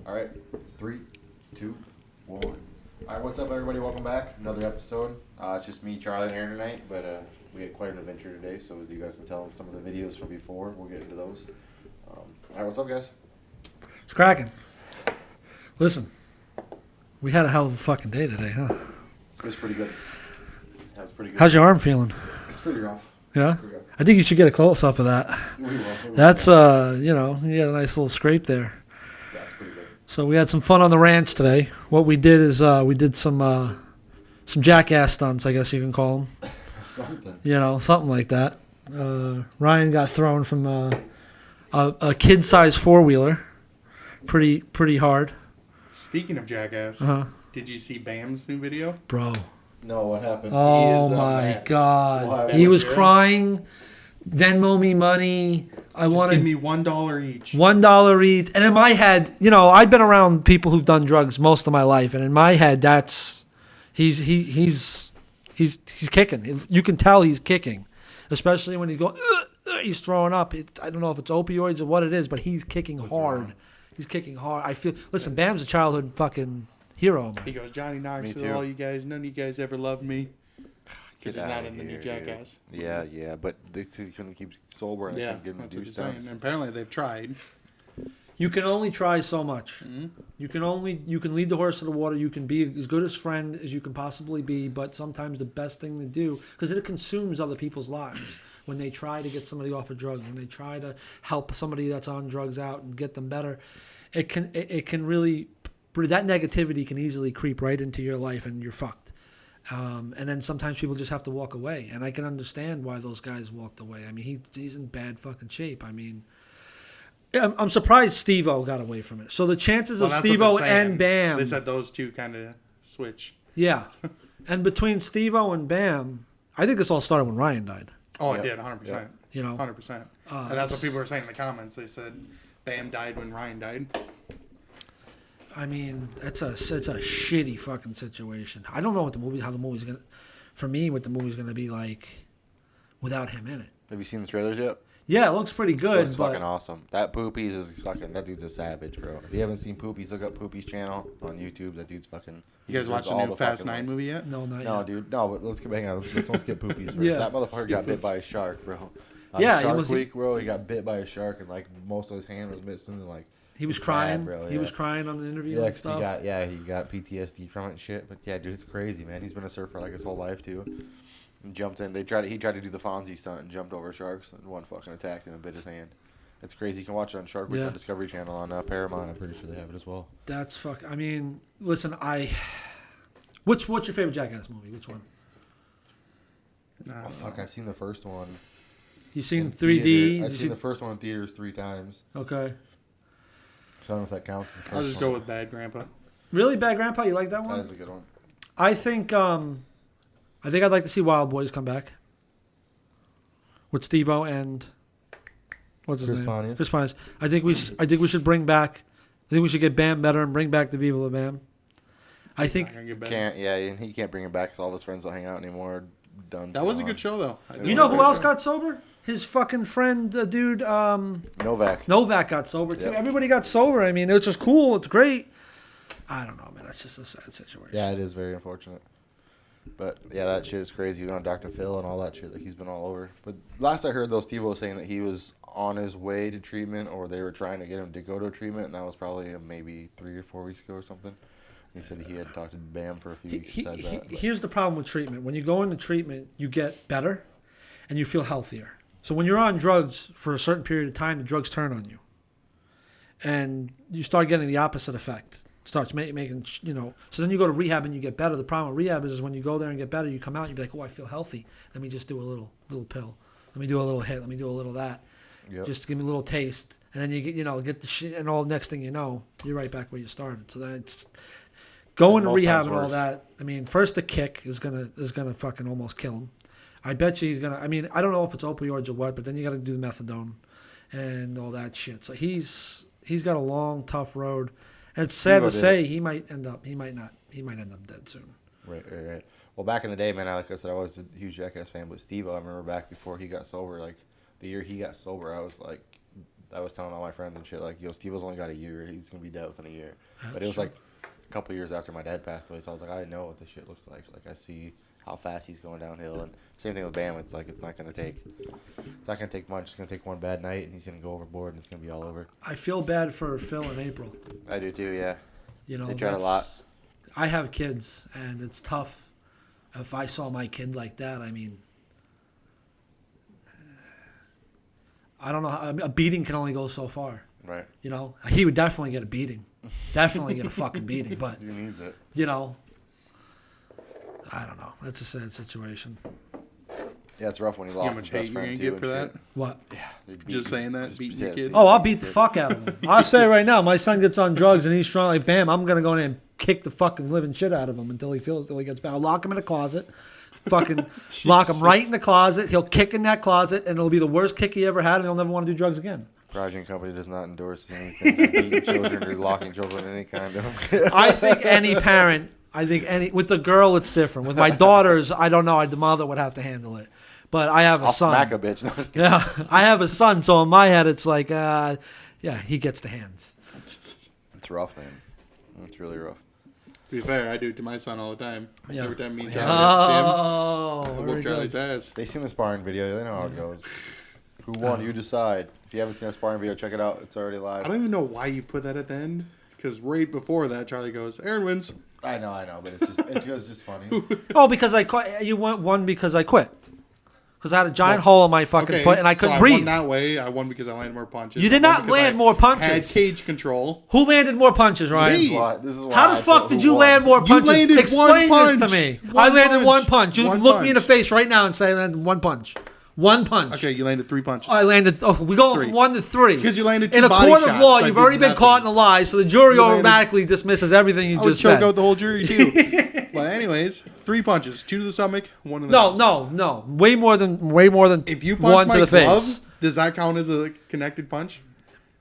All right, 3, 2, 1. All right, what's up, everybody? Welcome back. Another episode. It's just me, Charlie, and Aaron tonight, but we had quite an adventure today. So as you guys can tell, some of the videos from before, we'll get into those. All right, what's up, guys? It's cracking. Listen, we had a hell of a fucking day today, huh? It was pretty good. That was pretty good. How's your arm feeling? It's pretty rough. Yeah? Pretty rough. I think you should get a close up of that. We will. That's, you got a nice little scrape there. That's pretty good. So we had some fun on the ranch today. What we did is we did some jackass stunts, I guess you can call them. Something. Something like that. Ryan got thrown from a kid-sized four-wheeler. Pretty hard. Speaking of jackass, did you see Bam's new video? Bro. No, what happened? Oh, He is a my mess. God. Why? He was What? crying. Venmo me money. I Just wanted give me $1 each. $1 each. And in my head, I've been around people who've done drugs most of my life, and in my head, he's kicking. You can tell he's kicking, especially when he's going. He's throwing up. I don't know if it's opioids or what it is, but he's kicking hard. wrong? He's kicking hard. Listen, Bam's a childhood fucking hero of He mine. goes, Johnny Knoxville, too. all you guys, none of you guys ever loved me. Because Get he's not outta in the new here, Jackass. dude. Yeah, but they couldn't keep sober and they Yeah, couldn't get him that's to what do he's saying. stunts. And apparently they've tried. You can only try so much. Mm-hmm. You can lead the horse to the water. You can be as good a friend as you can possibly be, but sometimes the best thing to do, because it consumes other people's lives when they try to get somebody off of drugs, when they try to help somebody that's on drugs out and get them better, it can really, that negativity can easily creep right into your life and you're fucked. And then sometimes people just have to walk away, and I can understand why those guys walked away. I mean, he's in bad fucking shape. I mean, I'm surprised Steve-O got away from it. So the chances Well, of that's what Steve-O they're saying. and Bam, They said those two kind of switch. yeah, and between Steve-O and Bam, I think this all started when Ryan died. Oh, Yep. it did, 100%. Yep. 100%. And that's what people were saying in the comments. They said Bam died when Ryan died. I mean, it's a shitty fucking situation. I don't know what the movie's gonna, for me, what the movie's gonna be like without him in it. Have you seen the trailers yet? Yeah, it looks pretty good, Looks but fucking awesome. That Poopies is fucking. That dude's a savage, bro. If you haven't seen Poopies, look up Poopies channel on YouTube. That dude's fucking. You guys watch the all new Fast fucking 9 ones. movie yet? no, not No, yet. dude. No, but let's hang on. Let's don't skip Poopies first. Yeah. That motherfucker got bit by a shark, bro. Yeah, he Shark was- Week, bro. He got bit by a shark and like most of his hand was missing. And like He was it's crying. bad, bro, He yeah. was crying on the interview Yeah, and 'cause stuff. he got PTSD from it and shit. But yeah, dude, it's crazy, man. He's been a surfer like his whole life too. And jumped in. He tried to do the Fonzie stunt and jumped over sharks and one fucking attacked him and bit his hand. It's crazy. You can watch it on Shark Week Yeah. on Discovery Channel on Paramount. I'm pretty sure they have it as well. That's fuck. I mean, listen, what's your favorite Jackass movie? Which one? Oh fuck! I've seen the first one. You seen in 3D? theater. I've You seen the first one in theaters 3 times. Okay. So I don't know if that counts. As the I'll first just one. go with Bad Grandpa. Really, Bad Grandpa? You like that That one? is a good one. I think I'd like to see Wild Boys come back with Steve-O and what's his Chris name? Pontius. Chris Pontius. I think we should bring back. I think we should get Bam better and bring back the Viva La Bam. I think Not gonna get better. Can't. Yeah, and he can't bring him back because all of his friends don't hang out anymore. Done. That was a gone. good show, though. You you know who else show. got sober? His fucking friend, dude. Novak. Novak got sober too. Yep. Everybody got sober. I mean, it's just cool. It's great. I don't know, man. That's just a sad situation. Yeah, it is very unfortunate. But yeah, that shit is crazy. You know, Dr. Phil and all that shit. Like he's been all over. But last I heard, though, Steve was saying that he was on his way to treatment, or they were trying to get him to go to treatment, and that was probably maybe 3 or 4 weeks ago or something. He said he had talked to Bam for a few weeks. Said that. But Here's the problem with treatment. When you go into treatment, you get better and you feel healthier. So when you're on drugs for a certain period of time, the drugs turn on you. And you start getting the opposite effect. It starts making, so then you go to rehab and you get better. The problem with rehab is when you go there and get better, you come out and you be like, oh, I feel healthy. Let me just do a little pill. Let me do a little hit. Let me do a little that. Yep. Just give me a little taste. And then you get the shit, and all next thing you know, you're right back where you started. So that's going to Most rehab times and all worse. that. I mean, first the kick is gonna fucking almost kill him. I bet you he's gonna. I mean, I don't know if it's opioids or what, but then you got to do the methadone and all that shit. So he's got a long, tough road. And it's sad to Steve-O say he might end up dead soon. Right. Well, back in the day, man, like I said, I was a huge Jackass fan. But Steve, I remember back before he got sober, like the year he got sober, I was like I was telling all my friends and shit, like, yo, Steve-O's only got a year. He's going to be dead within a year. But it was like a couple years after my dad passed away, so I was like, I know what this shit looks like. Like, I see how fast he's going downhill. And same thing with Bam. It's like, it's not going to take much. It's going to take one bad night, and he's going to go overboard, and it's going to be all over. I feel bad for Phil in April. I do too, yeah. You know, They tried a lot. I have kids, and it's tough. If I saw my kid like that, I mean, I don't know. A beating can only go so far. Right. You know, he would definitely get a beating. Definitely get a fucking beating. But, He needs it. you know, I don't know. That's a sad situation. Yeah, it's rough when he You know how lost much his best hate you're friend gonna too. get for and that? shit. What? Yeah. they beat Just him. saying that, beating your kid? Oh, I'll beat the fuck out of him. I'll say right now, my son gets on drugs and he's strong like Bam. I'm gonna go in and kick the fucking living shit out of him until he gets bad. I'll lock him in a closet, fucking lock him right in the closet. He'll kick in that closet, and it'll be the worst kick he ever had, and he'll never want to do drugs again. Progeny Company does not endorse anything for beating children or locking children in any kind of. I think with the girl it's different. With my daughters, I don't know. The mother would have to handle it. But I have a I'll son. smack a bitch. No, I'm just kidding. Yeah, I have a son, so in my head it's like, yeah, he gets the hands. It's rough, man. It's really rough. To be fair, I do it to my son all the time. Yeah. Every time me and Yeah. Charlie Oh, whoop very Charlie's good. ass. They seen the sparring video. They know how it goes. Who won? You decide. If you haven't seen a sparring video, check it out. It's already live. I don't even know why you put that at the end. Because right before that, Charlie goes, Aaron wins. I know, but it's just funny. Oh, because I quit. You won because I quit. Because I had a giant hole in my fucking foot and I couldn't so breathe. I won that way. I won because I landed more punches. You did I won not because land I more punches. Had cage control. Who landed more punches, Ryan? Me. This is why How the I fuck put did who you won. land more punches? landed Explain one this to punch. me. One I landed punch. one punch. You One look me in the punch. face right now and say I landed one punch. One punch. Okay, you landed 3 punches. I landed. Oh, we go Three. from 1 to 3 Because you landed 2 in a body court of shots law. that You've did already been nothing. caught in a lie, so the jury You landed- automatically dismisses everything you I would just said. choke out the whole jury too. But anyways, 3 punches, 2 to the stomach, 1 to the No, nose. no. Way more than If you punch 1 my to the glove, face. does that count as a connected punch?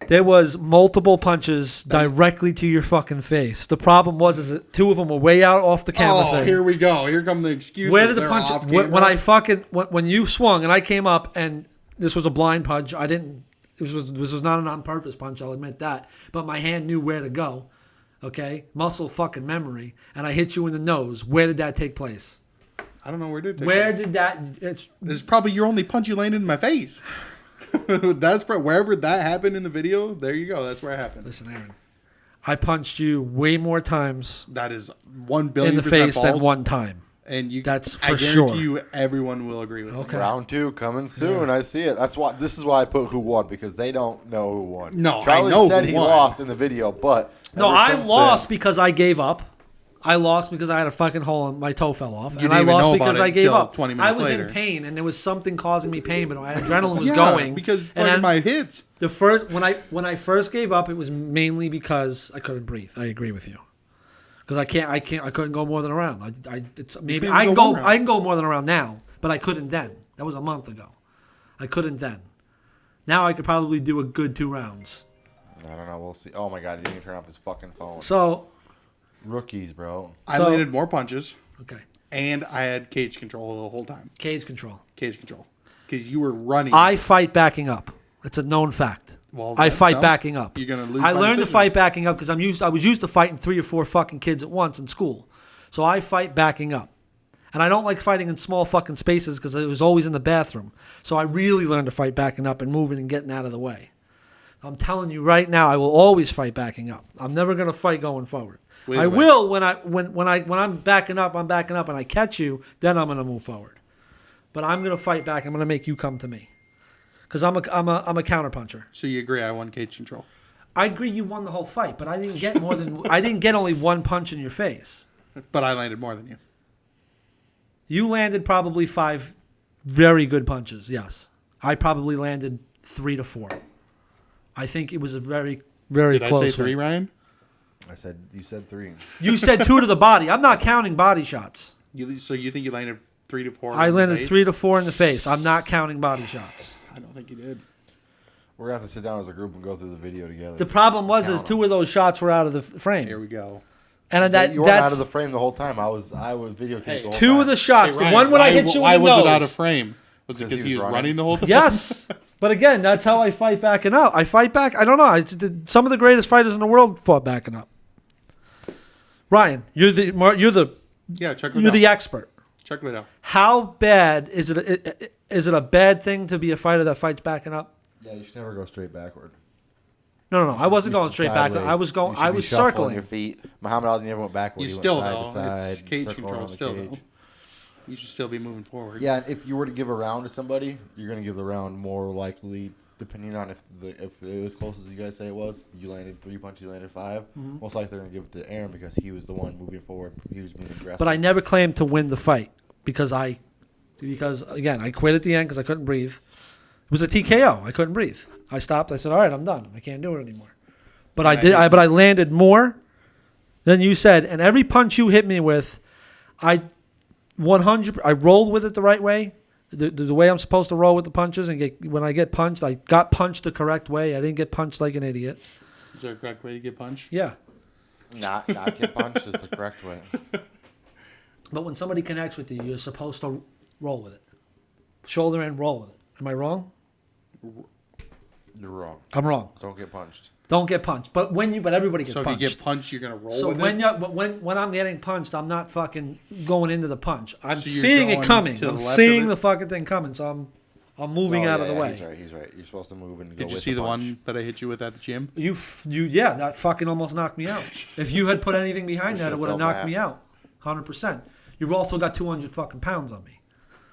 There was multiple punches directly to your fucking face. The problem was that 2 of them were way out off the camera Oh, thing. here we go. Here come the excuses. Where did the They're punch? off When camera. I fucking when you swung and I came up and this was a blind punch. I didn't. This was not an on purpose punch. I'll admit that. But my hand knew where to go. Okay, muscle fucking memory, and I hit you in the nose. Where did that take place? I don't know where did it take Where place. did that? It's, This is probably your only punch you landed in my face. That's wherever that happened in the video. There you go. That's where it happened. listen, Aaron. I punched you way more times That is 1 billion in the face false, than one time. And you, That's I for guarantee sure. you, everyone will agree with me. Okay. Round 2 coming soon. I see it. This is why I put who won, because they don't know who won. No, I Charlie know said who he won. lost in the video, but No, ever I since lost then- because I gave up. I lost because I had a fucking hole and my toe fell off. You And didn't I even lost know because about I it gave till up. 20 I minutes was later. in pain and there was something causing me pain, but my adrenaline was Yeah, going. because and fucking then my hits. the first when I first gave up, it was mainly because I couldn't breathe. I agree with you. Because I couldn't go more than a round. It's maybe couldn't I can go go one round. I can go more than a round now, but I couldn't then. That was a month ago. I couldn't then. Now I could probably do a good 2 rounds. I don't know. We'll see. Oh my god, he didn't even turn off his fucking phone. So Rookies, bro. I So- landed more punches, okay, and I had cage control the whole time. cage control. Cage control. Because you were running. I fight backing up. It's a known fact. Well, I that's fight dumb. backing up. You're gonna lose I by learned to decision. fight backing up because I was used to fighting 3 or 4 fucking kids at once in school. So I fight backing up. And I don't like fighting in small fucking spaces because it was always in the bathroom. So I really learned to fight backing up and moving and getting out of the way. I'm telling you right now, I will always fight backing up. I'm never going to fight going forward. Wait a I minute. will when I'm backing up, and I catch you, then I'm going to move forward. But I'm going to fight back. I'm going to make you come to me. Because I'm a counterpuncher. So you agree I won cage control. I agree you won the whole fight, but I didn't get I didn't get only 1 punch in your face. But I landed more than you. You landed probably 5 very good punches, yes. I probably landed 3 to 4. I think it was a very, very Did close I say 3, fight. Ryan? You said 3. You said 2 to the body. I'm not counting body shots. So you think you landed 3 to 4? I in the landed face? 3 to 4 in the face. I'm not counting body shots. I don't think you did. We're gonna have to sit down as a group and go through the video together. The problem was is Count 2 of those shots were out of the Here frame. we go. And you weren't out that's of the frame the whole time. I was videotaped the whole 2 time. of the shots. Hey, Ryan, the one when I hit you why in the was nose. it out of frame? Was it because he was running the whole time? Yes. But again, that's how I fight backing up. I fight back. I don't know. Some of the greatest fighters in the world fought backing up. Ryan, you're the Yeah, check you're the Liddell. expert. Check Liddell. How bad is it? Is it a bad thing to be a fighter that fights backing up? Yeah, you should never go straight backward. No. I wasn't You going should straight back. sideways. I was going. You should I be was shuffling circling. your feet. Muhammad Ali never went backward. You He still went side though. to It's side, cage circle control around the still cage. though. You should still be moving forward. Yeah, and if you were to give a round to somebody, you're gonna give the round more likely, depending on if it was as close as you guys say it was. You landed 3 punches, you landed 5. Mm-hmm. Most likely they're gonna give it to Aaron because he was the one moving forward. He was being aggressive. But I never claimed to win the fight because again I quit at the end because I couldn't breathe. It was a TKO. I couldn't breathe. I stopped. I said, "All right, I'm done. I can't do it anymore." But I did. But I landed more than you said, and every punch you hit me with, I rolled with it the right way, the way I'm supposed to roll with the punches. And when I get punched, I got punched the correct way. I didn't get punched like an idiot. Is there a correct way to get punched? Yeah. not get punched is the correct way. But when somebody connects with you, you're supposed to roll with it, shoulder in, roll with it. Am I wrong? You're wrong. I'm wrong. Don't get punched. Don't get punched. But everybody gets So if punched. you get punched, you're gonna roll So with when it. when I'm getting punched, I'm not fucking going into the punch. I'm So you're seeing it going coming. to the I'm left of seeing it? the fucking thing coming. So I'm moving Oh, out yeah, of the yeah, way. He's right. You're supposed to move and go Did you with see the punch. one that I hit you with at the gym? Yeah, that fucking almost knocked me out. If you had put anything behind that, it should've would have felt knocked that. me out, 100%. You've also got 200 fucking pounds on me.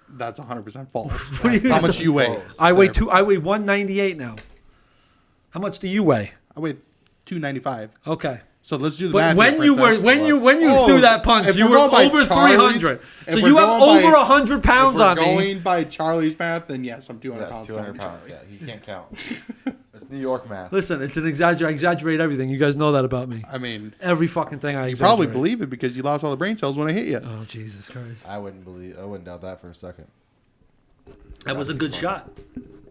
That's 100% false. do you How mean? much do you weigh? Close. I weigh 198 now. How much do you weigh? I weigh 295. Okay. So let's do the But math. when here, you were princess. when you Oh, threw that punch, if you we're were going by over Charlie's- 300. if So we're you have going over by- 100 pounds on me. Going by Charlie's math, then yes, I'm 200 That's pounds. 200 behind pounds. Charlie. Yeah, he can't count. It's New York math. Listen, it's an exaggerate. I exaggerate everything. You guys know that about me. I mean, Every fucking thing I you exaggerate. probably believe it because you lost all the brain cells when I hit you. Oh Jesus Christ! I wouldn't doubt that for a second. That was a That'd good be shot.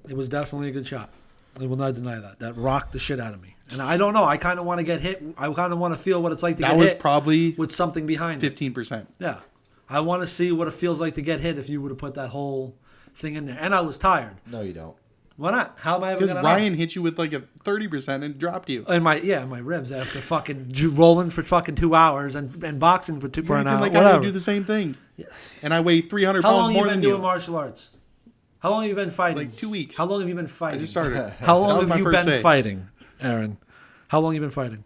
It was definitely a good shot. I will not deny that. That rocked the shit out of me. And I don't know. I kind of want to get hit. I kind of want to feel what it's like to That get was hit probably with something behind it. 15%. Yeah. I want to see what it feels like to get hit if you would have put that whole thing in there. And I was tired. No, you don't. Why not? How am I ever Because going to Ryan hit you with like a 30% and dropped you. In my ribs after fucking rolling for fucking 2 hours and boxing for You're an acting hour. like I Whatever. would do the same thing. And I weigh 300 How long pounds have you more been than doing you. martial arts? How long have you been fighting? Like 2 weeks. How long have you been fighting? I just started. How That long was have my you first been day. fighting, Aaron? How long have you been fighting?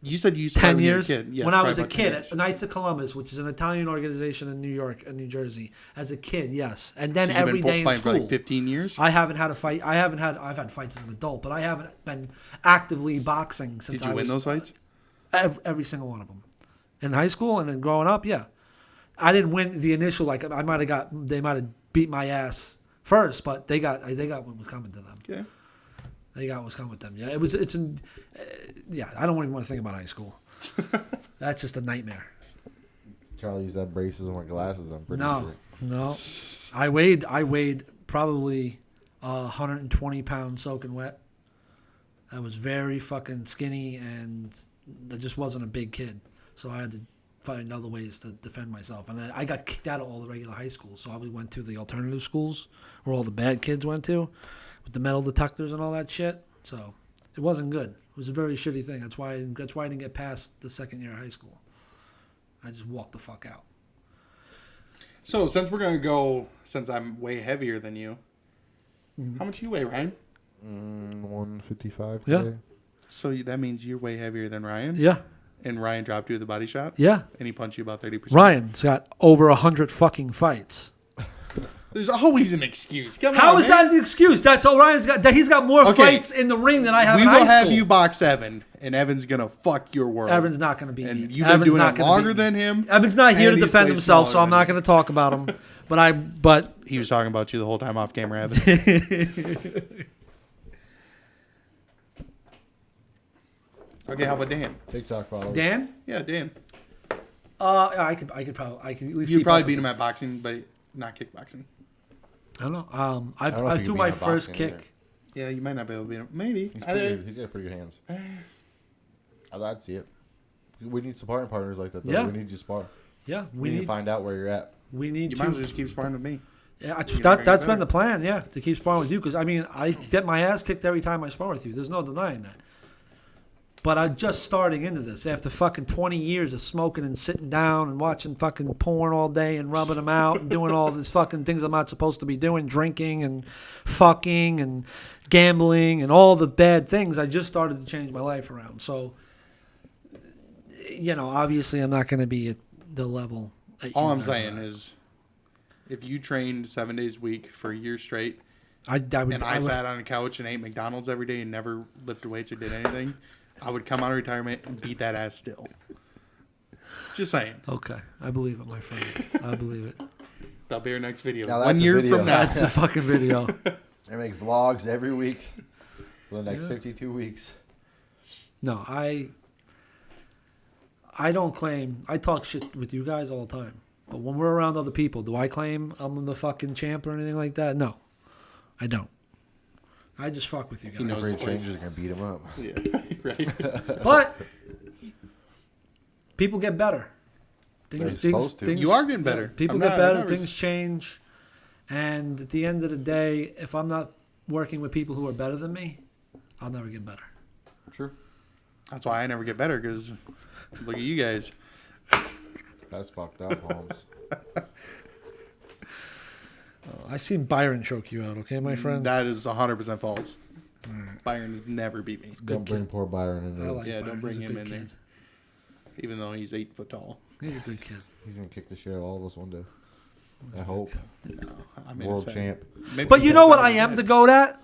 You said you 10 started years? When, yes, when I probably was a about 10 kid years. at Knights of Columbus, which is an Italian organization in New York and New Jersey. As a kid, yes. And then So you've every been day in fighting school. for like 15 years? I haven't had a fight. I've had fights as an adult, but I haven't been actively boxing since Did you I win was those fights? every single one of them. In high school and then growing up, yeah. I didn't win the initial, like they might have beat my ass first, but they got what was coming to them. Okay. They got what's coming with them. Yeah, yeah, I don't even want to think about high school. That's just a nightmare. Charlie used to have braces and wear glasses. I'm pretty No, sure. no. I weighed probably 120 pounds soaking wet. I was very fucking skinny and I just wasn't a big kid. So I had to find other ways to defend myself. And I got kicked out of all the regular high schools. So I went to the alternative schools where all the bad kids went to with the metal detectors and all that shit. So it wasn't good. It was a very shitty thing. That's why I didn't get past the second year of high school. I just walked the fuck out. So since we're gonna go, since I'm way heavier than you, how much you weigh, Ryan? 155 Yeah. today. So that means you're way heavier than Ryan. Yeah. And Ryan dropped you at the body shop. Yeah. And he punched you about 30%. Ryan's got over 100 fucking fights. There's always an excuse. Come How on, is man. that the excuse? That's all Ryan's got. He's got more Okay. fights in the ring than I have We in will high have school. you box Evan, and Evan's gonna fuck your world. Evan's not going to beat and me. you've been Evan's doing not it gonna longer beat me. than him. Evan's not here to and he's defend way himself, so smaller I'm than not you. going to talk about him. But He was talking about you the whole time off camera, Evan. Okay, how about Dan? TikTok followers. Dan, Yeah, Dan. I could at least. You'd keep probably up beat with him at boxing, but not kickboxing. I don't know. I don't know I if you threw can my beat him first boxing kick. either. Yeah, you might not be able to beat him. Maybe. He's got pretty good hands. I'd see it. We need sparring partners like that, though. Yeah. We need you to spar. Yeah, We need to find out where you're at. we need You to. might as well just keep sparring with me. Yeah, You're gonna that's get been the plan, yeah, to keep sparring with you. Because, I mean, I get my ass kicked every time I spar with you. There's no denying that. But I'm just starting into this after fucking 20 years of smoking and sitting down and watching fucking porn all day and rubbing them out and doing all these fucking things I'm not supposed to be doing, drinking and fucking and gambling and all the bad things. I just started to change my life around. So, obviously I'm not going to be at the level that All you I'm guys saying are at. is, if you trained 7 days a week for a year straight, I would sat on a couch and ate McDonald's every day and never lifted weights or did anything, I would come out of retirement and beat that ass still. Just saying. Okay, I believe it, my friend. I believe it. That'll be our next video. Now that's 1 a year video. from now. That's a fucking video. They make vlogs every week for the next 52 weeks. No, I don't claim. I talk shit with you guys all the time. But when we're around other people, do I claim I'm the fucking champ or anything like that? No, I don't. I just fuck with you guys. knows. Afraid strangers are gonna beat him up. Yeah, right. But people get better. They're supposed to. You are getting better. People I'm get not- better. I'm not- Things change. And at the end of the day, if I'm not working with people who are better than me, I'll never get better. True. That's why I never get better, because look at you guys. That's fucked up, Holmes. I've seen Byron choke you out, okay, my friend? That is 100% false. Byron has never beat me. Don't bring poor Byron in I there. like Yeah, Byron. don't bring He's a him good in there. kid. Even though he's 8 foot tall. He's a good kid. He's gonna kick the shit out of all of us one day. I hope. No, I mean, World it's- champ. maybe But you he know does what have I his am head. the goat at?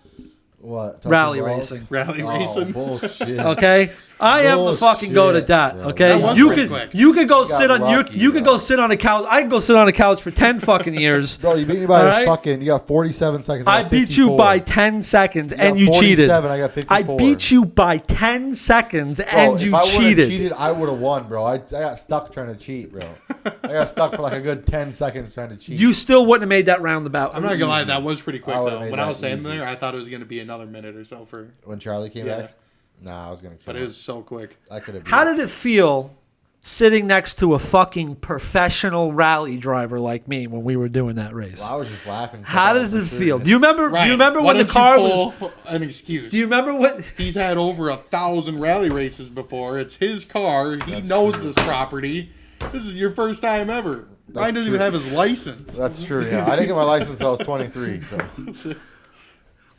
What? Rally Touching balls? racing. Rally Oh, racing. bullshit. Okay, I am the fucking goat at that. bro. Okay, That was you pretty could quick. you could go You got sit on lucky, you could bro. go sit on a couch. I can go sit on a couch for 10 fucking years. Bro, you beat me by All a right? fucking. You got 47 seconds. I got beat you 54. by 10 seconds got and you cheated. 47, I got 54. beat you by 10 seconds Bro, and you if I would've cheated. cheated, I would have won, bro. I got stuck trying to cheat, bro. I got stuck for like a good 10 seconds trying to cheat. You still wouldn't have made that roundabout. I'm not gonna lie, that was pretty quick I would've though. made When I that was standing easy. there, I thought it was gonna be another minute or so for, when Charlie came Yeah. back, nah, I was gonna kill but him. it was so quick. I could have. How did it feel sitting next to a fucking professional rally driver like me when we were doing that race? Well, I was just laughing. How did it feel? Do you remember? Right. Do you remember Why when the don't you car was? pull an excuse? Do you remember what? He's had over 1,000 rally races before. It's his car. He knows this property. This is your first time ever. Ryan doesn't even true. have his license. That's true. Yeah, I didn't get my license until I was 23. So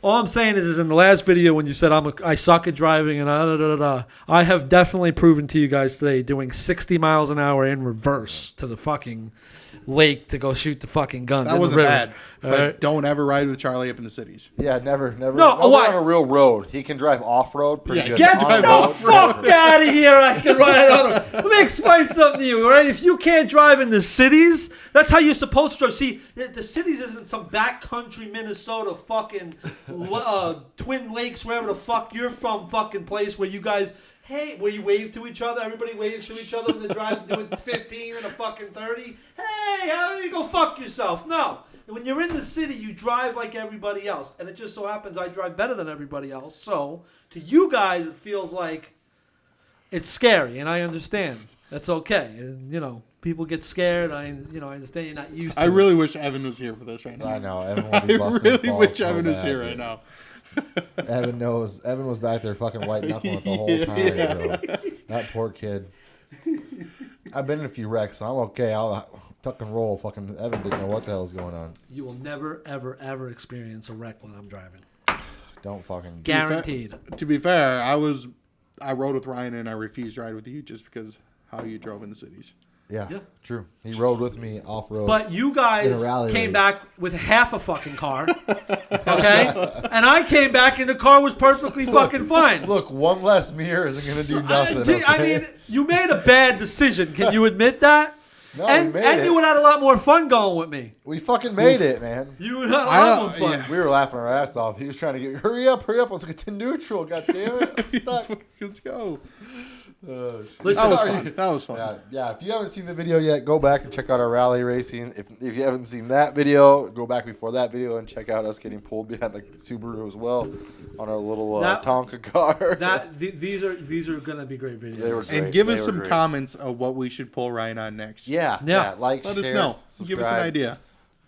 All I'm saying is in the last video when you said I suck at driving and I have definitely proven to you guys today doing 60 miles an hour in reverse to the fucking lake to go shoot the fucking guns. That in the wasn't river. bad. All But right? don't ever ride with Charlie up in the cities. yeah, never. No, Nobody why? on a real road. He can drive off road pretty Yeah, good. can't On drive road, No, off-road. fuck out of here. I can ride on them. Let me explain something to you, all right? If you can't drive in the cities, that's how you're supposed to drive. See, the cities isn't some backcountry Minnesota fucking Twin Lakes, wherever the fuck you're from, fucking place where you guys, hey, where you wave to each other. Everybody waves to each other when they're driving, doing 15 and a fucking 30. Hey, how you go fuck yourself? No. When you're in the city, you drive like everybody else. And it just so happens I drive better than everybody else. So, to you guys, it feels like it's scary, and I understand. That's okay. And, people get scared. I understand you're not used to I it. really wish Evan was here for this right now. I know. Evan will I be busting really balls wish so Evan was bad, here dude. right now. Evan knows. Evan was back there fucking white knuckling it the whole time, bro. That poor kid. I've been in a few wrecks, so I'm okay. I'll tuck and roll. Fucking Evan didn't know what the hell was going on. You will never, ever, ever experience a wreck when I'm driving. Don't fucking. Guaranteed. To be fair, I rode with Ryan and I refused to ride with you just because how you drove in the cities. Yeah, Yeah. true. He rode with me off road. But you In guys a rally came race. back with half a fucking car, okay? And I came back and the car was perfectly fucking fine. Look, one less mirror isn't gonna do nothing. I okay? mean, you made a bad decision. Can you admit that? No, and we made and it. you would have had a lot more fun going with me. We fucking made it, man. You would have had a lot more fun. yeah. We were laughing our ass off. He was trying to get hurry up. I was like, it's in neutral. God damn it, I'm stuck. Let's go. Oh, shit. Listen, That was Are fun. you- That was fun. Yeah. If you haven't seen the video yet, go back and check out our rally racing. If you haven't seen that video, go back before that video and check out us getting pulled behind the Subaru as well on our little That- Tonka car. these are gonna be great videos. They were great. And give They us were some great. comments of what we should pull Ryan on next. Yeah. Yeah. Like, Let us share, know. Give us an subscribe. idea.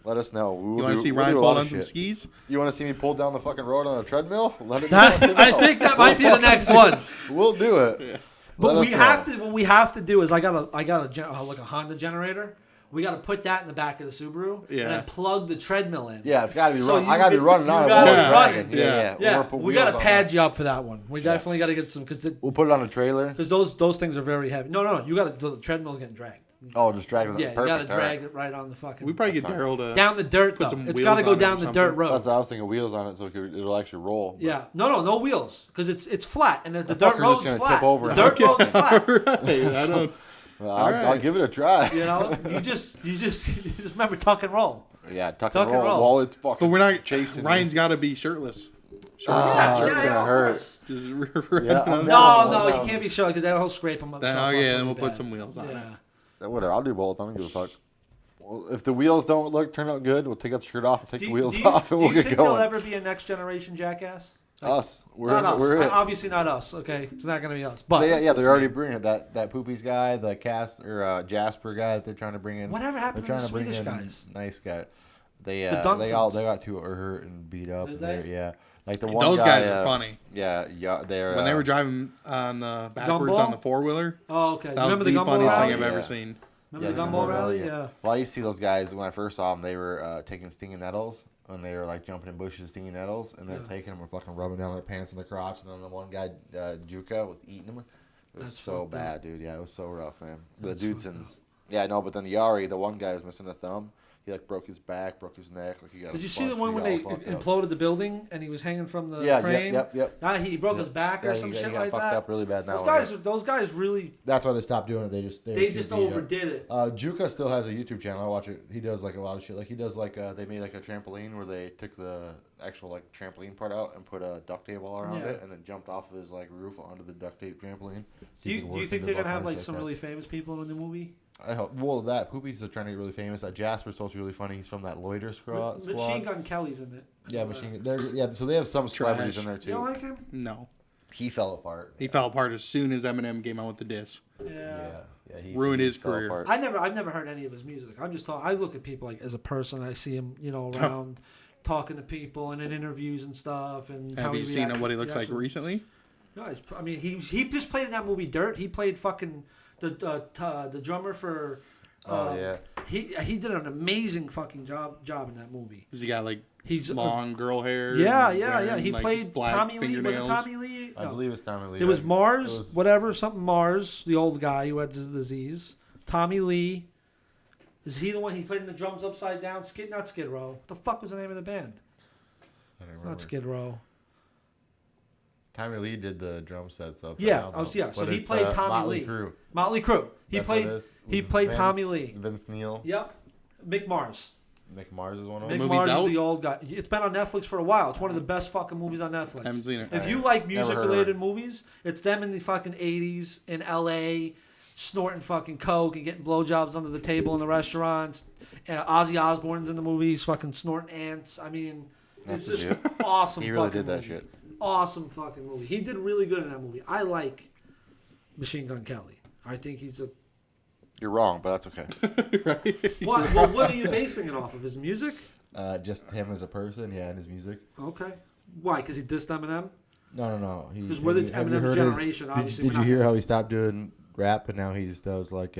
Let us know. You want to see Ryan pull on some skis? You want to see me pull down the fucking road on a treadmill? Let it I think that might be the next one. We'll do it. Yeah. But Let we us know. have to. What we have to do is I got like a Honda generator. We got to put that in the back of the Subaru Yeah. and then plug the treadmill in. Yeah, it's got to be So running. you I got to be can- running you on it. gotta while be we're running. driving. Yeah. Yeah, We'll put we wheels got to on pad that. you up for that one. We definitely got to get some because We'll put it on a trailer. those things are very heavy. No, you got to the treadmill's getting dragged. Oh, just drag it. Yeah, you Perfect. got to all drag right. it right on the fucking We probably get That's Daryl to down the dirt though. some It's wheels got to go on it or down the dirt something. road. That's what I was thinking. Wheels on it so it'll actually roll. Yeah, no wheels because it's flat and the dirt fucker's road's just gonna flat. tip over. The dirt road's flat. Right, I don't. Well, All I'll right. give it a try. You know, you just remember tuck and roll. Yeah, tuck Tuck and and roll roll. while it's fucking But we're not chasing. Ryan's got to be shirtless. Ah, Shirtless. that's gonna of hurt. course. Just Yeah, I'm No, down. you can't be sure because that'll scrape him up. Then, himself oh up yeah, then really we'll put bad. some wheels on it. Yeah. Whatever. I'll do both. I don't give a fuck. Well, if the wheels don't turn out good, we'll take out the shirt off and take the wheels off, and we'll do you get think going. there'll ever be a next generation Jackass? Us. Not us. We're it. Obviously not us. Okay, it's not going to be us. But Yeah, they're already bringing it. That Poopies guy, the Jasper guy that they're trying to bring in. Whatever happened to They're the trying to bring Swedish in guys? nice guy. They The they Dunsons. got two hurt and beat up. Did and they're- they? Yeah, like the one Those guy, guys are funny. Yeah, they're When they were driving on the backwards Gumball? on the 4-wheeler, Oh, okay. that Remember was the the Gumball funniest rally? thing I've ever Yeah. seen. Remember the Gumball rally? Yeah. Well, I used to see those guys when I first saw them. They were taking stinging nettles, and they were like jumping in bushes, stinging nettles, and then Yeah. taking them and fucking rubbing down their pants and their crotch. And then the one guy, Juka, was eating them. It was That's so fucked up. bad, dude. Yeah, it was so rough, man. The That's fucked Dudesons. Yeah, no, but then the Yari, the one guy was missing a thumb. He like broke his back, broke his neck. Like he got. Did a you see the bunch one of when y'all they fucked up. imploded the building and he was hanging from the Yeah, crane? yep. He broke his back or Yeah, some he shit got like fucked that. up really bad now. Those guys really That's why they stopped doing it. They just overdid it. Juka still has a YouTube channel. I watch it. He does like a lot of shit. Like he does like they made like a trampoline where they took the actual like trampoline part out and put a duct tape all around Yeah. it, and then jumped off of his like roof onto the duct tape trampoline. Do you think they're gonna have like some really famous people in the movie? I hope. Well, that Poopy's are trying to get really famous. That Jasper's supposed to be really funny. He's from that Loiter squad. Machine Gun Kelly's in it. Yeah, Machine. They're so they have some celebrities Trash. in there You don't too. like him? No, He fell apart. he fell apart as soon as Eminem came out with the diss. Yeah. Yeah. He Ruined his fell career. apart. I've never heard any of his music. I'm just talking. I look at people like as a person. I see him, around talking to people and in interviews and stuff. And how Have you he seen reacts- what he looks like reacts- recently? No, I mean he just played in that movie Dirt. He played fucking the drummer for. Oh, yeah. He did an amazing fucking job in that movie. Does he got like He's long girl hair? Yeah. and wearing, He like, played black Tommy Lee. Was it fingernails? Tommy Lee? I No. believe it's Tommy Lee. It was right? Mars, It was- whatever, something Mars, the old guy who had the disease. Tommy Lee. Is he the one he played in the drums upside down? Not Skid Row. What the fuck was the name of the band? I don't Not remember. Skid Row. Tommy Lee did the drum sets up. Yeah, so he played Tommy Motley Lee. Crue. Motley Crue. He That's what it played. is. He With played Vince- Tommy Lee. Vince Neil. Yep. Mick Mars. Mick Mars is one of Mick them. movie's Mars out? is the old guy. It's been on Netflix for a while. It's one of the best fucking movies on Netflix. Haven't seen it. If you Never like heard music of it. related movies, it's them in the fucking 80s in LA, snorting fucking coke and getting blowjobs under the table in the restaurants. Ozzy Osbourne's in the movies, fucking snorting ants. I mean, it's That's just a dude. awesome. He really fucking did that movie. shit. Awesome fucking movie. He did really good in that movie. I like Machine Gun Kelly. I think he's a. You're wrong, but that's okay. Right? What? Well, what are you basing it off of? His music? Just him as a person, yeah, and his music. Okay. Why? Because he dissed Eminem? No. Because we're the Eminem generation, obviously. Did we're you not- hear how he stopped doing rap and now he just does like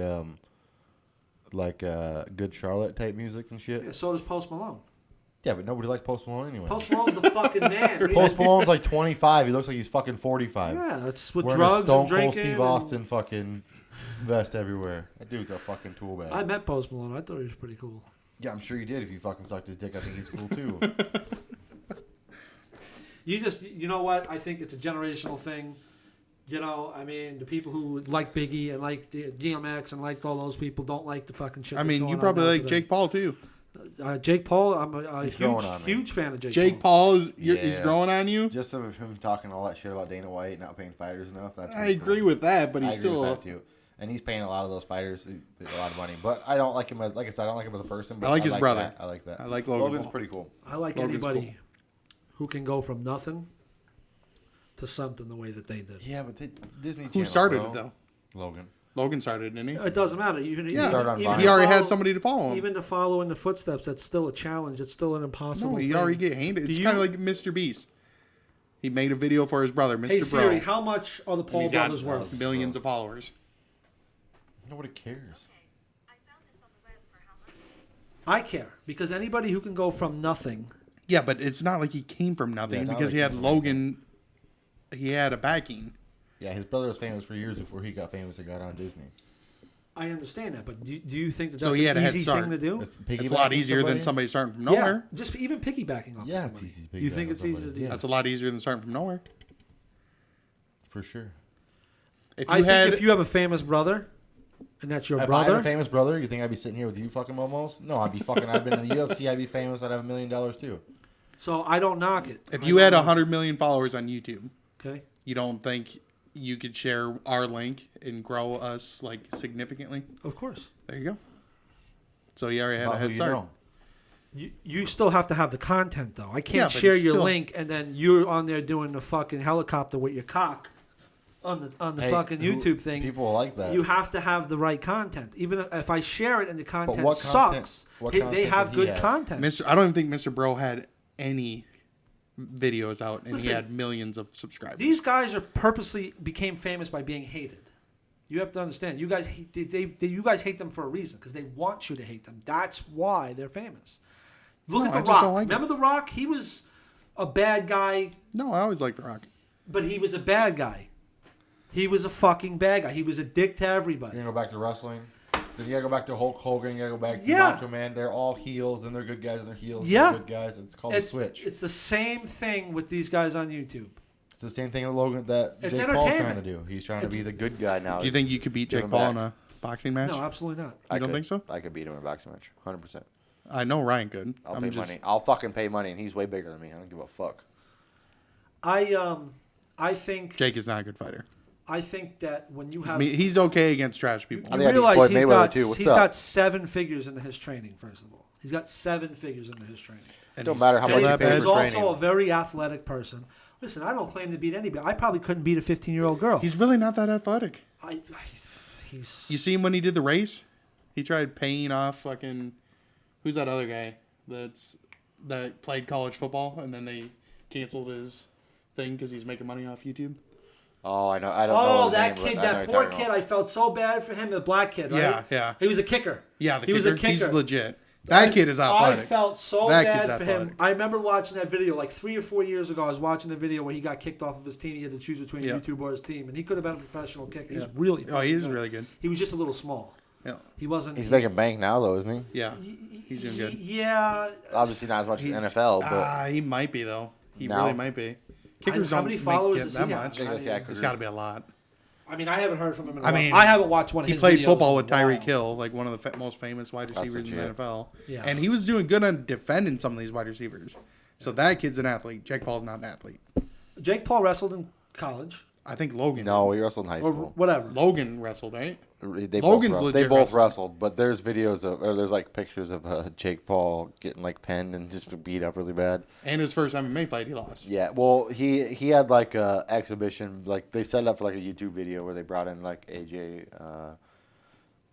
Good Charlotte type music and shit? Yeah, so does Post Malone. Yeah, but nobody liked Post Malone anyway. Post Malone's the fucking man. Post Malone's like 25. He looks like he's fucking 45. Yeah, that's with Wearing drugs a Stone and Cold drinking. Steve and- Austin fucking vest everywhere. That dude's a fucking tool bag. I met Post Malone. I thought he was pretty cool. Yeah, I'm sure you did. If you fucking sucked his dick, I think he's cool too. You know what? I think it's a generational thing. I mean, the people who like Biggie and like DMX and like all those people don't like the fucking shit. I that's mean, going you on probably now like today. Jake Paul too. Jake Paul, I'm a He's huge, growing on me. huge fan of Jake Jake Paul. Paul is he's Yeah. growing on you. Just of him talking all that shit about Dana White not paying fighters enough. That's I pretty agree cool. with that, but I he's agree still. with that too. And he's paying a lot of those fighters a lot of money. But I don't like him as, like I said, I don't like him as a person. But I like his brother. that. I like that. I like Logan Logan's Paul. pretty cool. I like Logan's anybody who can go from nothing to something the way that they did. Yeah, but Disney. Who Channel, started bro. it though? Logan. Logan started, didn't he? It doesn't matter. Even, Yeah. Started on Vine. He already had somebody to follow him. Even to follow in the footsteps, that's still a challenge. It's still an impossible No, he thing. already get handed. It's Do kind of you- like Mr. Beast. He made a video for his brother, Mr. Hey Siri, Bro. how much are the and Paul he's got brothers worth? millions of followers. Nobody cares. I found this on the web for how much? I care because anybody who can go from nothing. Yeah, but it's not like he came from nothing Yeah, not because like he had he- Logan. He had a backing. Yeah, his brother was famous for years before he got famous and got on Disney. I understand that, but do you think that So that's he had a an head easy start. thing to do? With It's a lot piggybacking easier than somebody starting from nowhere. Yeah, just even piggybacking off. Yeah, of it's somebody. easy to You piggyback think off it's easy to somebody. do? Yeah. That's a lot easier than starting from nowhere. For sure. If I you think had, if you have a famous brother, and that's your If I brother, had a famous brother, you think I'd be sitting here with you fucking momos? No, I'd be fucking. I've been in the UFC. I'd be famous. I'd have $1 million too. so I don't knock it. if I you had don't knock 100 million followers on YouTube, it. Okay. you don't think you could share our link and grow us like significantly? Of course. There you go. So you already had a About who head you start. know. You still have to have the content though. I Yeah, can't but share it's your still- link and then you're on there doing the fucking helicopter with your cock on the Hey, fucking who- YouTube thing. People like that. You have to have the right content. Even if I share it and the content what content- sucks, what they content have did he good have? content. I don't even think Mr. Bro had any videos out, and Listen, he had millions of subscribers. These guys are purposely became famous by being hated. You have to understand. You guys, you guys hate them for a reason because they want you to hate them. That's why they're famous. Look No, at I The just Rock. don't like it. Remember The Rock? He was a bad guy, No, I always liked The Rock. but he was a bad guy. He was a fucking bad guy. He was a dick to everybody. You're gonna go back to wrestling. Then you gotta go back to Hulk Hogan. You gotta go back to Yeah. Macho Man. They're all heels, and they're good guys, and they're heels. Yeah. And they're good guys. It's called a switch. It's the same thing with these guys on YouTube. It's the same thing with Logan that It's Jake Paul's trying to entertainment. do. He's trying to be the good guy now. Do you think you could beat Give Jake him Paul in back. a boxing match? No, absolutely not. You don't think so? I could beat him in a boxing match, 100%. I know Ryan could. I'll I'm pay just, money. I'll fucking pay money, and he's way bigger than me. I don't give a fuck. I think Jake is not a good fighter. that when you I have mean, he's okay against trash people. I you think I beat realize Floyd he's Mayweather, got too. What's he's up? got 7 figures into his training. First of all, he's got 7 figures into his training. And Don't he's matter how still much And you that pay he's bad. for also training. a very athletic person. Listen, I don't claim to beat anybody. I probably couldn't beat a 15-year-old girl. He's really not that athletic. He's You see him when he did the race? He tried paying off fucking who's that other guy that played college football and then they canceled his thing because he's making money off YouTube. Oh, I know. I don't know. Oh, his that name, kid, but I know that you're poor talking kid. about. I felt so bad for him, the black kid, right? Yeah, yeah. He was a kicker. Yeah, the he kicker. was a kicker. He's legit. That kid is athletic. I felt so That bad kid's for him. athletic. I remember watching that video like 3 or 4 years ago. I was watching the video where he got kicked off of his team. He had to choose between Yeah. YouTube or his team, and he could have been a professional kicker. He's Yeah. really Oh, he is good. really good. He was just a little small. Yeah, He wasn't. He's making bank now, though, isn't he? yeah. He's doing good. Yeah. Obviously not as much as He's- NFL, but he might be though. He Now? really might be. Kickers How don't many make followers it does that he have? much. I guess, yeah, It's got to be a lot. I mean, I haven't heard from him in a I while. mean, I haven't watched one of He his played videos football in with a while. Tyreek Hill, like one of the most famous wide receivers in the legit. NFL. Yeah. And he was doing good on defending some of these wide receivers. So that kid's an athlete. Jake Paul's not an athlete. Jake Paul wrestled in college I think Logan. no, he wrestled in high or school. whatever. Logan wrestled, right? They Logan's both, legit they both wrestling. wrestled, but there's videos of, or there's like pictures of Jake Paul getting like penned and just beat up really bad. And his first MMA fight, he lost. Yeah, well, he had like a exhibition, like they set it up for like a YouTube video where they brought in like AJ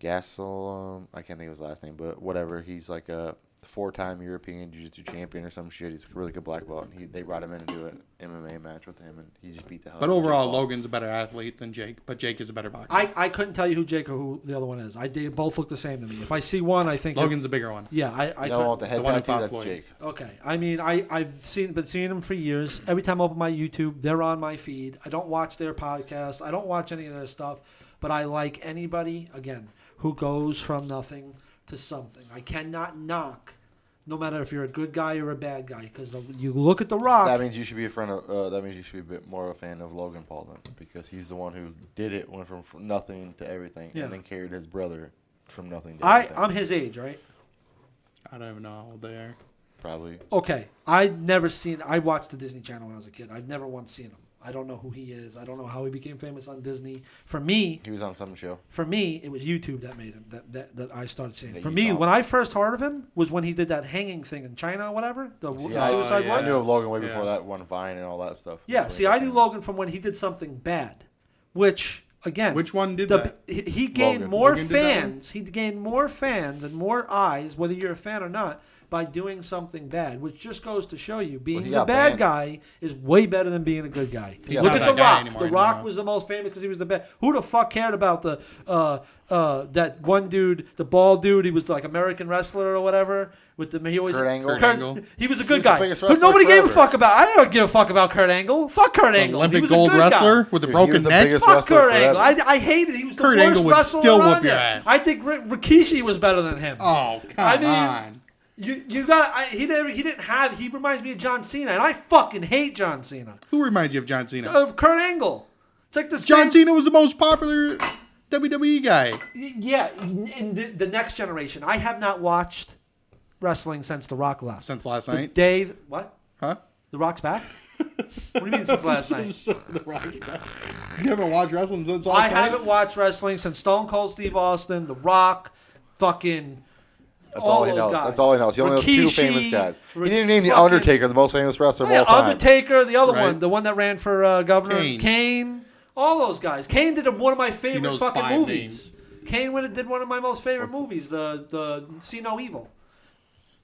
Gassel, I can't think of his last name, but whatever. He's like a 4-time European Jiu-Jitsu champion or some shit. He's a really good black belt, and they brought him in to do an MMA match with him, and he just beat the hell. But out of Jake overall, Paul. Logan's a better athlete than Jake. But Jake is a better boxer. I couldn't tell you who Jake or who the other one is. They both look the same to me. If I see one, I think Logan's a bigger one. Yeah, I No, couldn't- with the head The one that tattoo, fought that's Floyd. Jake. Okay, I mean, I've been seeing them for years. Every time I open my YouTube, they're on my feed. I don't watch their podcasts. I don't watch any of their stuff, but I like anybody again who goes from nothing to something. I cannot knock, no matter if you're a good guy or a bad guy, because you look at The Rock. That means you should be a friend of. That means you should be a bit more of a fan of Logan Paul then, because he's the one who did it, went from nothing to everything, Yeah. and then carried his brother from nothing to everything. I'm his age, right? I don't even know how old they are. Probably. Okay, I watched the Disney Channel when I was a kid. I've never once seen him. I don't know who he is. I don't know how he became famous on Disney. For me, He was on some show. it was YouTube that made him that I started seeing. That For you me, saw. when I first heard of him was when he did that hanging thing in China or whatever, the See, suicide yeah. I one. knew of Logan way Yeah. before that one Vine and all that stuff. Yeah, Before he see, got I knew famous. Logan from when he did something bad, which again, Which one did that? He gained Logan. more Logan did that one? fans. He gained more fans and more eyes, whether you're a fan or not, by doing something bad, which just goes to show you being he the got bad banned. guy is way better than being a good guy. He's Look not at that The guy Rock. anymore, The Rock no. was the most famous because he was the best. Who the fuck cared about that one dude, the bald dude? He was like American wrestler or whatever. With the he always Kurt Angle. Kurt Angle. He was a He good was the guy. biggest But wrestler nobody gave a forever. fuck about. I don't give a fuck about Kurt Angle. Fuck Kurt Angle. He Olympic was a gold good guy. wrestler with the Dude, he broken was the neck. biggest Fuck wrestler Kurt Angle. forever. I hated it. He was the Kurt worst Angle would wrestler still on whoop your there. ass. I think Rikishi was better than him. Oh, come I mean, on. You got he didn't have. He reminds me of John Cena, and I fucking hate John Cena. Who reminds you of John Cena? Of Kurt Angle. It's like the John same. Cena was the most popular WWE guy. Yeah, in the next generation. I have not watched wrestling since The Rock left. Since last The night. Dave, what? Huh? The Rock's back? What do you mean since last night? The Rock's back. You haven't watched wrestling since last I night? haven't watched wrestling since Stone Cold Steve Austin, The Rock, fucking That's all he those knows. guys. That's all he knows. He only knows two Rikishi, famous guys. He didn't name the fucking- Undertaker, the most famous wrestler of Yeah, all time. Undertaker, the other Right. one, the one that ran for governor, Kane. Kane, all those guys. Kane did one of my favorite knows fucking 5 movies. Kane did one of my most favorite movies, the See No Evil.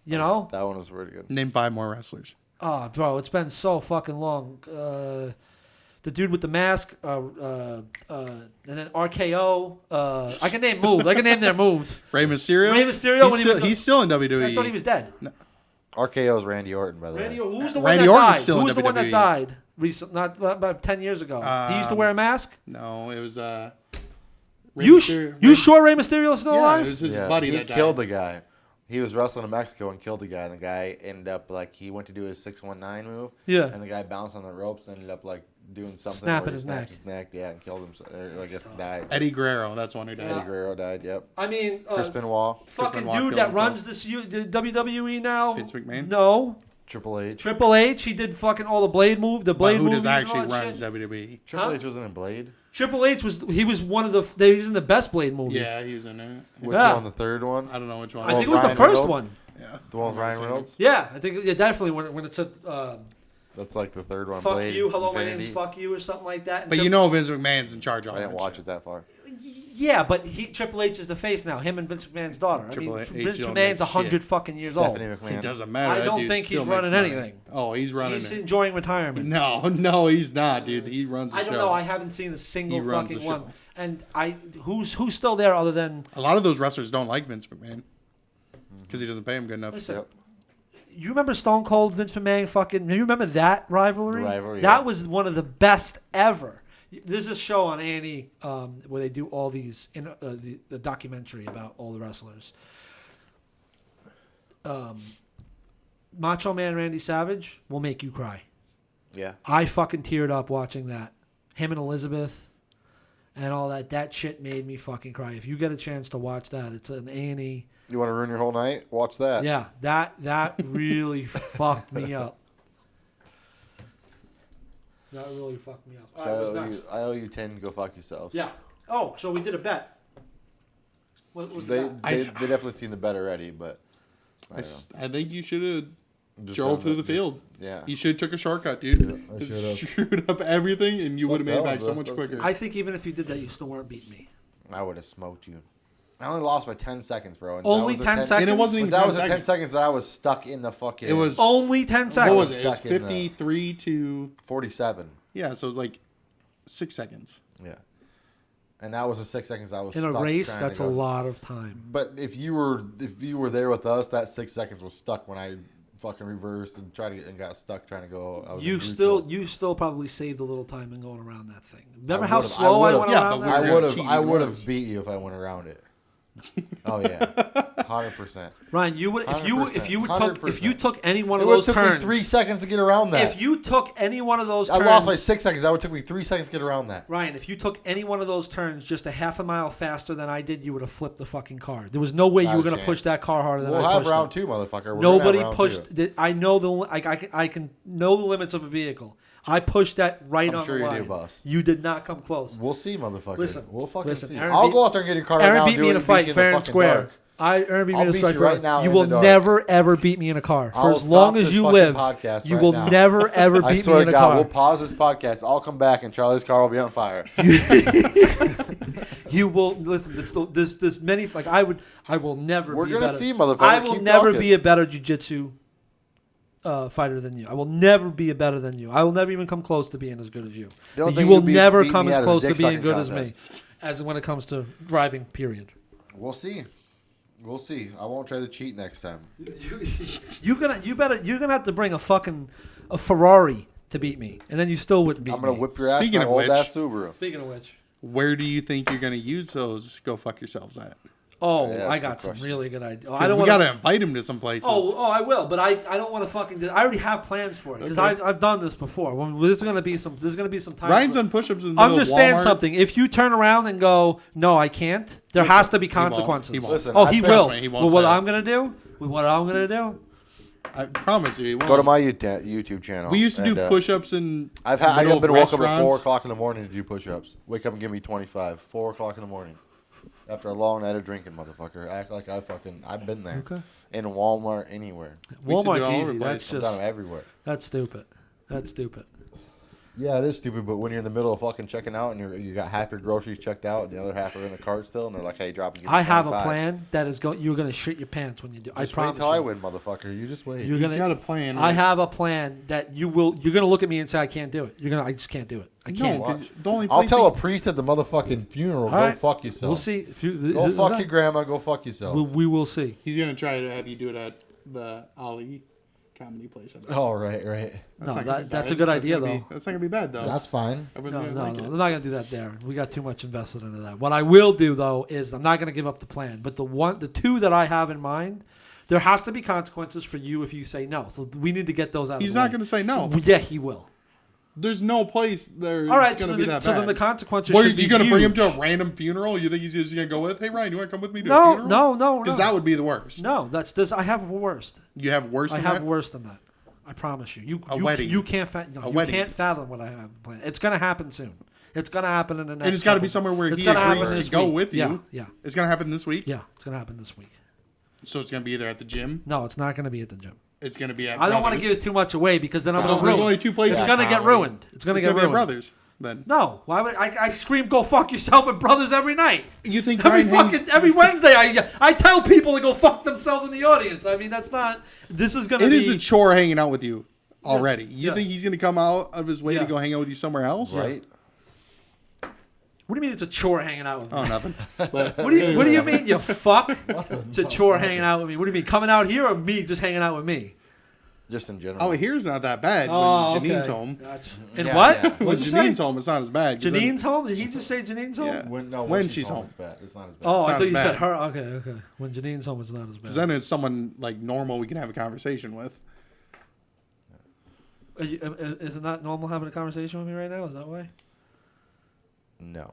You know? That one was pretty good. Name 5 more wrestlers. Oh, bro, it's been so fucking long. The dude with the mask, and then RKO. I can name moves. I can name their moves. Rey Mysterio? Rey Mysterio He's still in WWE. I thought he was dead. RKO's Randy Orton, by the Randy, way. who's the one Randy that Orton's died? still in Who's the one that WWE. died recent? Not about 10 years ago. He used to wear a mask. No, it was Rey You Mysterio. sure Rey Mysterio's still Yeah, alive? it was his Yeah, buddy he that died. killed the guy. He was wrestling in Mexico and killed the guy. And the guy ended up he went to do his 619 move. Yeah. And the guy bounced on the ropes and ended up doing something. Snapping where he his snapped neck. his neck. Yeah, and killed him. Or I guess died. Eddie Guerrero, that's one who died. Eddie Guerrero died. Yep. I mean, Chris Benoit, fucking Benoit dude killed that himself. runs the WWE now. Vince McMahon? No. Triple H. Triple H. He did fucking all the Blade moves. The But Blade who movies does and actually all that runs shit. WWE? Triple Huh? H wasn't in Blade. Triple H was one of the. He was in the best Blade movie. Yeah, he was in it. Which Yeah. one? The third one? I don't know which one. I think it was the Ryan first Reynolds? one. Yeah. The one with Ryan Reynolds? Yeah, I think definitely when it said That's like the third one. "fuck Blade, you, hello, my Infinity. name's fuck you" or something like that. And But you know Vince McMahon's in charge of all I didn't that watch shit. it that far. Yeah, but Triple H is the face now. Him and Vince McMahon's daughter. Triple I H mean, Vince don't McMahon's make 100 shit. fucking years Stephanie old. McMahon. It doesn't matter. I That don't dude think still he's makes running money. anything. Oh, he's running He's it. enjoying retirement. No, he's not, dude. He runs the I show. don't know. I haven't seen a single He runs the fucking one. show. And who's still there other than A lot of those wrestlers don't like Vince McMahon because he doesn't pay him good enough. Listen, Yep. you remember Stone Cold Vince McMahon fucking? You remember that rivalry? The rivalry, That yeah. was one of the best ever. There's a show on A&E where they do all these in the documentary about all the wrestlers. Macho Man Randy Savage will make you cry. Yeah. I fucking teared up watching that. Him and Elizabeth and all that. That shit made me fucking cry. If you get a chance to watch that, it's an A&E. You want to ruin your whole night? Watch that. Yeah, that really fucked me up. That really fucked me up. All right, what's next? I owe you 10. Go fuck yourselves. Yeah. Oh, so we did a bet. What was They that? they definitely seen the bet already, but I think you should have just drove done through that- the field. Yeah. You should have took a shortcut, dude. I It should've. screwed up everything, and you would have made it that back was so messed much up, quicker. too. I think even if you did that, you still weren't beating me. I would have smoked you. I only lost by 10 seconds, bro. And Only that was 10 the seconds? And it wasn't even That 10 was the 10 seconds. seconds that I was stuck in the fucking. It was Only 10 seconds. What was it? It was Stuck in the- 53 to 47. yeah, so it was like 6 seconds. Yeah. And that was the 6 seconds I was In stuck a race, trying to that's a go. lot of time. But if you were there with us, that 6 seconds was stuck when I fucking reversed and tried to get and got stuck trying to go. I was in You still probably saved a little time in going around that thing. Remember how would've- slow I would've- went yeah, around but that? we're I would cheating have. I would have once. beat you if I went around it. Oh yeah, 100%. Ryan, you would if you 100%. took any one It of would those have took turns. me 3 seconds to get around that. If you took any one of those I turns, lost by 6 seconds. That would took me 3 seconds to get around that. Ryan, if you took any one of those turns just a half a mile faster than I did, you would have flipped the fucking car. There was no way you Not were a going to chance. push that car harder than We'll I have pushed round it. 2, motherfucker. We're gonna have Nobody round pushed. two. I know I can know the limits of a vehicle. I pushed that right I'm on sure the you line. do, boss. You did not come close. We'll see, motherfucker. Listen, we'll fucking listen, see. Aaron I'll beat- go out there and get your car right Aaron now. beat and do me it in a and fight beat you fair and the fucking square. dark. Airbnb I'll is beat correct. you right now You in will the dark. never ever beat me in a car for I'll as long stop as this you fucking live. podcast You right will now. never ever I beat swear me in to a God, car. we'll pause this podcast. I'll come back and Charlie's car will be on fire. You will listen. This many like I will never. We're be gonna better. see, motherfucker. I will Keep never talking. be a better jiu-jitsu fighter than you. I will never be a better than you. I will never even come close to being as good as you. The only You thing will you'll be never beating come me as at is close a to dick being sucking good as me, contest. as when it comes to driving. Period. We'll see. We'll see. I won't try to cheat next time. You're gonna have to bring a Ferrari to beat me, and then you still wouldn't beat I'm gonna me. whip your ass in Speaking an of old which- ass Subaru. Speaking of which, Where do you think you're gonna use those? Go fuck yourselves at. oh, Yeah, I that's a got some question. really good ideas. I Because don't we want to. gotta invite him to some places. Oh, I will, but I don't want to fucking. I already have plans for it because Okay. I've done this before. There's gonna be some time. Ryan's done push-ups in the middle Understand of Walmart. something. If you turn around and go, no, I can't. There Listen, has to be he won't. consequences. He won't. Listen, oh, I he trust will. me, he won't With what say it. I'm gonna do? With what I'm gonna do? I promise you, he won't. Go to my YouTube channel. We used to do and, push-ups in. I've middle been of woke up at 4 restaurants. o'clock in the morning to do push-ups. Wake up and give me 25. 4 o'clock in the morning. After a long night of drinking, motherfucker. Act like I've been there. Okay. In Walmart, anywhere. We used to do it Walmart's all over easy. the That's place. I've done just them everywhere. that's stupid. That's stupid. Yeah, it is stupid, but when you're in the middle of fucking checking out and you got half your groceries checked out and the other half are in the cart still, and they're like, hey, drop and give me I have a 25. plan that is you're gonna shit your pants when you do. Just I wait promise till I you. win, motherfucker. You just wait. You're He's gonna. got a plan. I have a plan that you're gonna look at me and say I can't do it. I just can't do it. I can't. No, 'cause the only I'll place tell a he- priest at the motherfucking funeral, All go right. fuck yourself. We'll see. If you, Go is it fuck that? your grandma, go fuck yourself. We will see. He's gonna try to have you do it at the Ali comedy place. I bet. Oh, right. No, not gonna be that's bad. a good That's idea gonna be- though. That's not gonna be bad though. That's fine. Everyone's No, gonna no, like no. it. I'm not gonna do that there. We got too much invested into that. What I will do though is I'm not gonna give up the plan. But the two that I have in mind, there has to be consequences for you if you say no. So we need to get those out. He's of the not way. gonna say no. Yeah, he will. There's no place there. All right, gonna so, be that so bad. then the consequences What, should are be you gonna bring him huge. to a random funeral? You think he's just gonna go with? Hey Ryan, you want to come with me to a No, funeral? no. Because that would be the worst. No, that's this. I have worst. You have worse. I Than have that? worse than that. I promise you. A wedding. You can't. You wedding. can't fathom what I have planned. It's gonna happen soon. It's gonna happen in the next. And it's got to be couple- somewhere where it's he gonna happen agrees this to go week. with you. Yeah. It's gonna happen this week. Yeah, it's gonna happen this week. So it's gonna be either at the gym. No, it's not gonna be at the gym. It's gonna be at. I don't want to Brothers. give it too much away because then I'm There's gonna only- ruin. there's only two places. It's gonna get Comedy. ruined. It's gonna It's get gonna be at ruined. Brothers. Then No, why would I scream "Go fuck yourself" at Brothers every night? you think Every Ryan Hayes? every Wednesday, I tell people to go fuck themselves in the audience. I mean, that's not. This is gonna It be. is a chore hanging out with you already. You Yeah. think he's gonna come out of his way Yeah. to go hang out with you somewhere else? Right? What do you mean it's a chore hanging out with me? Oh, nothing. What do you mean, you fuck? It's a chore hanging out with me. What do you mean, coming out here or me just hanging out with me? Just in general. Oh, here's not that bad. Oh, when Janine's okay. home. And Yeah, what? yeah. When What'd you say? Janine's home, it's not as bad. 'cause then- Janine's home? Did he just say Janine's home? Yeah. When she's home. it's bad. It's not as bad. Oh, It's I not thought as you said bad. her. Okay. When Janine's home, it's not as bad. Because then it's someone like normal we can have a conversation with. Is it not normal having a conversation with me right now? Is that why? No.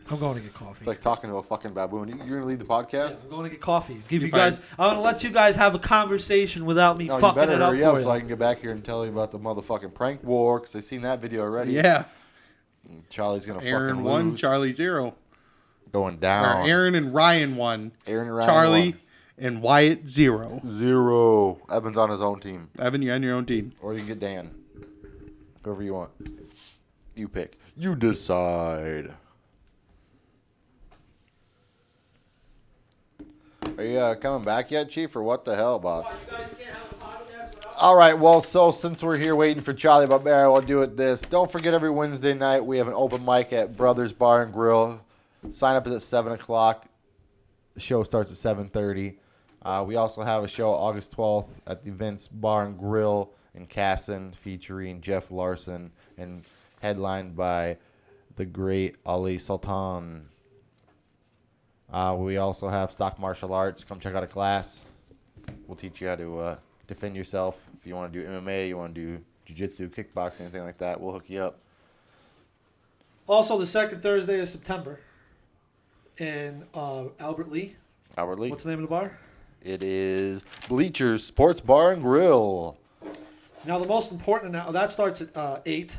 I'm going to get coffee. It's like talking to a fucking baboon. You're going to lead the podcast? I'm going to get coffee. Give You're you guys. I'm going to let you guys have a conversation without me No, you fucking better it up hurry for up you. so I can get back here and tell you about the motherfucking prank war because I've seen that video already. Yeah. Charlie's going to Aaron fucking 1, lose. Charlie 0. Going Or down. Aaron and Ryan 1. Aaron and Ryan Charlie won. and Wyatt 0. 0. Evan's on his own team. Evan, you're on your own team. Or you can get Dan. Whoever you want. You pick. You decide. Are you coming back yet, Chief, or what the hell, boss? All right, well, so since we're here waiting for Charlie Barbera, we'll do it this. Don't forget, every Wednesday night, we have an open mic at Brothers Bar and Grill. Sign up is at 7 o'clock. The show starts at 7:30. We also have a show August 12th at the Vince Bar and Grill in Casson featuring Jeff Larson and headlined by the great Ali Sultan. We also have Stock Martial Arts. Come check out a class. We'll teach you how to defend yourself. If you want to do MMA, you want to do jiu-jitsu, kickboxing, anything like that, we'll hook you up. Also, the second Thursday of September in Albert Lee. Albert Lee. What's the name of the bar? It is Bleachers Sports Bar and Grill. Now, the most important that starts at 8.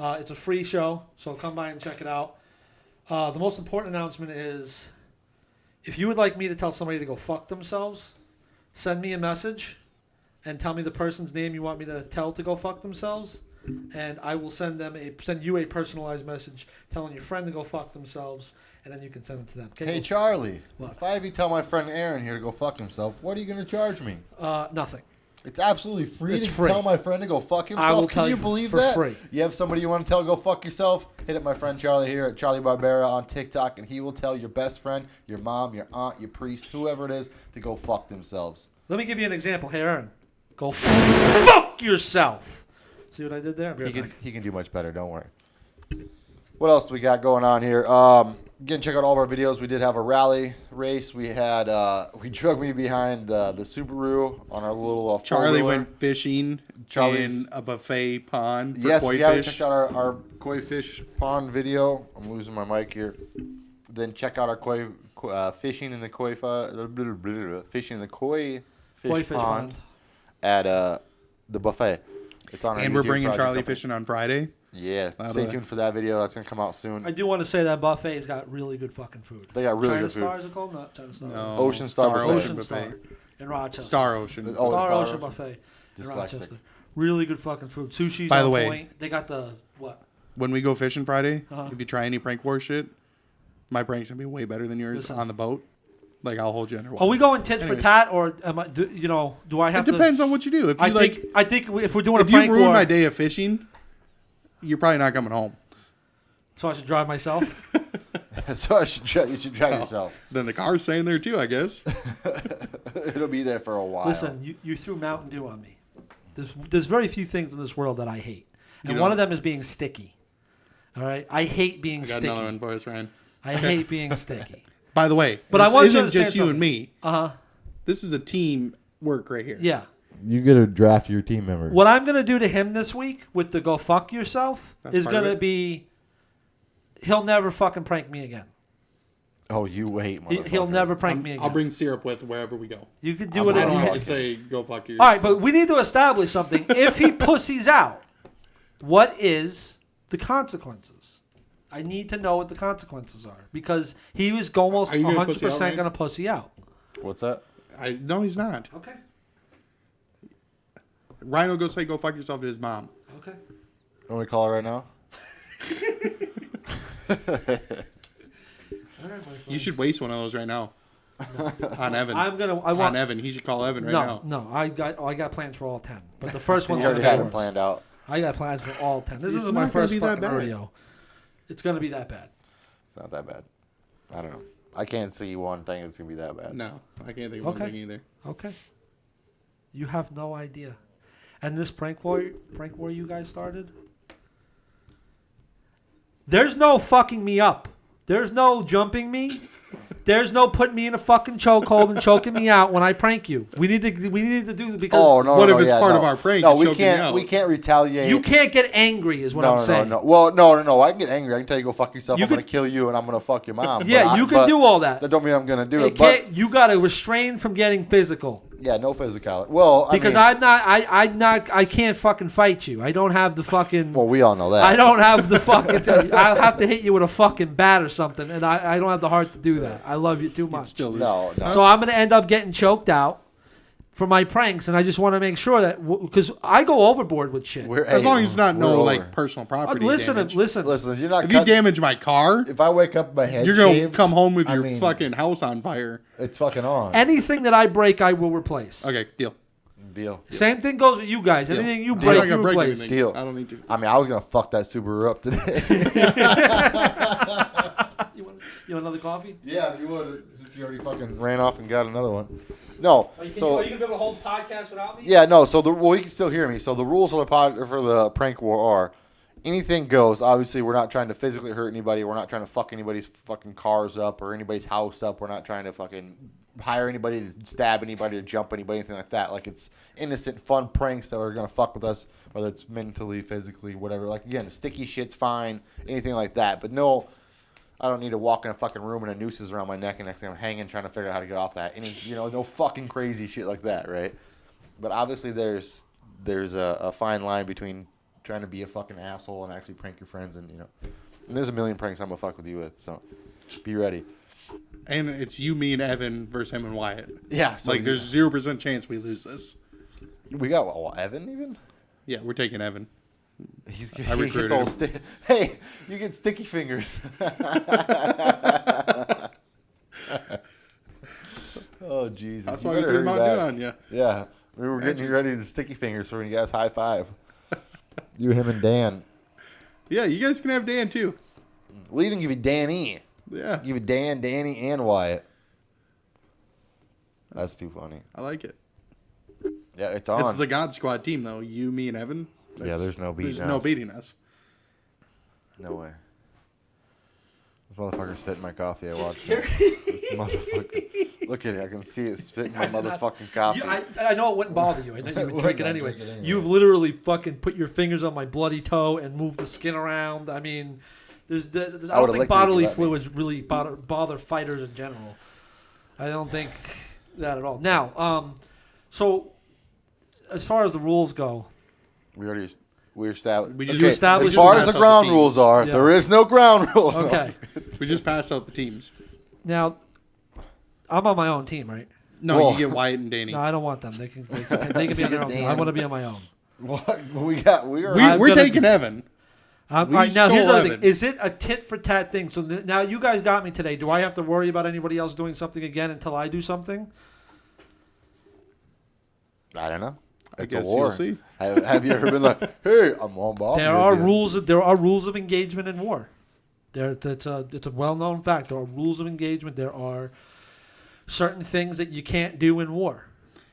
It's a free show, so come by and check it out. The most important announcement is, if you would like me to tell somebody to go fuck themselves, send me a message and tell me the person's name you want me to tell to go fuck themselves, and I will send you a personalized message telling your friend to go fuck themselves, and then you can send it to them. Okay? Hey, Charlie. What? If I have you tell my friend Aaron here to go fuck himself, what are you going to charge me? Nothing. It's absolutely free It's to free. tell my friend to go fuck himself. I will Can tell you you believe for that? free. You have somebody you want to tell go fuck yourself? Hit up my friend Charlie here at Charlie Barbera on TikTok, and he will tell your best friend, your mom, your aunt, your priest, whoever it is, to go fuck themselves. Let me give you an example. Hey, Aaron, go fuck yourself. See what I did there? I'll be right back. He can do much better. Don't worry. What else we got going on here? Again, check out all of our videos. We did have a rally race. We had we drug me behind the Subaru on our little Charlie four-wheeler. went fishing Charlie's- in a buffet pond for Yes, koi if you haven't fish. checked out our koi fish pond video, I'm losing my mic here. Then check out our koi fishing in the koi fishing in the koi fish pond at the buffet. It's on our And we're YouTube bringing project Charlie company. fishing on Friday. Yeah, That'll- stay tuned for that video. That's gonna come out soon. I do want to say that buffet's got really good fucking food. They got really China good food. Star is it called? Not China Star. No, Ocean Star Buffet. Ocean Buffet. Star in Rochester. Star Ocean. Oh, Star Star Ocean Ocean. Buffet in Dyslexic. Rochester. Really good fucking food. Sushi's By on the way- point. They got the what? When we go fishing Friday, Uh-huh. if you try any prank war shit, my prank's gonna be way better than yours Listen. on the boat. Like, I'll hold you underwater. Are we going tit for Anyways. tat, or am I? Do I have It to? depends on what you do. If you I think if we're doing a if you prank ruin war, my day of fishing, you're probably not coming home. so I should drive myself. So you should try yourself. Then the car's staying there too, I guess. It'll be there for a while. Listen, you threw Mountain Dew on me. There's very few things in this world that I hate, and You one know- of them is being sticky. All right, I hate being I got sticky. another one for us, Ryan. I hate being sticky. By the way, But I this want you to isn't just understand you and me. Uh huh. This is a team work right here. Yeah. You get to draft your team member. What I'm gonna do to him this week with the go fuck yourself That's is part of gonna it? be. He'll never fucking prank me again. Oh, you wait, motherfucker. He'll never prank me again. I'll bring syrup with wherever we go. You can do I whatever don't you have want. to say go fuck yourself. All right, but we need to establish something. If he pussies out, what is the consequences? I need to know what the consequences are because he was almost Are you gonna pussy out, 100% man? going to pussy out. What's that? No, he's not. Okay. Ryan will go say go fuck yourself to his mom. Okay. Want me to call her right now? All right, my friend. You should waste one of those right now. On Evan. I On want. Evan. He should call Evan right No, now. no. I got plans for all 10, but the first one's You already gonna had be it worse. planned out. I got plans for all 10. This It's is my not gonna first be that fucking bad. rodeo. It's going to be that bad. It's not that bad. I don't know. I can't see one thing that's gonna be that bad. No, I can't think of one Okay. thing either. Okay. You have no idea. And this prank war you guys started? There's no fucking me up. There's no jumping me. There's no putting me in a fucking chokehold and choking me out when I prank you. We need to do because Oh no! What no, if it's yeah, part no. of our prank No, and we choking you can't. out? We can't retaliate. you can't get angry is what No, I'm no, saying. no. Well, no. I can get angry. I can tell you go fuck yourself. You I'm gonna could- kill you and I'm gonna fuck your mom. Yeah, But you can do all that. That don't mean I'm gonna do You it. But can't, you got to refrain from getting physical. yeah, no physicality. Well, Because I mean, I can't fucking fight you. I don't have the fucking. well, we all know that. I don't have the fucking. I'll have to hit you with a fucking bat or something, and I don't have the heart to do that. I love you too much. Still, No. So I'm gonna end up getting choked out for my pranks, and I just want to make sure that because I go overboard with shit. as long as it's not we're no over. like personal property listen, damage. listen. Listen, you're not. If you damage my car, if I wake up my head, you're gonna shaved, come home with I your mean, fucking house on fire. It's fucking on. Anything that I break, I will replace. Okay, deal. Deal. Same thing goes with you guys. Deal. Anything you I'm break, not you gonna break replace. anything. Deal. I don't need to. I mean, I was gonna fuck that Subaru up today. You want another coffee? Yeah, if you would, since you already fucking ran off and got another one. No, Are you so gonna be able to hold the podcast without me? yeah, no. So well, you can still hear me. So the rules for the prank war are anything goes. Obviously, we're not trying to physically hurt anybody. We're not trying to fuck anybody's fucking cars up or anybody's house up. We're not trying to fucking hire anybody to stab anybody or jump anybody, anything like that. Like it's innocent, fun pranks that are gonna fuck with us, whether it's mentally, physically, whatever. Like again, sticky shit's fine, anything like that. But no. I don't need to walk in a fucking room and a noose is around my neck and next thing I'm hanging trying to figure out how to get off that. Any, no fucking crazy shit like that, right? But obviously there's a fine line between trying to be a fucking asshole and actually prank your friends and, And there's a million pranks I'm gonna fuck with you with, so be ready. And it's you, me, and Evan versus him and Wyatt. Yeah, so Like, there's 0% chance we lose this. we got Evan even. Yeah, we're taking Evan. He recruited gets all him. Hey, you get sticky fingers. Oh Jesus! That's You why we better threw hurry Mountain Dew back. on you. Yeah, we were getting you ready to sticky fingers for when you guys high five. You, him, and Dan. Yeah, you guys can have Dan too. We'll even give you Danny. Yeah, Give you Dan, Danny, and Wyatt. That's too funny. I like it. Yeah, it's on. It's the God Squad team, though. You, me, and Evan. Yeah, there's no beating There's no us. beating us. No way. This motherfucker spit in my coffee. I watched this motherfucker. Look at it. I can see it spit in my motherfucking coffee. I know it wouldn't bother you. I know you would Would drink it not anyway. drink it anyway. You've literally fucking put your fingers on my bloody toe and moved the skin around. I mean, I would've don't think liked it if you bodily let me. fluids really bother fighters in general. I don't think that at all. Now, so as far as the rules go, We established. We just- You established- As far as passed the out ground teams. rules are, Yeah. there is no ground rules. okay. We just passed out the teams. Now, I'm on my own team, right? No, Whoa. you get Wyatt and Danny. No, I don't want them. They can be on their own team. I want to be on my own. What we got? We are. I'm We're gonna- taking Evan. We We now, here's the stole other thing. Evan. Is it a tit for tat thing? So now you guys got me today. Do I have to worry about anybody else doing something again until I do something? I don't know. I It's guess a war. you'll see. Have you ever been like, hey, I'm on Bob? There are rules. There are rules of engagement in war. It's a well-known fact. There are rules of engagement. There are certain things that you can't do in war.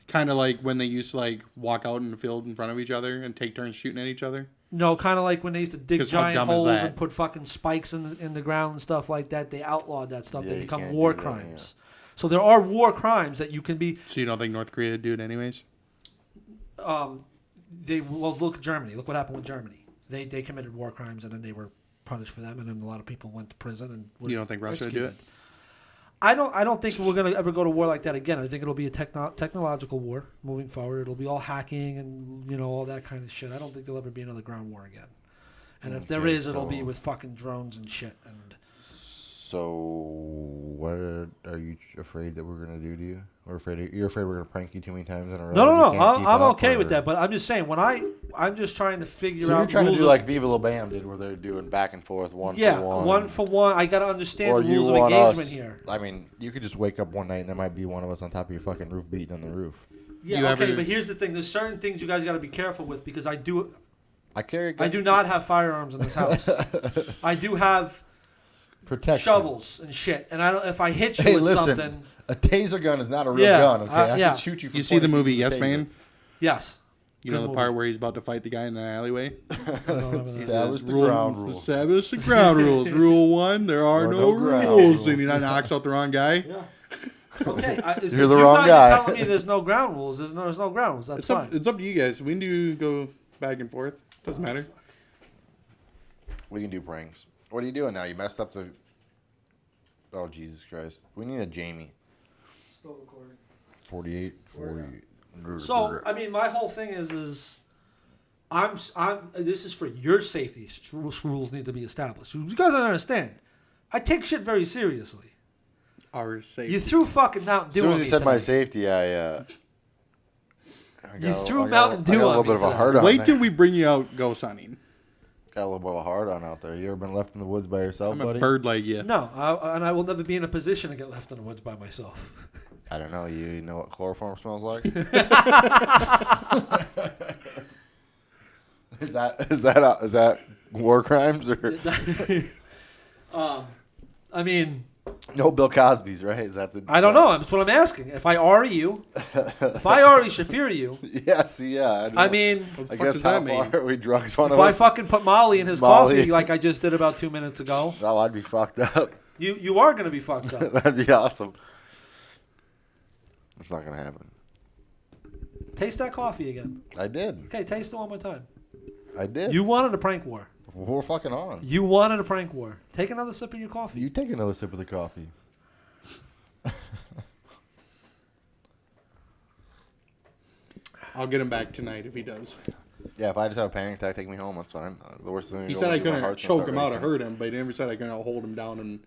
Kind of like when they used to like walk out in the field in front of each other and take turns shooting at each other. No, kind of like when they used to dig 'Cause how giant dumb is holes that? and put fucking spikes in the ground and stuff like that. They outlawed that stuff. Yeah, They you become can't war do that, crimes. So there are war crimes that you can be. So you don't think North Korea would do it anyways? Look at Germany. Look what happened with Germany. They committed war crimes and then they were punished for them, and then a lot of people went to prison and were You don't think Russia would do it? executed. I don't think we're gonna ever go to war like that again. I think it'll be a technological war moving forward. It'll be all hacking and all that kind of shit. I don't think there'll ever be another ground war again. And if there Okay, is, it'll be so- with fucking drones and shit. And So, what are you afraid that we're gonna do to you? You're afraid we're gonna prank you too many times in a row? no, and you can't keep I'm up, okay with or- that. But I'm just saying I'm just trying to figure So out. you're trying to rules do of- like Viva La Bam did, where they're doing back and forth, one yeah, for one. one for one. I gotta understand Or the you rules of want engagement us? here. I mean, you could just wake up one night and there might be one of us on top of your fucking roof beating on the roof. Yeah, You okay, ever- but here's the thing. There's certain things you guys got to be careful with because I do I do not have firearms in this house. I do have protection. shovels and shit, and I don't. If I hit you Hey, with listen. something, A taser gun is not a real Yeah, gun. Okay, I yeah. can shoot you. For You see the 20 movie feet Yes with a taser. Man? yes. You know Good the movie. part where he's about to fight the guy in the alleyway? I don't remember that. Establish the Rule- ground rules. Establish the ground rules. Rule 1, there are Or no no ground rules. rules. And he knocks out the wrong guy. Yeah. Okay. If You're the you wrong guys guy. are telling me there's no ground rules. There's no ground rules. That's It's fine. up, it's up to you guys. We can do go back and forth. Doesn't matter. We can do pranks. What are you doing now? You messed up the. Oh Jesus Christ! We need a Jamie. Still recording. 48, 40. So I mean, my whole thing is this is for your safety. Rules need to be established. You guys don't understand. I take shit very seriously. Our safety. You threw fucking Mountain As Dew soon on as me you said my today. safety, I You threw I got- Mountain Dew I got a on little me bit of a today. hard on. Wait there. till we bring you out ghost hunting. Got a little bit of a hard on out there. You ever been left in the woods by yourself, I'm a buddy? bird like you. No, and I will never be in a position to get left in the woods by myself. I don't know. You know what chloroform smells like? Is that war crimes or I mean, no Bill Cosby's, right? Is that the? I don't know. That's what I'm asking. If I Ari you, if I Ari Shafir you, Yes, yeah. I mean, What the I fuck guess does how that mean? far are we drugs one if of I us? fucking put Molly in his Molly. coffee like I just did about 2 minutes ago, Oh, I'd be fucked up. you are gonna be fucked up. That'd be awesome. It's not gonna happen. Taste that coffee again. I did. Okay, taste it one more time. I did. You wanted a prank war. We're fucking on. You wanted a prank war. Take another sip of your coffee. You take another sip of the coffee. I'll get him back tonight if he does. Yeah, if I just have a panic attack, take me home. That's fine. The worst thing. He said I couldn't choke him out or hurt him, but he never said I couldn't hold him down and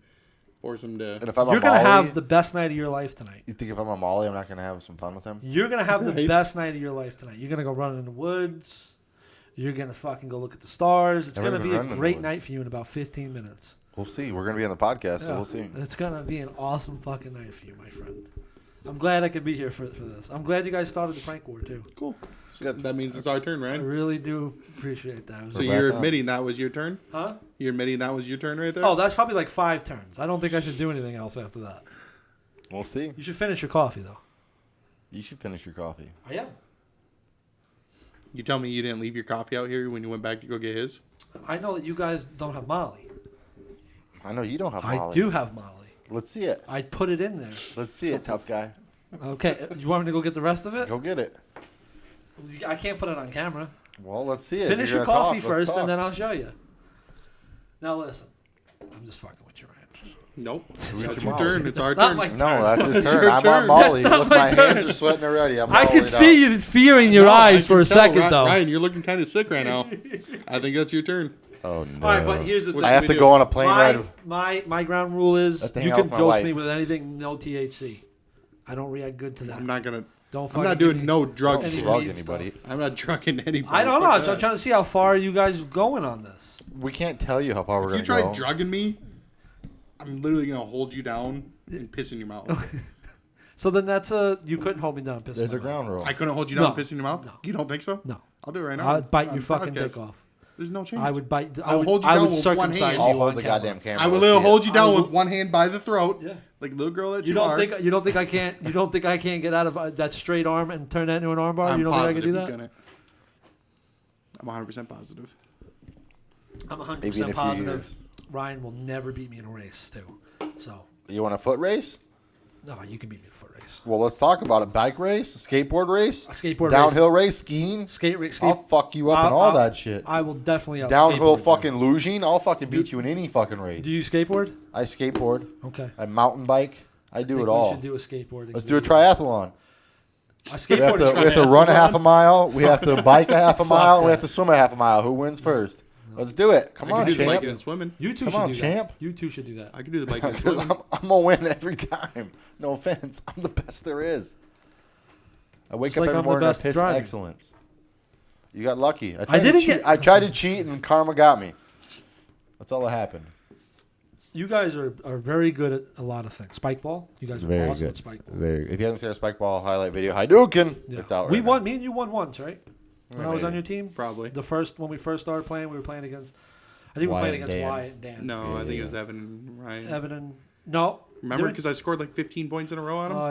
force him to. And if I'm You're a gonna Molly, have the best night of your life tonight. you think if I'm a Molly, I'm not gonna have some fun with him? You're gonna have the Right. best night of your life tonight. You're gonna go running in the woods. You're gonna fucking go look at the stars. It's Never gonna even be a run in the great woods. night for you in about 15 minutes. We'll see. We're gonna be on the podcast, so Yeah. we'll see. It's gonna be an awesome fucking night for you, my friend. I'm glad I could be here for this. I'm glad you guys started the prank war too. Cool. So that means it's our turn, I right? really do appreciate that. So We're you're back on. admitting that was your turn? Huh? You're admitting that was your turn right there? Oh, that's probably like 5 turns. I don't think I should do anything else after that. We'll see. You should finish your coffee though. You should finish your coffee. I am. You tell me you didn't leave your coffee out here when you went back to go get his? I know that you guys don't have Molly. I know you don't have Molly. I do have Molly. Let's see it. I put it in there. Let's see it, tough guy. Okay, you want me to go get the rest of it? Go get it. I can't put it on camera. Well, let's see it. Finish You're your gonna coffee talk. Let's first, talk. and then I'll show you. Now listen, I'm just fucking with you, Ryan. Nope. Who's That's your your Molly? turn. It's our Not turn. my No, turn. that's his It's turn. your I'm turn. on Molly. That's not Look, my my hands turn. are sweating already. I'm I all could laid see out. you fear in your No, I eyes for a can tell, second, though. Ryan, you're looking kind of sick right now. I think that's your turn. Oh no! All right, but here's the thing. I have to we go do? on a plane ride. My ground rule is Have to you hang out can with my dose wife. me with anything no THC. I don't react good to that. I'm not gonna. Don't I'm fucking not give doing me no drug any shit. Drug weed anybody. stuff. I'm not drugging anybody. I don't know. Fuck I'm that. trying to see how far are you guys going on this. We can't tell you how far we're If gonna you try go. drugging me, I'm literally gonna hold you down and piss in your mouth. So then you couldn't hold me down. Piss There's in a my mouth. ground rule. I couldn't hold you down No. and piss in your mouth. No. You don't think so? No. I'll do it right now. I'd bite on your the fucking podcast. dick off. There's no chance. I would bite. I will hold you I down would with one circumcise hand. you I'll on hold the camera. goddamn camera. I will Let's see it. hold you down I will- with one hand by the throat, Yeah. like little girl that You you, are. don't think I can't? You don't think I can't get out of that straight arm and turn that into an arm bar? I'm You don't think I positive can do you that? couldn't. I'm 100% positive. I'm Maybe in a 100% few positive. years. Ryan will never beat me in a race too. So You want a foot race? no, you can beat me in a foot race. Well, let's talk about it. Bike race, skateboard race, A skateboard downhill race, skiing. Skate race. I'll fuck you up and all that shit. I will definitely out Downhill skateboard you. fucking luging. I'll fucking beat you in any fucking race. Do you skateboard? I skateboard. Okay. I mountain bike. I do think it We all. should do a skateboarding. Let's do a triathlon. A We have, skateboard. to, we have to run a half a mile. We have to bike a half a mile. And we have to swim a half a mile. Who wins first? Let's do it. Come I on, can do the biking champ. and swimming. You two Come should on, do champ. that. You two should do that. I can do the biking and Because swimming. I'm gonna win every time. No offense. I'm the best there is. I wake Just up like every I'm the morning and best piss driving. excellence. You got lucky. I didn't to cheat. get- I tried to cheat and karma got me. That's all that happened. You guys are very good at a lot of things. Spike ball. You guys are awesome at spike ball. Very. If you haven't seen a spike ball highlight video, Hadouken. Yeah. It's out. We right won. now. Me and you won once, right? When I was maybe. on your team. Probably. When we first started playing, we were playing against. I think we were Wyatt playing and against Dan. Wyatt and Dan. No, I think it was Evan and Ryan. Evan and no. Remember? Did we? Because I scored like 15 points in a row on him? Oh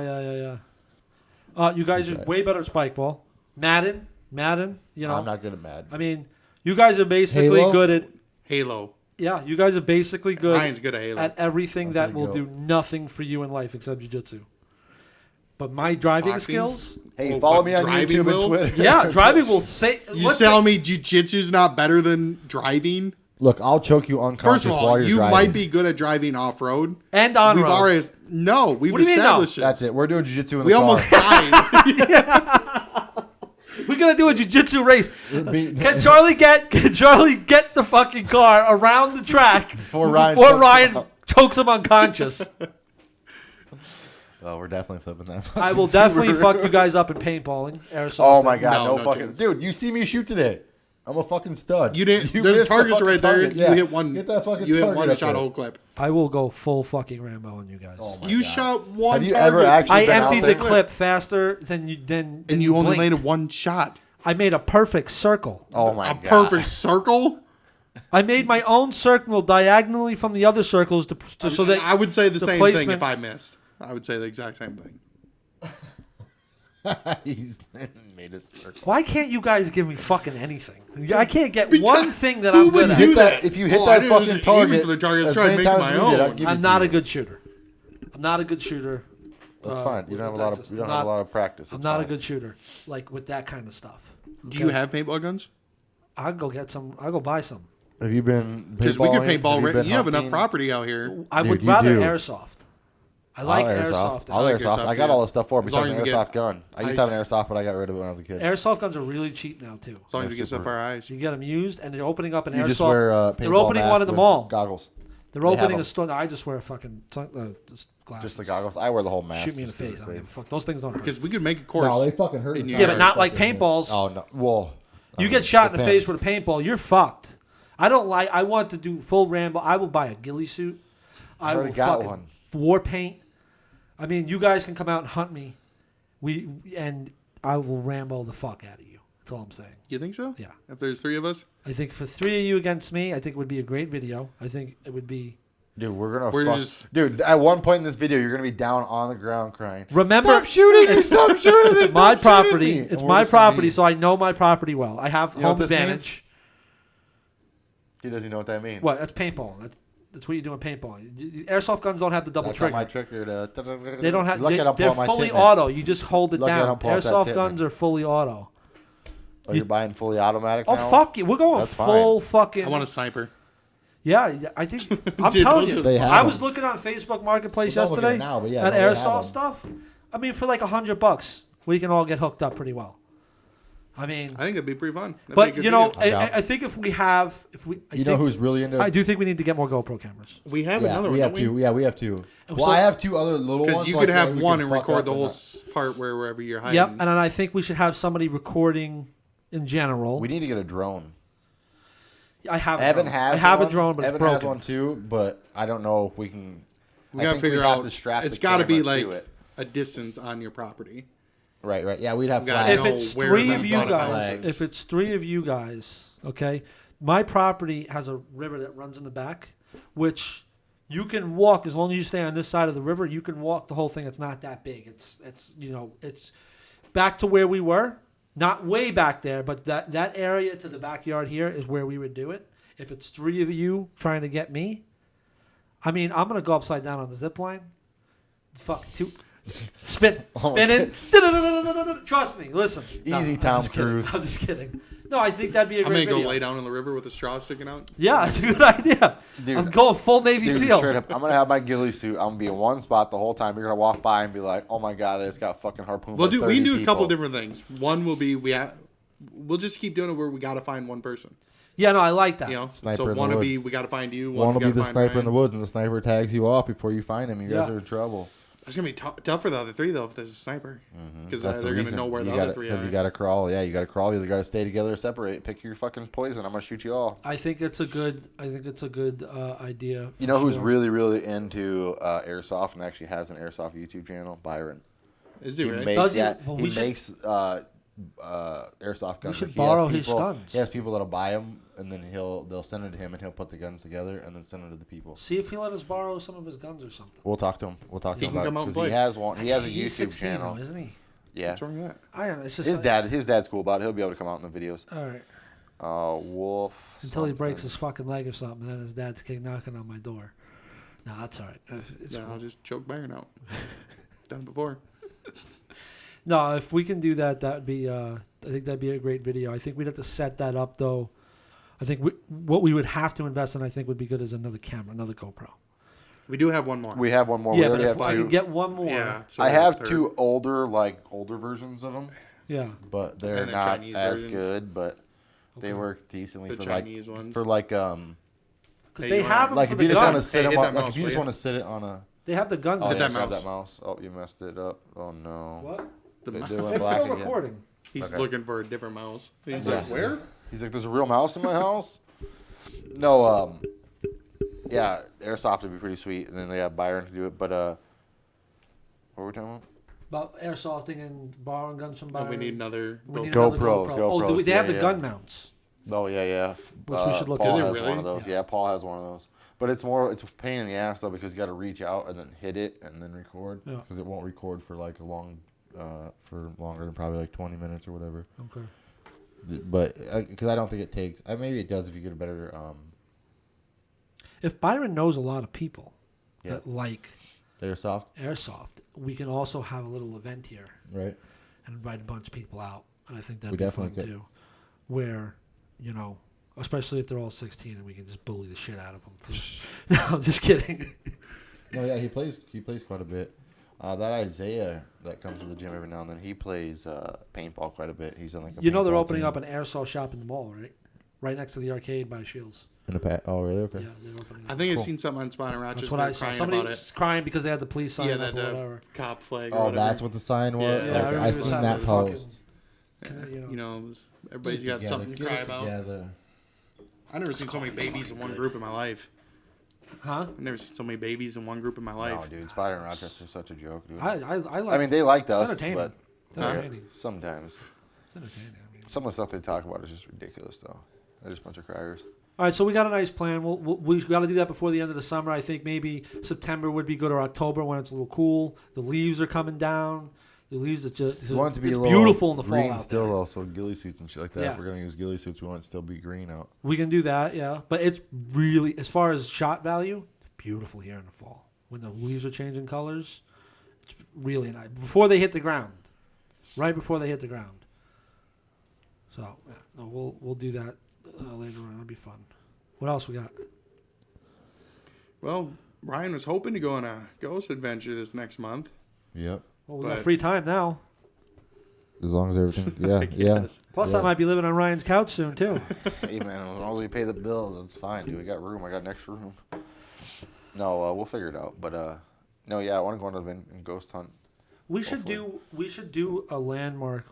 yeah. You guys are right. way better at spike ball. Madden. You know. I'm not good at Mad. I mean, you guys are basically Halo? good at. Halo. Yeah, you guys are basically good Ryan's good at Halo. at everything I'm that pretty will good. do nothing for you in life except jiu-jitsu. But my driving Boxing? skills. Hey, Oh, follow but me on driving YouTube will? and Twitter. Yeah, driving will say. You let's tell say- me jiu-jitsu's not better than driving? Look, I'll choke you First unconscious of all, while you're you driving. might be good at driving off-road. and on We've road. already... No, we've What do you mean, no? established this. That's it. We're doing jiu-jitsu in We the car. almost died. We're gonna do a jiu-jitsu race. Be- Can Charlie get the fucking car around the track Before Ryan before chokes Ryan him out. chokes him unconscious? Oh, we're definitely flipping that. I will fucking definitely Subaru. fuck you guys up in paintballing. Airsoft. Oh my god, No, no, no fucking chance. dude! You see me shoot today? I'm a fucking stud. You didn't... there's missed the targets fucking right there. target. Yeah. You hit one. Get that fucking You hit target one up shot there. a whole clip. I will go full fucking Rambo on you guys. Oh my You god. shot one Have you target. ever actually I been out emptied the there? clip faster than you And you only blinked. made one shot. I made a perfect circle. Oh my A god. perfect circle? I made my own circle diagonally from the other circles so that I would say the same thing placement- if I missed. I would say the exact same thing. He's made a circle. Why can't you guys give me fucking anything? I can't get Because one thing that who I'm would good do at. that? If you hit Oh, I that didn't fucking just aim target, for the target. I as tried to many make times my as we did, own. I'd give it I'm to not you. a good shooter. I'm not a good shooter. That's fine. You don't have a with lot that of. just- You don't I'm have a not- lot of practice. I'm It's not a fine. good shooter, like with that kind of stuff. Do you have paintball guns? I'll go get some. I'll go buy some. Have you been? Because we could paintballing? paintball. Have You been have enough hunting? property out here. I Dude, would you rather do. airsoft. I like airsoft. I'll like airsoft. airsoft, I got yeah. all the stuff for it As long besides an as you airsoft get gun. I used to have an airsoft, but I got rid of it when I was a kid. Airsoft guns are really cheap now too. As long as Yeah, you get stuff super. for our eyes. You get them used, and they're opening up an You airsoft. just wear they're paintball opening one mask in the with mall. goggles. They're They have opening a them. store. I just wear a fucking glasses. Just the goggles. I wear the whole mask. Shoot me in the just 'cause face. it's I don't give a crazy. fuck. Those things don't hurt. Because we could make a course. No, they fucking hurt. In me. your Yeah, but not Fucking- like paintballs. Oh no. Well, You get shot in the face depends. with a paintball, you're fucked. I don't like. I want to do full Rambo. I will buy a ghillie suit. I already will got fucking one. war paint. I mean, you guys can come out and hunt me. And I will Rambo the fuck out of you. That's all I'm saying. You think so? Yeah. If there's 3 of us, I think for 3 of you against me, I think it would be a great video. I think it would be. Dude, we're gonna We're fuck. just- Dude, at one point in this video, you're gonna be down on the ground crying. Remember, Stop shooting me! Stop shooting me! it's my stop shooting property. me!" It's And we're my just gonna property, be- so I know my property well. I have You know home what this advantage. He doesn't know what that means. What? That's paintball. That's what you do in paintball. Airsoft guns don't have the double That's trigger. not my trigger. To... They don't have. Lucky I don't pull They're out my fully Tippmann. auto. You just hold it Lucky I down. don't pull out that Airsoft Tippmann. guns are fully auto. Oh, you're buying fully automatic Oh now? fuck you! We're going That's full fucking. I want a sniper. Yeah, I think I'm Dude, telling those you. are- They have I was them. looking on Facebook Marketplace Well, don't look at yesterday it now, but yeah, at no, they have airsoft them. stuff. I mean, for like $100, we can all get hooked up pretty well. I mean, I think that'd be pretty fun. That'd be a but good you know, video. I'm down. I think if we have, I You know think- who's really into? I do think we need to get more GoPro cameras. we have Yeah, another we one, have don't two. Yeah, we have two. And Well, so- I have two other little ones. Because you so could I feel have like we one can and fuck record up the and whole not- part wherever you're hiding. Yep, and then I think we should have somebody recording in general. We need to get a drone. I have. Evan a drone. has. I have one. a drone, but Evan it's broken. has one too, but I don't know if we can. we I gotta think figure we'd have out. to strap It's the got to be camera like to it. a distance on your property. Right. Yeah, we'd have We gotta flags. If know it's where 3 them of you bottom guys, flags. if it's 3 of you guys, okay, my property has a river that runs in the back, which you can walk as long as you stay on this side of the river. You can walk the whole thing. It's not that big. It's it's back to where we were, not way back there, but that area to the backyard here is where we would do it. If it's 3 of you trying to get me, I mean, I'm gonna go upside down on the zip line. Fuck spinning. Trust me. Listen. Easy, I'm Tom just kidding. Cruise. I'm just kidding. No, I think that'd be a I'm great gonna go video. lay down in the river with a straw sticking out. Yeah, it's a good idea. Dude, I'm going full Navy Dude, SEAL. straight up, I'm gonna have my ghillie suit. I'm gonna be in one spot the whole time. You're gonna walk by and be like, "Oh my god, I just got fucking harpooned." Well, by we can 30 do a couple people." different things. One will be we'll just keep doing it where we gotta find one person. Yeah, no, I like that. You know, Sniper so in the one will be woods. we gotta find you. One will be we gotta the find sniper in the Ryan. woods, and the sniper tags you off before you find him. You guys Yeah. are in trouble. It's gonna be tough for the other 3 though if there's a sniper, because That's they're gonna know where the other 3 Because are. you gotta crawl. Yeah, you gotta crawl. You either gotta stay together or separate. Pick your fucking poison. I'm gonna shoot you all. I think it's a good. idea. You know for who's sure. really, really into airsoft and actually has an airsoft YouTube channel? Byron. Is he really? Makes, Does he? yeah, Well, he we should- makes airsoft guns. should He has borrow his people- guns. He has people that'll buy them, and then they'll send it to him, and he'll put the guns together, and then send them to the people. See if he let us borrow some of his guns or something. We'll talk to him. We'll talk to He him can about come it out and 'cause he play. has one. He has a He's YouTube 16 channel. though, isn't he? Yeah, What's wrong with that? I don't know. It's just his dad's cool about it. He'll be able to come out in the videos. All right. Wolf. Until he breaks something. his fucking leg or something, and then his dad's knocking on my door. No, that's all right. It's Yeah, cool. I'll just choke Byron out. Done it before. No, if we can do that, that'd be. I think that'd be a great video. I think we'd have to set that up though. I think what we would have to invest in, I think, would be good as another camera, another GoPro. We do have one more. We have one more. Yeah, we but already if have I two. can get one more, Yeah. so I we a have third. 2 older versions of them, yeah. but they're And the not Chinese as versions. good. But they Okay. work decently The for Chinese ones. For like Because Hey, they you wanna- have them like for if the you just want to gun. sit Hey, hit them that on, like mouse, if you will just ya? want to sit it on a. They have the gun. Oh, Hit yeah, that grab mouse. that mouse. Oh, you messed it up. Oh no. What? The It mouse. went It's black still again. recording. He's Okay. looking for a different mouse. He's Yeah. like, where? He's like, "There's a real mouse in my house." No, yeah, airsoft would be pretty sweet, and then they have Byron to do it. But what were we talking about? About airsofting and borrowing guns from No, Byron. we need another. We need GoPros, another GoPro. Oh, GoPros, they have yeah, the yeah. gun mounts. Oh yeah. Which we should look Paul at. Do they has one really? of those. Yeah. Yeah, Paul has one of those. But it's a pain in the ass though because you got to reach out and then hit it and then record Yeah. because it won't record for like for longer than probably like 20 minutes or whatever. Okay. But because I don't think it takes. Maybe it does if you get a better. If Byron knows a lot of people Yeah. that like Airsoft, airsoft, we can also have a little event here right? and invite a bunch of people out. And I think that'd We be definitely fun could. too. Where, especially if they're all 16 and we can just bully the shit out of them. No, I'm just kidding. No, yeah, he plays quite a bit. That Isaiah that comes to the gym every now and then, he plays paintball quite a bit. He's on like a You know they're paintball opening team. up an airsoft shop in the mall, right? Right next to the arcade by Shields. In a oh, really? Okay. Yeah, they're opening. I Up. think Cool. I've seen something on Spine and Rochester. That's what I saw. crying Somebody about was it. crying because they had the police sign Yeah, up or the whatever. cop flag. Or Oh, whatever. that's what the sign was. Yeah. Okay, everybody I was seen having that a post. fucking, You know, everybody's got something to cry about. I've never seen so many babies in one group in my life. Huh? I've never seen so many babies in one group in my life. No, dude, Spider and Rochester's such a joke, dude. I like. I mean, they liked us, entertaining. but It's entertaining. sometimes It's entertaining. I mean. some of the stuff they talk about is just ridiculous, though. They're just a bunch of criers. All right, so we got a nice plan. We got to do that before the end of the summer. I think maybe September would be good, or October when it's a little cool. The leaves are coming down. The leaves are just We want it to be it's a little beautiful in the fall green out still, there. though, so ghillie suits and shit like that. Yeah. If we're going to use ghillie suits, we want it to still be green out. We can do that, yeah. But it's really, as far as shot value, beautiful here in the fall. When the leaves are changing colors, it's really nice. Before they hit the ground. Right before they hit the ground. So, yeah, no, we'll do that later on. It'll be fun. What else we got? Well, Ryan was hoping to go on a ghost adventure this next month. Yep. Well, we got But- free time now. As long as everything, yeah, I yeah. guess. Plus, Yeah. I might be living on Ryan's couch soon, too. Hey, man, as long as we pay the bills, it's fine, dude. We got room. I got an extra room. No, we'll figure it out. But, no, yeah, I want to go on an event and ghost hunt. We should do a landmark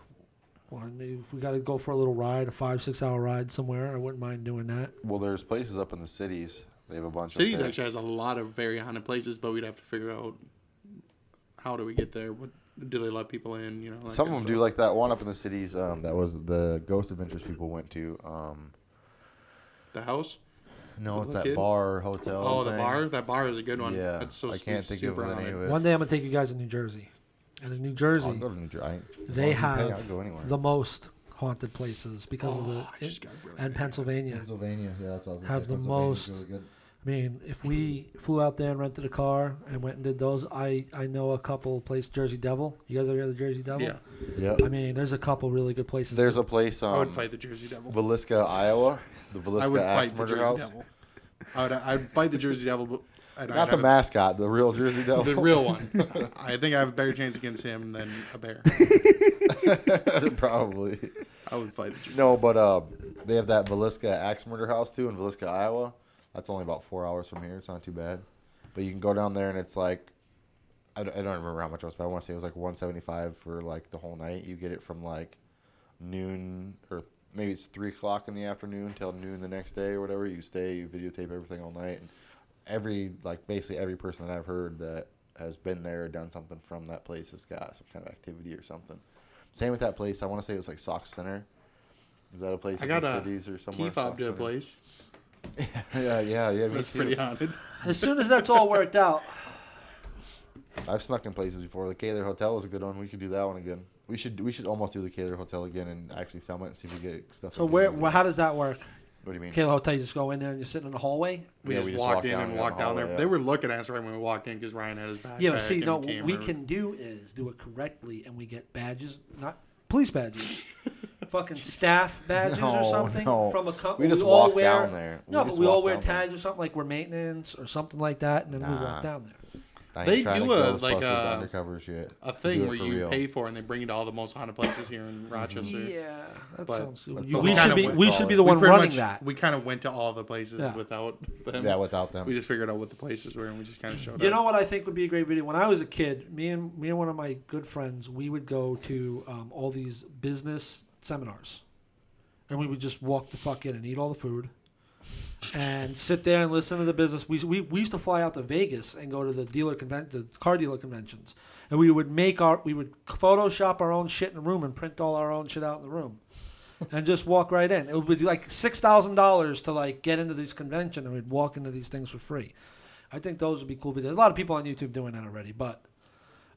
one. If we got to go for a little ride, a 5-6 hour ride somewhere, I wouldn't mind doing that. Well, there's places up in the cities. They have a bunch Cities of there. actually has a lot of very haunted places, but we'd have to figure out how do we get there. What do they let people in? You know, that Some kind of them do like that one up in the cities. That was the Ghost Adventures people went to. the house. No, it's Little that kid? bar hotel. Oh, the thing. bar. That bar is a good one. Yeah, That's so I can't think of super the name haunted. of it. One day I'm going to take you guys to New Jersey. And in New Jersey, I'll go to New Jersey. they I'll have go anywhere. the most haunted places because of Oh, the I just got brilliant. and Pennsylvania. Pennsylvania, yeah, that's all. Have the most- Really good. I mean, if we flew out there and rented a car and went and did those, I know a couple places. Jersey Devil. You guys ever heard of the Jersey Devil? Yeah, Yep. I mean, there's a couple really good places. There's a place. I would fight the Jersey Devil. Villisca, Iowa. The I Villisca would Axe fight the Murder Jersey House. Devil. I'd fight the Jersey Devil, but Not the mascot, the real Jersey Devil. the real one. I think I have a better chance against him than a bear. Probably. I would fight the Jersey. No, but they have that Villisca Axe Murder House too in Villisca, Iowa. That's only about 4 hours from here. It's not too bad. But you can go down there and it's like, I don't remember how much it was, but I want to say it was like $175 for like the whole night. You get it from like noon or maybe it's 3 o'clock in the afternoon till noon the next day or whatever. You stay, you videotape everything all night. And basically every person that I've heard that has been there or done something from that place has got some kind of activity or something. Same with that place. I want to say it was like Sox Center. Is that a place I in got the a cities or somewhere? key fob Sox to a Center? place. yeah. Me That's too. pretty haunted. As soon as that's all worked out, I've snuck in places before. The Kaler Hotel was a good one. We could do that one again. We should almost do the Kaler Hotel again and actually film it and see if we get stuff. so like this. how does that work? What do you mean? Kayla Hotel, you just go in there and you're sitting in the hallway? We Yeah, just we just walked walked in down and down walked the down there. hallway, They yeah. were looking at us right when we walked in because Ryan had his backpack. Yeah, but see, and no, what camera. we can do is do it correctly and we get badges, not police badges. Fucking staff badges or No, something no. from a company. We just all walk wear, down there. We No, just but we all walk wear down there. tags or something like we're maintenance or something like that, and then we walk Nah. down there. I ain't They trying do to a, Ghostbusters like a- undercover shit. a Do thing it where for you real. pay for and they bring you to all the most haunted places here in Rochester. Yeah, that But- sounds good. but You- we we kinda should be went we all should be in. the We one pretty running much- that. We kind of went to all the places Yeah. without them. Yeah, without them. We just figured out what the places were and we just kind of showed You up. know what I think would be a great video? When I was a kid, me and one of my good friends, we would go to all these business seminars, and we would just walk the fuck in and eat all the food, and sit there and listen to the business. We used to fly out to Vegas and go to the the car dealer conventions, and we would Photoshop our own shit in the room and print all our own shit out in the room. And just walk right in. It would be like $6,000 to like get into this convention, and we'd walk into these things for free. I think those would be cool videos. There's a lot of people on YouTube doing that already, but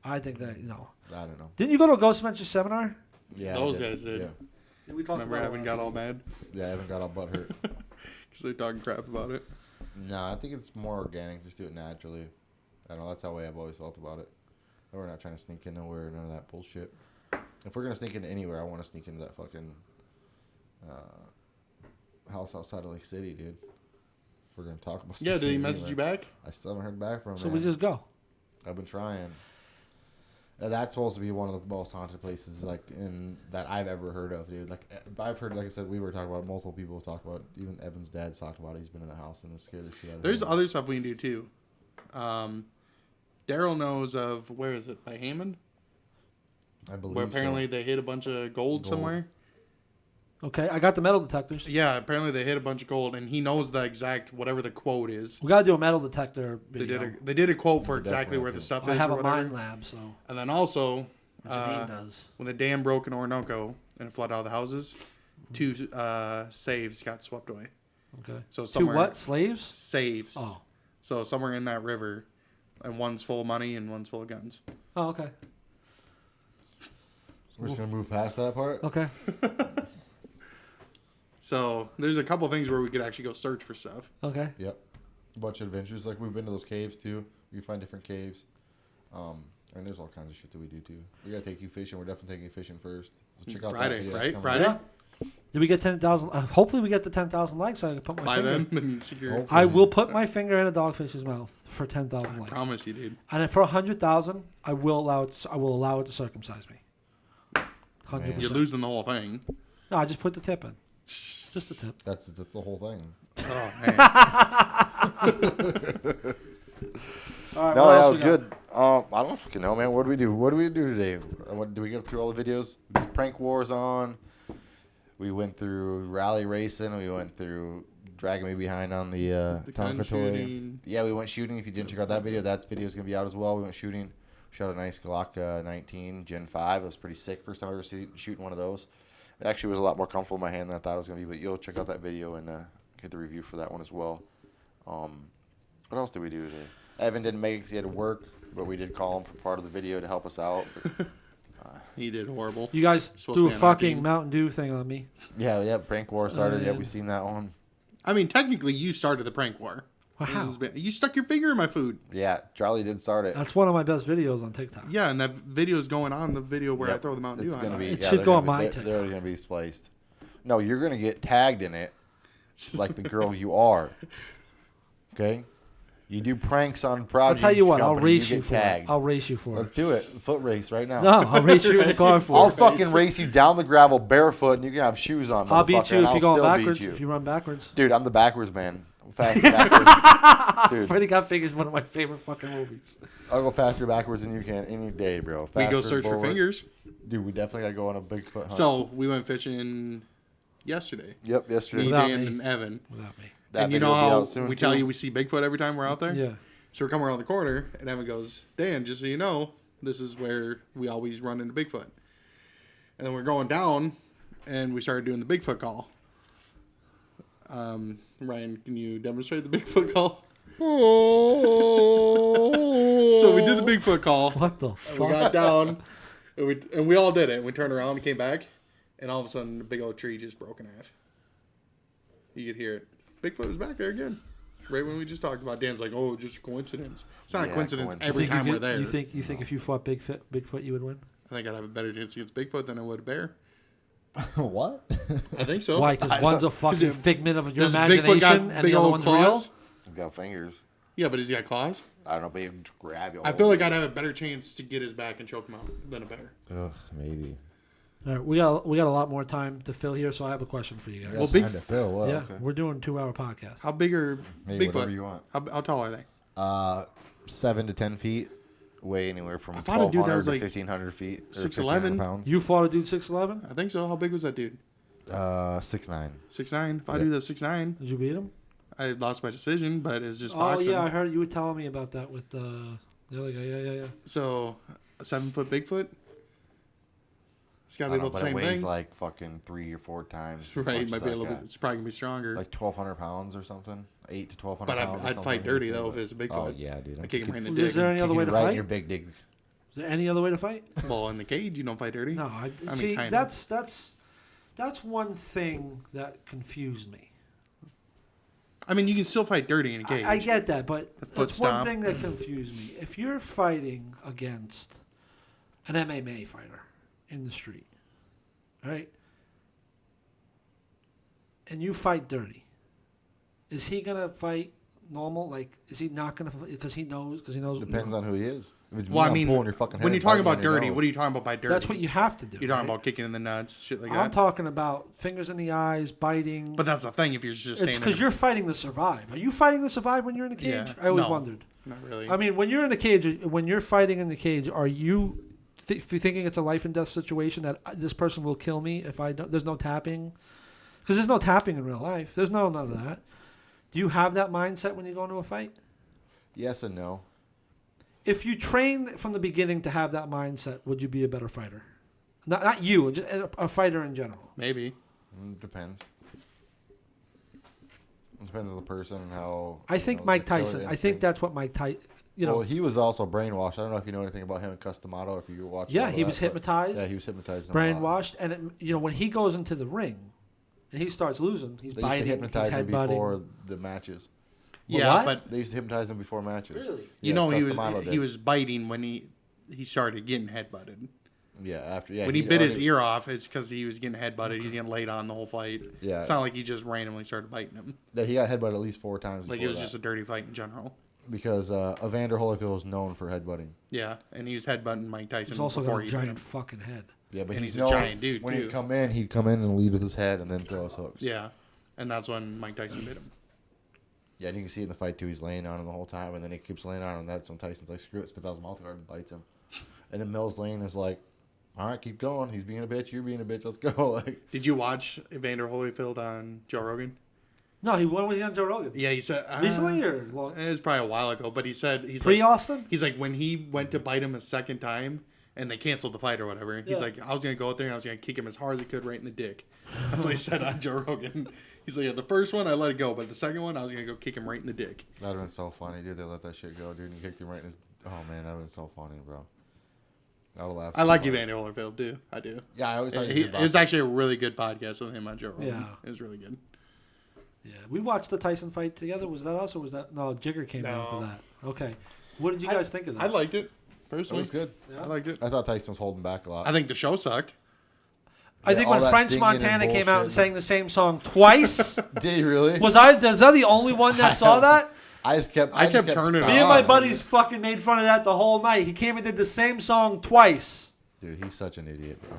I think that I don't know. Didn't you go to a Ghost Adventure seminar? Yeah, Those I guys did. Yeah, Yeah, we talked Remember about Evan got all mad yeah. I haven't got all butt hurt. because they're talking crap about it. No, I think it's more organic. Just do it naturally. I don't know. That's the way I've always felt about it. We're not trying to sneak in nowhere. None of that bullshit. If we're gonna sneak into anywhere, I want to sneak into that fucking house outside of Lake City, dude. we're gonna talk about. Yeah, stuff did he anyway. message you back? I still haven't heard back from him. So man. we just go. I've been trying. And that's supposed to be one of the most haunted places like in that I've ever heard of, dude. Like I've heard, like I said, we were talking about. Multiple people have talked about. Even Evan's dad's talked about it. He's been in the house and it scared the shit out of There's him. other stuff we can do too. Daryl knows of, where is it, by Hammond? I believe Where apparently so. they hit a bunch of gold somewhere. Okay, I got the metal detectors. Yeah, apparently they hit a bunch of gold, and he knows the exact, whatever the quote is. We got to do a metal detector They video. did a quote for We exactly definitely where the do. stuff I is have or a whatever. mine lab, so And then also, Janine does. when the dam broke in Orinoco and flooded all the houses, 2 saves got swept away. Okay. So Two somewhere what? Slaves? saves. Oh. So somewhere in that river, and one's full of money and one's full of guns. Oh, okay. We're just gonna move past that part. Okay. So there's a couple things where we could actually go search for stuff. Okay. Yep. A bunch of adventures. Like we've been to those caves too. We find different caves. And there's all kinds of shit that we do too. We gotta take you fishing. We're definitely taking you fishing first. So check out that Friday, video that's right? coming Friday. out. Yeah. Did we get 10,000? Hopefully we get the 10,000 likes so I can put my By finger. then secure. Oh. I will put my finger in a dogfish's mouth for 10,000 I likes. promise you, dude. And then for 100,000, I will allow it. I will allow it to circumcise me. 100%. You're losing the whole thing. No, I just put the tip in. Just the tip. That's the whole thing. Oh man. All right. No, what that else was we got? good. I don't fucking know, man. What do we do? What do we do today? What do we get through all the videos? We did prank wars on. We went through rally racing. We went through dragging me behind on the gun Tonka toy. shooting. Yeah, we went shooting. If you didn't check out that video, that video's gonna be out as well. We went shooting. Shot a nice Glock 19 Gen 5. It was pretty sick. First time I ever shooting one of those. It actually was a lot more comfortable in my hand than I thought it was gonna be. But you'll check out that video and get the review for that one as well. What else did we do today? Evan didn't make it because he had to work, but we did call him for part of the video to help us out. But, He did horrible. You guys Supposed do to a be on our fucking team. Mountain Dew thing on me. yeah, prank war started. Yeah, man. we seen that one. I mean, technically, you started the prank war. Well, how? You stuck your finger in my food. Yeah, Charlie did start it. That's one of my best videos on TikTok. Yeah, and that video's going on, the video where I Yep. throw the Mountain It's Dew gonna on. be. It yeah, should they're go gonna on be- my they're- TikTok. They're gonna be spliced. No, you're gonna get tagged in it, like the girl you are. Okay, you do pranks on Proud. I'll tell you what. I'll Company, race you get for tagged. it. I'll race you for Let's it. do it. Foot race right now. No, I'll race you in the car for I'll it. fucking race you down the gravel barefoot, and you can have shoes on. I'll beat motherfucker, you and if I'll you're going still beat backwards. you. If you run backwards. Dude, I'm the backwards man. I'm fast backwards. Dude, Freddy Got Fingers is one of my favorite fucking movies. I'll go faster backwards than you can any day, bro. We Faster go search for forward. fingers. Dude, we definitely gotta go on a Bigfoot hunt. So we went fishing yesterday. Yep, yesterday. Me, Without Dan, me. and Evan. Without me. That And you video know will be how out soon, we tell too. you we see Bigfoot every time we're out there? Yeah. So we're coming around the corner, and Evan goes, Dan, just so you know, this is where we always run into Bigfoot. And then we're going down, and we started doing the Bigfoot call. Ryan, can you demonstrate the Bigfoot call? So we did the Bigfoot call. What the And we fuck? got down, and we all did it. We turned around and came back, and all of a sudden, the big old tree just broke in half. You could hear it. Bigfoot was back there again. Right when we just talked about, Dan's like, "Oh, just a coincidence." It's not a Yeah, coincidence coincidence. every You think time you we're could- there. You think if you fought Bigfoot, you would win? I think I'd have a better chance against Bigfoot than I would a bear. What? I think so. Why? Because one's a fucking it- figment of your Does Bigfoot imagination, got and big the other old one's claws? real. Got fingers. Yeah, but has he got claws? I don't know, but he can grab you. I feel like I'd have a better chance to get his back and choke him out than a bear. Ugh, maybe. All right, we got a lot more time to fill here, so I have a question for you guys. Well, big- to fill. Well, yeah, okay. we're doing 2-hour podcast. How big are Maybe whatever Bigfoot? you want. How tall are they? 7 to 10 feet. Weigh anywhere from I thought a dude that 1,200 was to like 1,500 feet. or 6'11". 1,500 pounds. You fought a dude 6'11"? I think so. How big was that dude? 6'9". 6'9". If I Yeah. do the 6'9", Did you beat him? I lost by decision, but it's just Oh boxing. yeah, I heard you were telling me about that with the other guy. Yeah. So, a 7-foot Bigfoot. It's got I to be don't know, about the but it same weighs thing. like fucking 3 or 4 times. as Right, much might as be a that little guy. bit. It's probably gonna be stronger. Like 1,200 pounds or something. 8 to 1,200 But pounds. or I'd something, fight he dirty said, though but- if it's a Bigfoot. Oh yeah, dude. I kick him right in the Is dick. there any other Kick way you to right in fight? your big dick. Is there any other way to fight? Well, in the cage, you don't fight dirty. No, I mean, see. kinda. That's one thing that confused me. I mean, you can still fight dirty in a cage. I get that, but The foot that's one stomp. thing that confused me. If you're fighting against an MMA fighter in the street, right, and you fight dirty, is he gonna fight normal? Like, is he not gonna? Because he knows. Depends on who he is. If it's Well, I me, I'm mean, pulling your fucking when head you're talking and biting about your dirty, nose. what are you talking about by dirty? That's what you have to do. You're talking right? about kicking in the nuts, shit like I'm that. talking about fingers in the eyes, biting. But that's the thing. If you're just It's standing, because you're fighting to survive. Are you fighting to survive when you're in a cage? Yeah. I always No. wondered. not really. I mean, when you're in a cage, when you're fighting in the cage, are you thinking it's a life and death situation that this person will kill me if I don't? There's no tapping, because there's no tapping in real life. There's none of that. Do you have that mindset when you go into a fight? Yes and no. If you train from the beginning to have that mindset, would you be a better fighter? Not you, just a fighter in general. Maybe. Depends. It depends on the person and how. I think Mike Tyson. I think that's what Mike Tyson. Well, he was also brainwashed. I don't know if you know anything about him and Customato. If you watch. Yeah, he was hypnotized. Yeah, he was hypnotized. Brainwashed, and when he goes into the ring, and he starts losing, he's They biting, used to hypnotize he's him headbutting. before the matches. Yeah, what? but They used to hypnotize him before matches. Really? you Yeah, know Customato he did. was biting when he started getting headbutted. Yeah, after When he bit his ear off, it's because he was getting headbutted. He's getting laid on the whole fight. Yeah. It's not like he just randomly started biting him. That he got headbutted at least 4 times. Like before it was that. just a dirty fight in general. Because Evander Holyfield was known for headbutting. Yeah, and he was headbutting Mike Tyson He's also before got a he bit giant him. fucking head. Yeah, but And he's he's a known, giant dude, when too. he'd come in and lead with his head and then throw his hooks. Yeah, and that's when Mike Tyson bit him. Yeah, and you can see in the fight too, he's laying on him the whole time, and then he keeps laying on him, and that's when Tyson's like, screw it, spits out his mouth guard and bites him. And then Mills Lane is like, all right, keep going. He's being a bitch, you're being a bitch, let's go. Like, Did you watch Evander Holyfield on Joe Rogan? No, when was he on Joe Rogan? Yeah, he said Recently or it was probably a while ago, but he said he's pre like, Austin? he's like when he went to bite him a second time and they canceled the fight or whatever. He's Yeah. like, I was gonna go out there and I was gonna kick him as hard as I could right in the dick. That's what he said on Joe Rogan. He's like, yeah, the first one I let it go, but the second one I was gonna go kick him right in the dick. that'd have been so funny, dude. They let that shit go, dude, and kicked him right in his. Oh, man, that'd have been so funny, bro. I would laugh. I like Evander Holyfield too. I do. Yeah, I always thought It was actually a really good podcast with him on Joe Rogan. Yeah. It was really good. Yeah, we watched the Tyson fight together. Was that us or was that no? Jigger came in for No. that. Okay, what did you guys think of that? I liked it It personally. was good. I liked it. I thought Tyson was holding back a lot. I think the show sucked. I think all when that French singing and Montana came out and bullshit. sang the same song twice, Did he really? was I the only one that saw that? I kept turning it Me and off. my buddies fucking made fun of that the whole night. He came and did the same song twice. Dude, he's such an idiot, bro.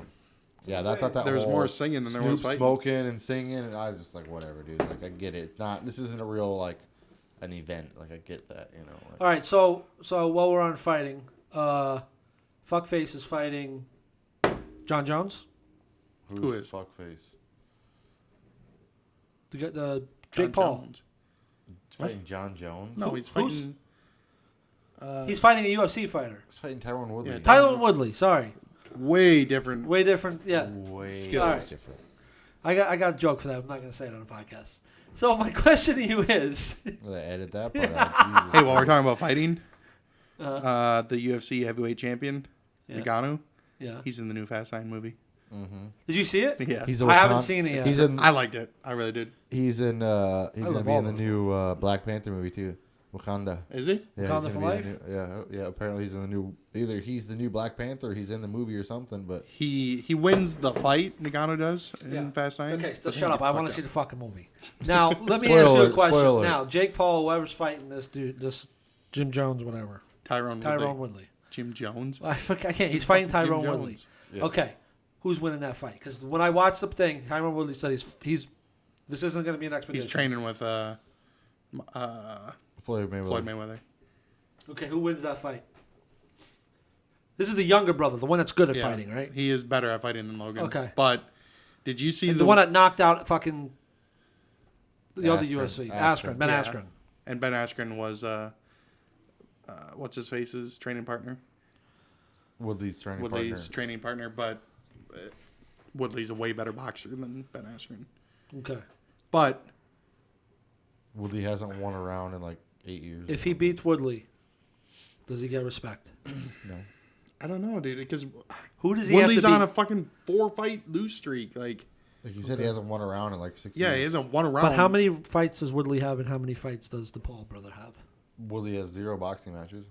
Yeah, I thought that There was whole more singing than there was Snoop fighting. smoking and singing, and I was just like, whatever, dude. Like, I get it. It's not. This isn't a real like an event. Like, I get that, you know. Like, All right, so while we're on fighting, Fuckface is fighting John Jones. Who is? fuckface? The John Jake Paul. Jones. Fighting John Jones. No, he's Who's- fighting. He's fighting a UFC fighter. He's fighting Tyron Woodley. Yeah, Tyler Woodley. Sorry, Way different. way different. Yeah, Way Skills. All right. different. I got a joke for that. I'm not gonna say it on a podcast. So my question to you is, Well, they edit that part out. Jesus Hey, while we're Christ. talking about fighting, uh, the UFC heavyweight champion, Yeah. Ngannou, yeah, he's in the new Fast 9 movie. did you see it? Yeah, He's a I haven't Wakan- seen it yet. He's in. I liked it. I really did. He's in. He's gonna love be all in the of new Black Panther movie too. Wakanda. Is he? Yeah, he's Wakanda gonna for be life? the new, yeah. Apparently, he's in the new. Either he's the new Black Panther, or he's in the movie or something. But He wins the fight. Ngannou does in Yeah. Fast 9. Okay, so But shut up. it's I want to fucked see the up. fucking movie. Now, let me Spoiler ask you a alert, question. spoiler alert. Now, Jake Paul, whoever's fighting this dude, this Jim Jones, whatever. Tyrone Tyrone Woodley. Woodley. Jim Jones. I can't. He's fighting Jim Tyrone Jones. Woodley. Yeah. Okay, who's winning that fight? Because when I watched the thing, Tyrone Woodley said he's this isn't going to be an expedition. He's training with Floyd Mayweather. Floyd Mayweather. Okay, who wins that fight? This is the younger brother, the one that's good at Yeah, fighting, right? He is better at fighting than Logan. Okay. But did you see The one that knocked out fucking the other Askren. UFC, Askren. Ben Yeah. Askren. And Ben Askren was what's his face's training partner? Woodley's training Woodley's partner. training partner, but Woodley's a way better boxer than Ben Askren. Okay. But Woodley hasn't won a round in like 8 years. If he beats Woodley, does he get respect? No. I don't know, dude, because Who does he Woodley's have to on a beat? fucking 4-fight lose streak. Like, Like you said, he hasn't won a round in like 6 yeah, years. he hasn't won a round. But how many fights does Woodley have, and how many fights does the Paul brother have? Woodley has 0 boxing matches.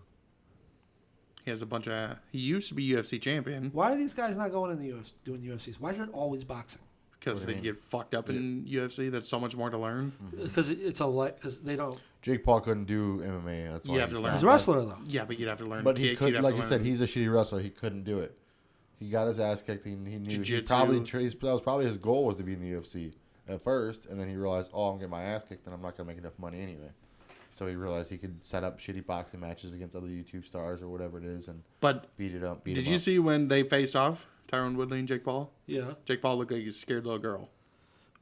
He has a bunch of. He used to be UFC champion Why are these guys not going in the UFC, doing UFCs? Why is it always boxing? because What do they you mean? get fucked up in UFC. That's so much more to learn. Because because they don't. Jake Paul couldn't do MMA. That's why You have to he learn. He's stopped. a wrestler though. Yeah, but you'd have to learn. But he kicks, could, you'd have like to you said, learn- he's a shitty wrestler. He couldn't do it. He got his ass kicked. He knew he Jiu-jitsu. probably that was probably his goal was to be in the UFC at first, and then he realized, oh, I'm getting my ass kicked, and I'm not gonna make enough money anyway. So he realized he could set up shitty boxing matches against other YouTube stars or whatever it is, and But beat it up. did you see when they face off, Tyron Woodley and Jake Paul? Yeah. Jake Paul looked like a scared little girl.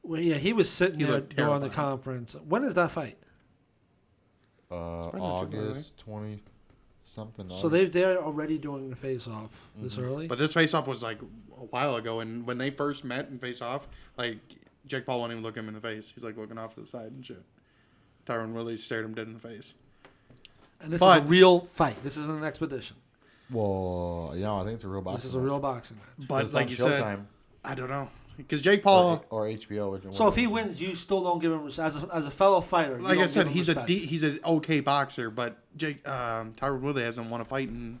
Well, yeah, he was sitting He there looked during the terrified. conference. When is that fight? probably not too far away. August 20 something? So they're already doing the face off this early. But this face off was like a while ago, and when they first met and face off, like Jake Paul won't even look him in the face. He's like looking off to the side and shit. Tyron Woodley stared him dead in the face. And this is But- a real fight. This isn't an expedition. Well, yeah, I think it's a real boxing. This is a real boxing match. But It's like on you said, Showtime I don't know because Jake Paul, or HBO. which So one? if he wins, you still don't give him as a fellow fighter. you like I don't said, give him he's respect. he's an okay boxer, but Tyron Woodley hasn't won a fight in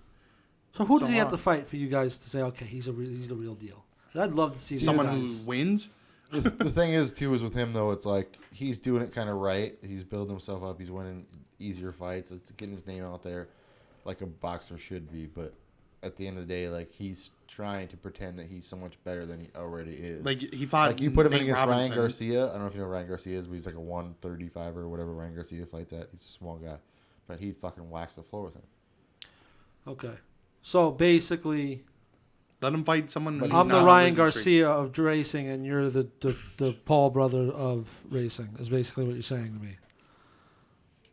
So who so does he have to long. fight for you guys to say, okay, he's the real deal? I'd love to see someone these guys. who wins. The thing is, too, is with him though, it's like he's doing it kind of right. He's building himself up. He's winning easier fights. It's getting his name out there, like a boxer should be. But at the end of the day, like he's trying to pretend that he's so much better than he already is. Like he fought. Like you put him in Nate against Robinson. Ryan Garcia. I don't know if you know who Ryan Garcia is, but he's like a 135 or whatever Ryan Garcia fights at. He's a small guy, but he'd fucking wax the floor with him. Okay. So basically, Let him fight someone. But who's I'm not the on Ryan losing streak. Garcia of racing, and you're the Paul brother of racing, is basically what you're saying to me.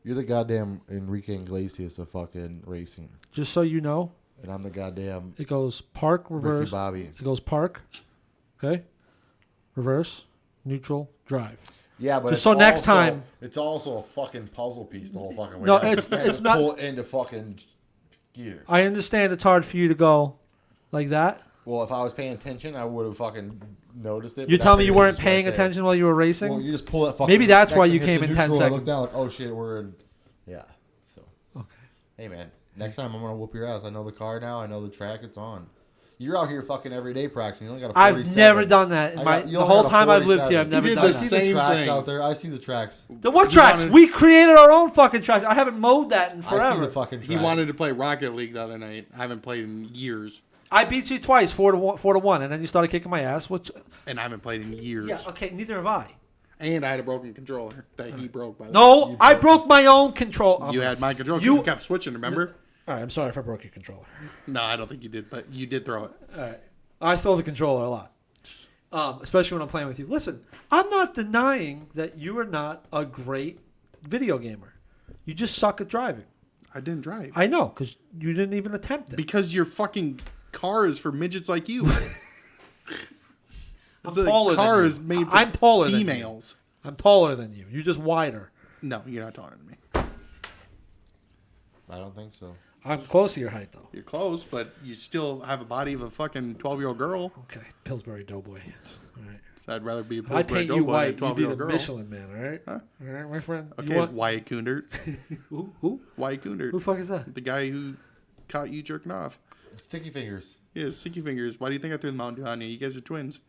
You're the goddamn Enrique Iglesias of fucking racing, Just so you know, and I'm the goddamn it goes park, Ricky reverse. Bobby. It goes park, okay, reverse, neutral, drive. Yeah, but Just it's so next also- time- it's also a fucking puzzle piece the whole fucking way. No, down. it's- You can't it's just not- pull it into fucking gear. I understand it's hard for you to go like that. Well, if I was paying attention, I would have fucking noticed it. You but tell that me you thing was weren't just paying right there. attention while you were racing. Well, you just pull that fucking. Maybe that's next why to you hit came the in 10 neutral, I look seconds. down like, oh shit, we're in. Yeah. So, Okay. hey man, next time I'm gonna whoop your ass. I know the car now. I know the track. It's on. You're out here fucking every day practicing. You only got a 47. I've never done that. In You the only whole got a time I've lived here, I've 47. never did done the I that. see same the tracks thing. out there. I see the tracks. The what He tracks? wanted- We created our own fucking tracks. I haven't mowed that in I see forever. the fucking He tracks. wanted to play Rocket League the other night. I haven't played in years, I beat you twice, 4-1, and then you started kicking my ass. Which, and I haven't played in years. yeah, okay, neither have I. And I had a broken controller that he broke. By the way. No, I broke my own control. You had my controller. 'Cause You- You kept switching. Remember? All right, I'm sorry if I broke your controller. No, I don't think you did, but you did throw it. All right, I throw the controller a lot, especially when I'm playing with you. Listen, I'm not denying that you are not a great video gamer. You just suck at driving. I didn't drive I know, because you didn't even attempt it. because your fucking car is for midgets like you. I'm The taller than car you. is made for I'm taller than you. females. I'm taller than you. You're just wider. No, you're not taller than me. I don't think so. I'm close to your height, though. You're close, but you still have a body of a fucking 12-year-old girl. Okay, Pillsbury Doughboy. All right. So I'd rather be a If I Pillsbury paint you Doughboy white, than a you'd be the 12-year-old girl. Michelin Man, all right? Huh? All right, my friend. You Okay, want- Wyatt Coondert. Who? Wyatt Coondert. Who the fuck is that? The guy who caught you jerking off. Sticky fingers. Yeah, sticky fingers. Why do you think I threw the Mountain Dew on you? You guys are twins.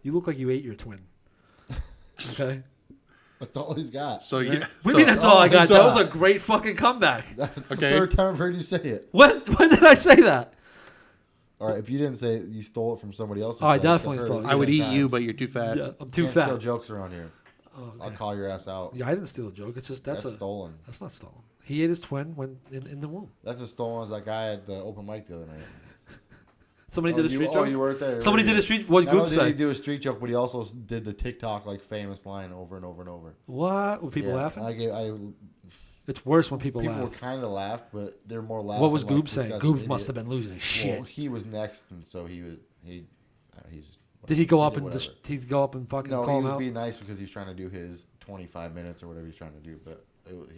You look like you ate your twin. Okay. That's all he's got. So yeah. What do you so- mean that's all I got? so- That was a great fucking comeback. That's Okay. the third time I've heard you say it. When did I say that? All right, if you didn't say it, you stole it from somebody else. who Oh, I said definitely I've heard stole it. I would 10 eat you, times. but you're too fat. Yeah, I'm too Can't steal fat. jokes around here. Oh, I'll okay. call your ass out. Yeah, I didn't steal a joke. It's just That's stolen. That's not stolen. He ate his twin when in the womb. That's as stolen as that guy at the open mic the other night. Somebody did a street Oh, joke. you weren't there. Somebody did a street. What Not Goop only did he say? do a street joke, but he also did the TikTok like famous line over and over and over. What? Were people Yeah, laughing? It's worse when people people laugh. kind of laughed, but they're more laughing. What was like, Goob this saying? guy's Goob an must idiot. have been losing his shit. Well, he was next, and so he's. Did he go up did and whatever. he'd go up and fucking No, call he him was out? being nice because he's trying to do his 25 minutes or whatever he's trying to do. But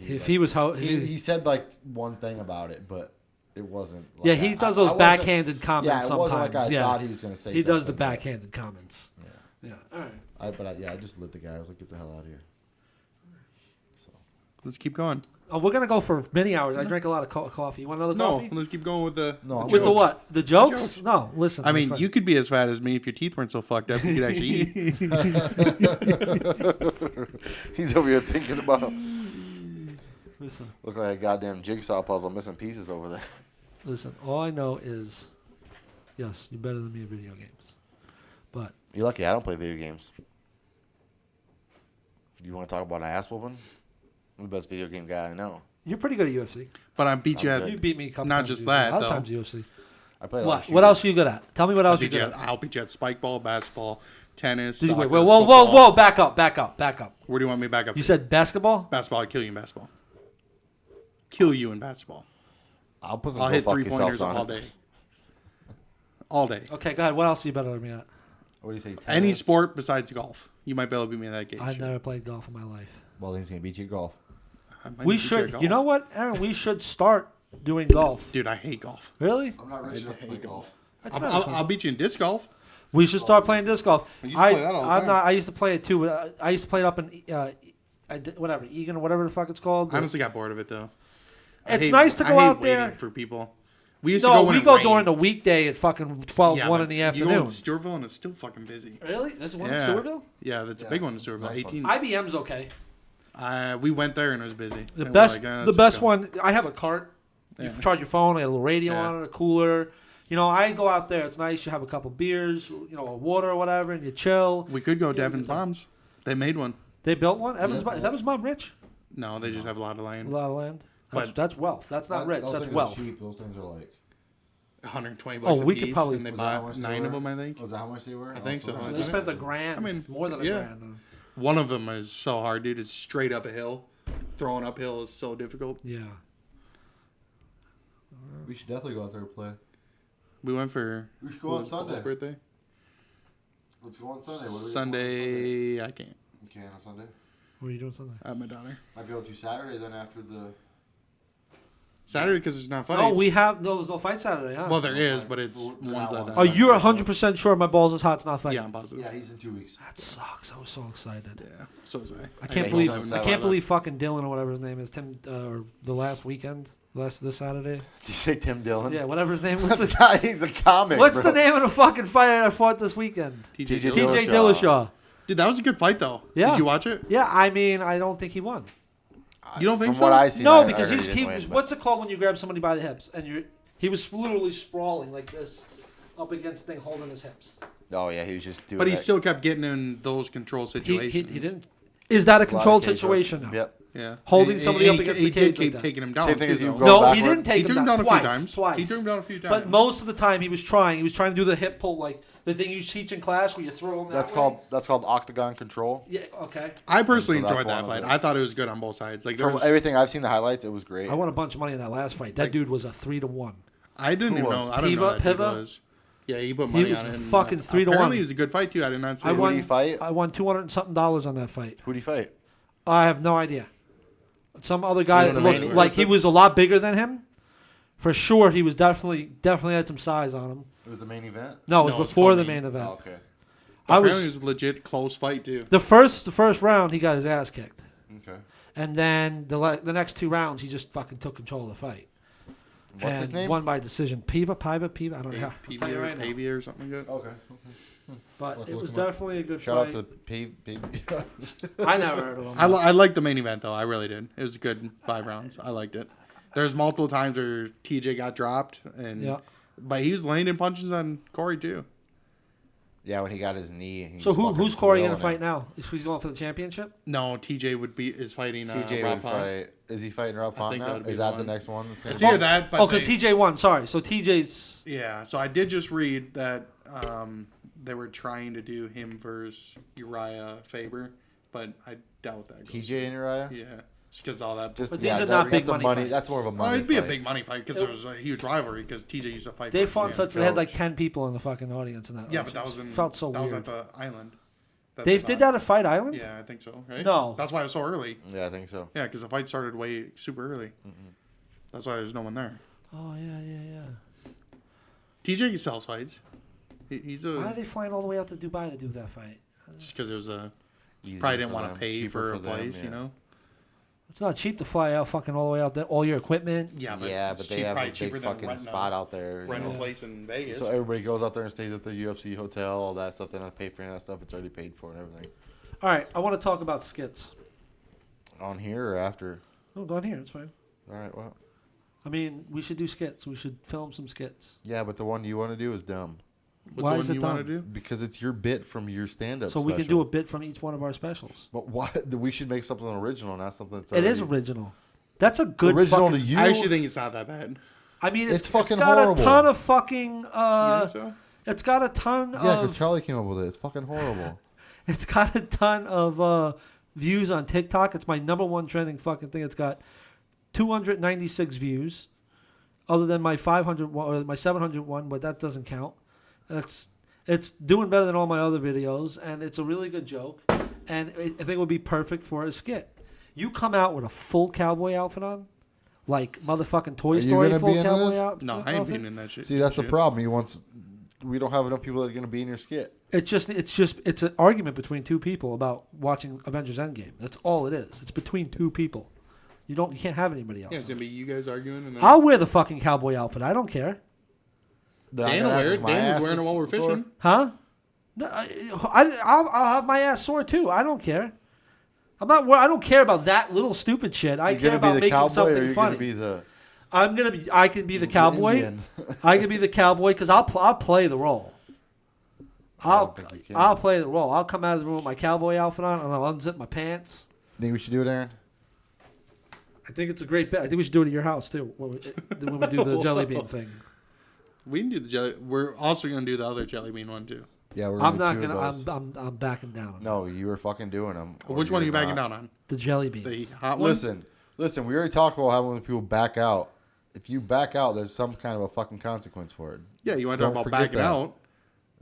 If he was how he said like one thing about it, but it wasn't. Like yeah, he does those backhanded comments Yeah, it wasn't sometimes. like I yeah, thought he was going to say. he does the something, but- backhanded comments. Yeah, Yeah, all right. I just lit the guy. I was like, get the hell out of here. So Let's keep going. Oh, we're gonna go for many hours. I drank a lot of coffee. You want another No, coffee? let's keep going with the. No, the with With the jokes. what? The jokes? jokes. No, listen. I my mean, friend. you could be as fat as me if your teeth weren't so fucked up. You could actually eat. He's over here thinking about. Listen. Look like a goddamn jigsaw puzzle missing pieces over there. Listen. All I know is, yes, you're better than me in video games. But You're lucky I don't play video games. You want to talk about an ass whooping? I'm the best video game guy I know. you're pretty good at UFC. But I beat you I'm at. good. You beat me a couple Not times. just at UFC. that, A lot of though. times UFC. I play a lot What? of What else shooters. are you good at? Tell me what else you're beat you good at, at. I'll beat you at spike ball, basketball, tennis. Did you- Soccer, wait, whoa, whoa, football. whoa! Back up, back up, back up. Where do you want me to back up? You to? said basketball? basketball. I'd kill you in basketball. Kill you in basketball. I'll put some I'll go hit fuck 3 yourselves pointers on all it. day. All day. Okay, go ahead. What else are you better than me at? What do you say? Any tennis? sport besides golf. You might be able to beat me in that game. I've never played golf in my life. Well, then he's gonna beat you at golf. We should. You know what, Aaron? We should start doing golf. Dude, I hate golf. Really? I'm not rich enough to play golf. That's I'll, not I'll, fun. I'll beat you in disc golf. We should start playing disc golf. I used to play that all the I'm time. not. I used to play it too. But I used to play it up in whatever Egan or whatever the fuck it's called. I honestly got bored of it though. It's nice to go out there. waiting for people. We used to No, go when we it go rained. during the weekday at fucking 12, Yeah, 1 but in the You go afternoon. in Stewartville and it's still fucking busy. Really? This is one in Yeah. Stewartville? Yeah, that's a Yeah, big one in it's Stewartville. a nice 18. IBM's okay. We went there and it was busy. The And we're best, like, the let's best just go. one. I have a cart. You Yeah. charge your phone. I got a little radio Yeah. on it, a cooler. You know, I go out there. It's nice. You have a couple beers, you know, a water or whatever, and you chill. We could go Yeah, Devin's good time. Moms. They made one. They built one. Evans, Yeah. is Evan's mom rich? No, they just have a lot of A land. lot of land. That's, But- that's wealth. That's not rich. Those That's things are wealth. cheap. Those things are like. 120 Oh, bucks a we could piece, probably- and they Was that how bought much they 9 of were? them, I think. Was that how much they were? I think so. Also, They spent a grand. I mean, more than a yeah. grand. One of them is so hard, dude. It's straight up a hill. Throwing uphill is so difficult. Yeah. We should definitely go out there and play. We went for We should go on Will's Sunday. birthday. Let's go on Sunday. What are we doing on Sunday, I can't. You can on Sunday. What are you doing Sunday? I have my daughter. Might be able to Saturday then after the. Saturday because there's not fights. No, there's no fight Saturday, huh? Well, there is, but it's Well, they're one not side. one. Oh, you're 100% sure my balls is hot's not fighting? Yeah, I'm positive. Yeah, he's in 2 weeks. That sucks. I was so excited. Yeah, so is I. I can't he's believe on I Saturday. can't believe fucking Dylan or whatever his name is, Tim, or the last weekend, this Saturday. Did you say Tim Dillon? Yeah, whatever his name. What's, That's the, not, he's a comic. what's bro. the name of the fucking fighter I fought this weekend? TJ TJ Dillashaw. TJ Dillashaw. Dillashaw. Dude, that was a good fight though. Yeah. Did you watch it? Yeah, I mean, I don't think he won. You don't think From so? what I see, No, I because heard he didn't was. win, but- What's it called when you grab somebody by the hips and he was literally sprawling like this, up against thing, holding his hips. Oh yeah, he was just doing. But he that. still kept getting in those control He, situations. he didn't. Is that a A lot of controlled cage situation now? work. Yep. Yeah. Holding somebody up he, against he the cage did keep like that. taking him down. Same thing as too, you though. go No, backward. he didn't take He him took down him down a twice. few times. Twice. He took him down a few times. But most of the time he was trying. He was trying to do the hip pull, like the thing you teach in class where you throw him. That's called octagon control. Yeah. Okay. I personally So that's enjoyed that one fight. of I thought it was good on both sides. Like there From was, everything I've seen, the highlights, it was great. I won a bunch of money in that last fight. That dude was a 3-1. I didn't Who even was? know. I don't know Piva- that dude Piva? was. Yeah, he put money was on it. a and, fucking 3 to 1. Apparently, it was a good fight too. I did not see. I it. Who won. did he fight? I won $200 and something on that fight. Who'd he fight? I have no idea. Some other guy Was it that a looked main- like he was a lot bigger than him. For sure, he was definitely had some size on him. It was the main event. No, it was No, it's before the co-main. main event. Oh, okay. I Apparently, was it was a legit close fight too. the first round. He got his ass kicked, Okay. and then the next 2 rounds he just fucking took control of the fight. What's and his name? Won by decision. Piva. I don't know. I'll tell you right now. Pavia or something good. Okay. But Let's it look was him up. definitely a good Shout out fight. to P. I never heard of him. I liked the main event though. I really did. It was a good 5 rounds. I liked it. There's multiple times where TJ got dropped, and Yeah. but he was laying in punches on Corey too. Yeah, when he got his knee. He So was fucking who's Corey gonna grilling fight now? Is he going for the championship? No, TJ is fighting him. TJ Rob would Font. fight. Is he fighting Rob I Font think now? that would be Is the that the one. next one? That's It's gonna either that, but Oh, because they- TJ won. Sorry. So TJ's. Yeah, so I did just read that they were trying to do him versus Uriah Faber, but I doubt that. Goes TJ and Uriah. through. Yeah, just because all that. Just But these yeah, are not big that's a money money. fights. That's more of a Oh, money. it'd be a fight. big money fight because there was a huge rivalry because TJ used to fight. They for fought years. such. They had like Coach. 10 people in the fucking audience in that. Yeah, but that was in. felt so that weird. was at the island. that They they did fought. that at Fight Island. Yeah, I think so. Right? No. That's why it was so early. Yeah, I think so. Yeah, because the fight started way super early. That's why there's no one there. Oh yeah. TJ sells fights. He's Why are a they flying all the way out to Dubai to do that fight? just because it was a Easier probably didn't for want them, to pay cheaper for a them, place, yeah. you know. It's not cheap to fly out fucking all the way out there. All your equipment. Yeah, but, Yeah, it's but they cheap, have a probably big cheaper than fucking renting spot out there. rental Yeah. place in Vegas. So everybody goes out there and stays at the UFC hotel, all that stuff. They don't have to pay for any of that stuff. It's already paid for and everything. All right, I want to talk about skits. On here or after? No, down here. It's fine. All right, well. I mean, we should do skits. We should film some skits. Yeah, but the one you want to do is dumb. What's Why the is one it you want to dumb? do? Because it's your bit from your stand-up So we can do a bit from each one of our specials. But why? We should make something original, not something that's It already is original. That's a good original fucking, to you. I actually think it's not that bad. I mean, It's fucking got horrible. a ton of fucking. You think so? It's got a ton Yeah, because of. Charlie came up with it. It's fucking horrible. It's got a ton of views on TikTok. It's my number one trending fucking thing. It's got 296 views, other than my 500 one, or my 700 one, but that doesn't count. It's doing better than all my other videos, and it's a really good joke, and I think it would be perfect for a skit. You come out with a full cowboy outfit on, like motherfucking Toy Are you Story gonna full be in cowboy this? outfit. No, I ain't being in that shit. See, that's the shit. problem. He wants. We don't have enough people that are going to be in your skit. It's an argument between two people about watching Avengers Endgame. That's all it is. It's between two people. You can't have anybody else. Yeah, it's gonna be you guys arguing, and then I'll wear the fucking cowboy outfit. I don't care. Dan will wear it. Dan was wearing it while we're fishing. Huh? No, I'll have my ass sore too. I don't care. I don't care about that little stupid shit. I care about making something funny. Be the I can be the cowboy. Indian. I can be the cowboy because I'll play the role. don't think you can. I'll play the role. I'll come out of the room with my cowboy outfit on and I'll unzip my pants. Think we should do it, Aaron? I think it's a great bet. I think we should do it at your house too when we do the jelly bean thing. We can do the jelly. We're also gonna do the other jelly bean one too. Yeah, we're. I'm gonna not do two gonna. of those. I'm backing down on No, you were fucking doing them. Which one are you backing down on? the jelly beans. The hot one. Listen. We already talked about having people back out. If you back out, there's some kind of a fucking consequence for it. Yeah, you want to talk Don't about forget backing that. out?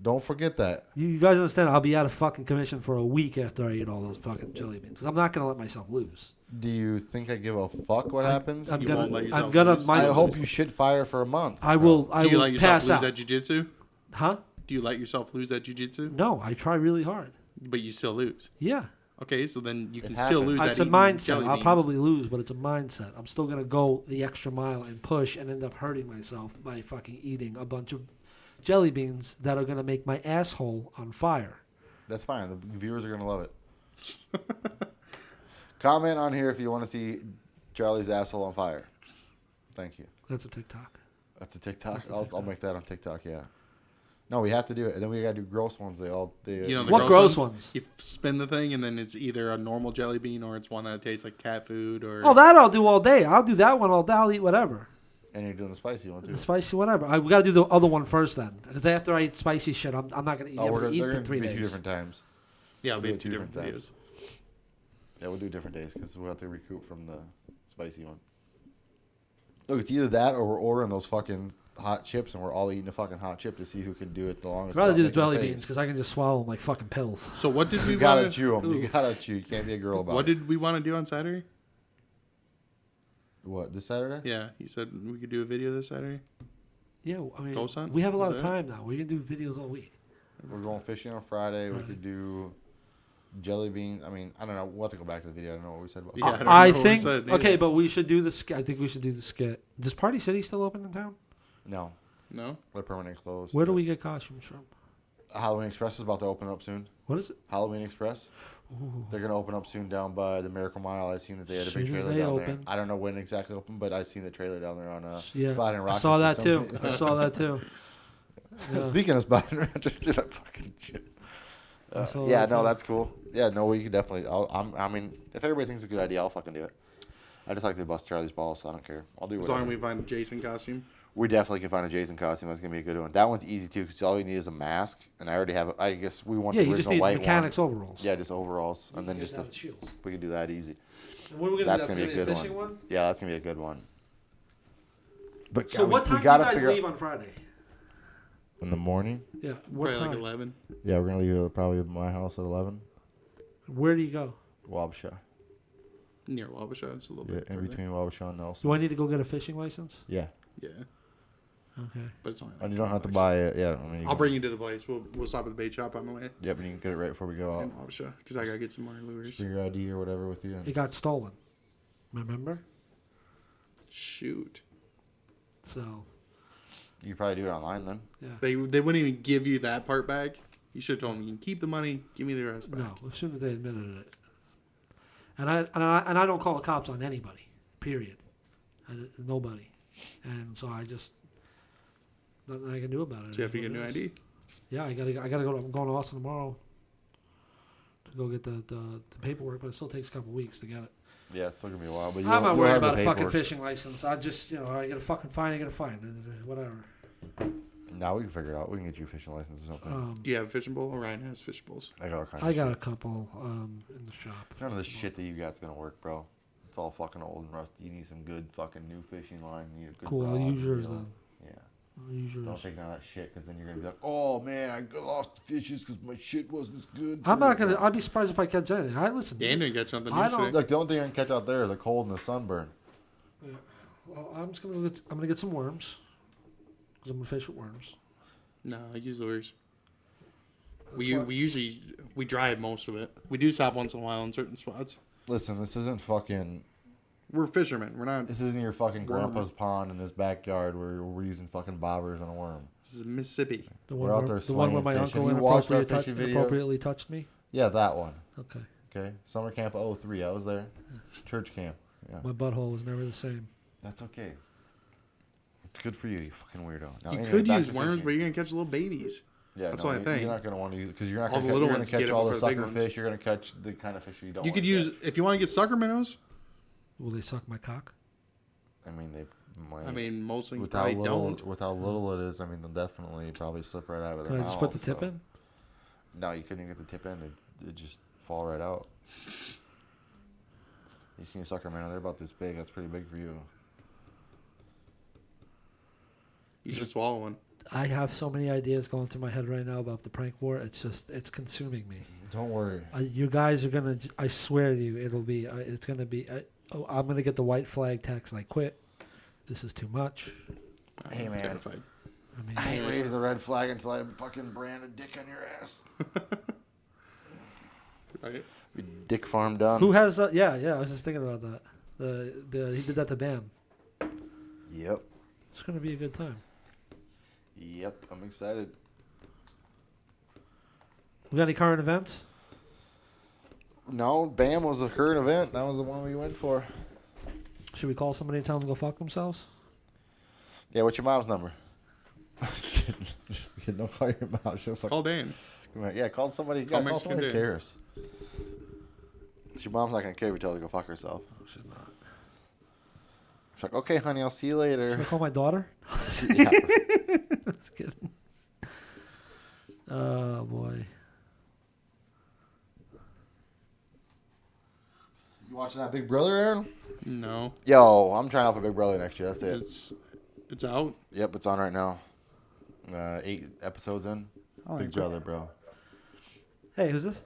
Don't forget that. You guys understand? I'll be out of fucking commission for a week after I eat all those fucking jelly beans because I'm not gonna let myself lose. Do you think I give a fuck what happens? I'm You gonna. won't let yourself I'm gonna. lose? I My, hope you shit fire for a month. I will. I Do you will let yourself pass lose out. at jiu-jitsu? Huh? Do you let yourself lose at jiu-jitsu? No, I try really hard. But you still lose. Yeah. Okay, so then you can happens. still lose. It's at a eating mindset. jelly I'll beans. probably lose, but it's a mindset. I'm still gonna go the extra mile and push and end up hurting myself by fucking eating a bunch of jelly beans that are gonna make my asshole on fire. That's fine. The viewers are gonna love it. Comment on here if you want to see Charlie's asshole on fire. Thank you. That's a TikTok. That's a TikTok. That's a I'll TikTok. make that on TikTok. Yeah. No, we have to do it, and then we gotta do gross ones. You know the What gross ones? You spin the thing, and then it's either a normal jelly bean or it's one that tastes like cat food. Or Oh, that I'll do all day. I'll do that one all day. I'll eat whatever. And you're doing the spicy one too. The spicy whatever. We gotta do the other one first then, because after I eat spicy shit, I'm not gonna eat. Oh, I'm we're gonna gonna, eat they're for gonna 3 be days. 2 different times. yeah, it'll be We'll do two it different 2 different videos. Yeah, we'll do different days because we'll have to recoup from the spicy one. Look, it's either that or we're ordering those fucking hot chips and we're all eating a fucking hot chip to see who can do it the longest. I'd rather without do the making a jelly face. beans because I can just swallow them like fucking pills. So what did we You gotta want chew them. You gotta chew. You can't be a girl about What it. did we want to do on Saturday? What, this Saturday? Yeah, you said we could do a video this Saturday. Yeah, I mean, Ghost hunt? we have a lot Is of that time now. We can do videos all week. We're going fishing on Friday. We Friday. could do jelly beans. I mean, I don't know. We'll have to go back to the video. I don't know what we said about Yeah, I don't I know what we think said, okay, neither. but we should do the. I think we should do the skit. Does Party City still open in town? No, No. they're permanently closed. Where do we get costumes from? Halloween Express is about to open up soon. What is it? Halloween Express. They're gonna open up soon down by the Miracle Mile. I've seen that they had a big Soon as trailer they down there. open. I don't know when exactly open, but I've seen the trailer down there on Yeah, Spot and I Rochester. saw that too. Somebody- I saw that too. Yeah. Speaking of Spot and Rochester, that fucking shit. I saw Yeah, that no, too. that's cool. Yeah, no, we could definitely. I mean, if everybody thinks it's a good idea, I'll fucking do it. I just like to bust Charlie's balls, so I don't care. I'll do As whatever. long as we find a Jason costume. We definitely can find a Jason costume. That's gonna be a good one. That one's easy too, because all you need is a mask, and I already have. I guess we want Yeah, the you just original need white mechanics one. overalls. Yeah, just overalls, and then You just guys have shields. we can do that easy. And what are we That's do? gonna be a good fishing one. Yeah, that's gonna be a good one. But So what time do you guys leave on Friday? in the morning? Yeah, what Probably time? like 11. Yeah, we're gonna leave at probably my house at 11. Where do you go? Wabasha. Near Wabasha. It's a little Yeah, bit in further. between Wabasha and Nelson. Do I need to go get a fishing license? Yeah, Yeah. Okay. But it's only like and you don't have to $5. buy it. Yeah, I mean, I'll bring you to the place. We'll stop at the bait shop on the way. Yep, and you can get it right before we go In out. Wabasha. Because I got to get some more lures. Bring your ID or whatever with you. It got stolen. Remember? Shoot. So, You could probably do it online then. yeah. They wouldn't even give you that part back. You should have told them, you can keep the money, give me the rest back. No, as soon as they admitted it. And I don't call the cops on anybody, period. Nobody. And so I just, nothing I can do about it. So you have to It get a is new what it ID. is. Yeah, I gotta go. I'm going to Austin tomorrow to go get the paperwork, but it still takes a couple weeks to get it. Yeah, it's still gonna be a while, but I'm not you'll worried have the about a fucking paperwork. fishing license. I just, I get a fucking fine. I get a fine. Whatever. Now we can figure it out. We can get you a fishing license or something. Do you have a fishing bowl? Ryan has fish bowls. I got all kinds I of got shit. a couple in the shop. None of the shit that you got's gonna work, bro. It's all fucking old and rusty. You need some good fucking new fishing line. You need a good Cool. I'll rod, use yours reel. then. Yeah. I'll use Don't yours. take none of that shit, because then you're gonna be like, oh man, I lost the fishes because my shit wasn't as good. I'm not gonna. I'd be surprised if I catch anything. I listen. Dan didn't get something I yesterday. don't- Look, the only thing you're gonna catch out there is a cold and a sunburn. Well, I'm just gonna get some worms. Cause I'm gonna fish with worms. No, I use lures. That's We what- usually drive most of it. We do stop once in a while in certain spots. Listen, this isn't fucking. We're fishermen. We're not. This isn't your fucking Worm. grandpa's pond in this backyard where we're using fucking bobbers and a worm. This is Mississippi. The We're one, out where, there the one where slaying my fish. uncle Have you watched our inappropriately, fishing videos? inappropriately touched me. Yeah, that one. Okay. Okay. Summer camp 03. I was there. Church camp. Yeah. My butthole was never the same. That's okay. It's good for you, you fucking weirdo. Now, You anyway, could back use to worms, fishing. but you're gonna catch little babies. Yeah, That's no, what I think. You're not going to want to use it because you're not All going the to little you're ones gonna get catch it all the before the big sucker ones. fish. You're going to catch the kind of fish that you don't You want could to use if you want to get sucker minnows. Will they suck my cock? I mean, they might. I mean, most things with how probably little, don't. with how little it is, I mean, they'll definitely probably slip right out of Can their I just mouth. put the tip so- in? No, you couldn't even get the tip in. They'd just fall right out. You seen a sucker man? They're about this big. That's pretty big for you. You should swallow one. I have so many ideas going through my head right now about the prank war. It's consuming me. Don't worry. You guys are gonna. I swear to you, it'll be. It's gonna be. I'm gonna get the white flag text. Like, quit. This is too much. Hey, I'm man. terrified. I mean, I ain't raise the red flag until I fucking brand a dick on your ass. Right? Be dick farm done. who has? Yeah. I was just thinking about that. He did that to Bam. Yep. It's gonna be a good time. Yep. I'm excited. We got any current events? No, BAM was the current event. That was the one we went for. Should we call somebody and tell them to go fuck themselves? Yeah, what's your mom's number? Just kidding. Just kidding. Don't call your mom. She'll fuck. Call Dan. Yeah, call somebody. Call Yeah, call Mexican somebody who Dan. cares. Your mom's not gonna care if you tell her to go fuck herself. No, she's not. She's like, okay, honey, I'll see you Should I later. call my daughter? Yeah. Just kidding. Oh boy. You watching that Big Brother, Aaron? No, Yo, I'm trying out for Big Brother next year. That's it. it's out. Yep, it's on right now. 8 episodes in. Oh, Big that's Brother, bro. Hey, who's this?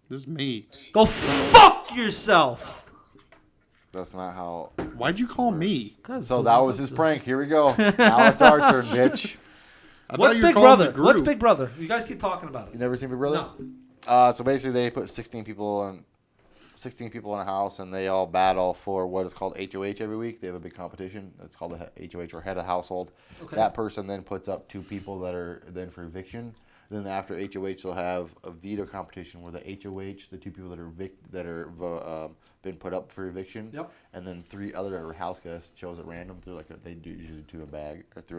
This is me. Go fuck yourself. That's not how. Why'd you call me? So that was his prank. Here we go. Now it's our turn, bitch. I What's thought you were Big calling Brother? the What's group. Big Brother? You guys keep talking about You it. never seen Big Brother? No. So basically, they put 16 people in a house, and they all battle for what is called HOH every week. They have a big competition. It's called a HOH, or head of household. Okay. That person then puts up 2 people that are then for eviction. Then after HOH, they'll have a veto competition where the HOH, the 2 people that are been put up for eviction, Yep. and then 3 other house guests chose at random through they do usually through a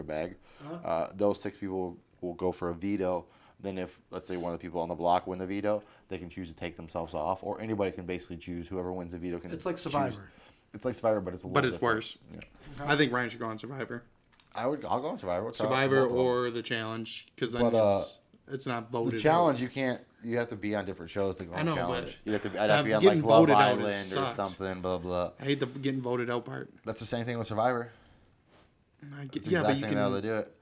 bag. Uh-huh. Those 6 people will go for a veto. Then if, let's say, one of the people on the block win the veto, they can choose to take themselves off, or anybody can basically choose. Whoever wins the veto can It's like choose. Survivor. It's like Survivor, but it's a little But it's different. worse. Yeah. I think Ryan should go on Survivor. I'll go on Survivor. What's up? Survivor Both of them. or the challenge, because then But, it's not voted. the challenge, you can't. You have to be on different shows to go on I know, challenge. but I'd have to be on getting like Love voted out Island or sucks. something. Blah blah. I hate the getting voted out part. That's the same thing with Survivor. It's Yeah, but you how they can. do it.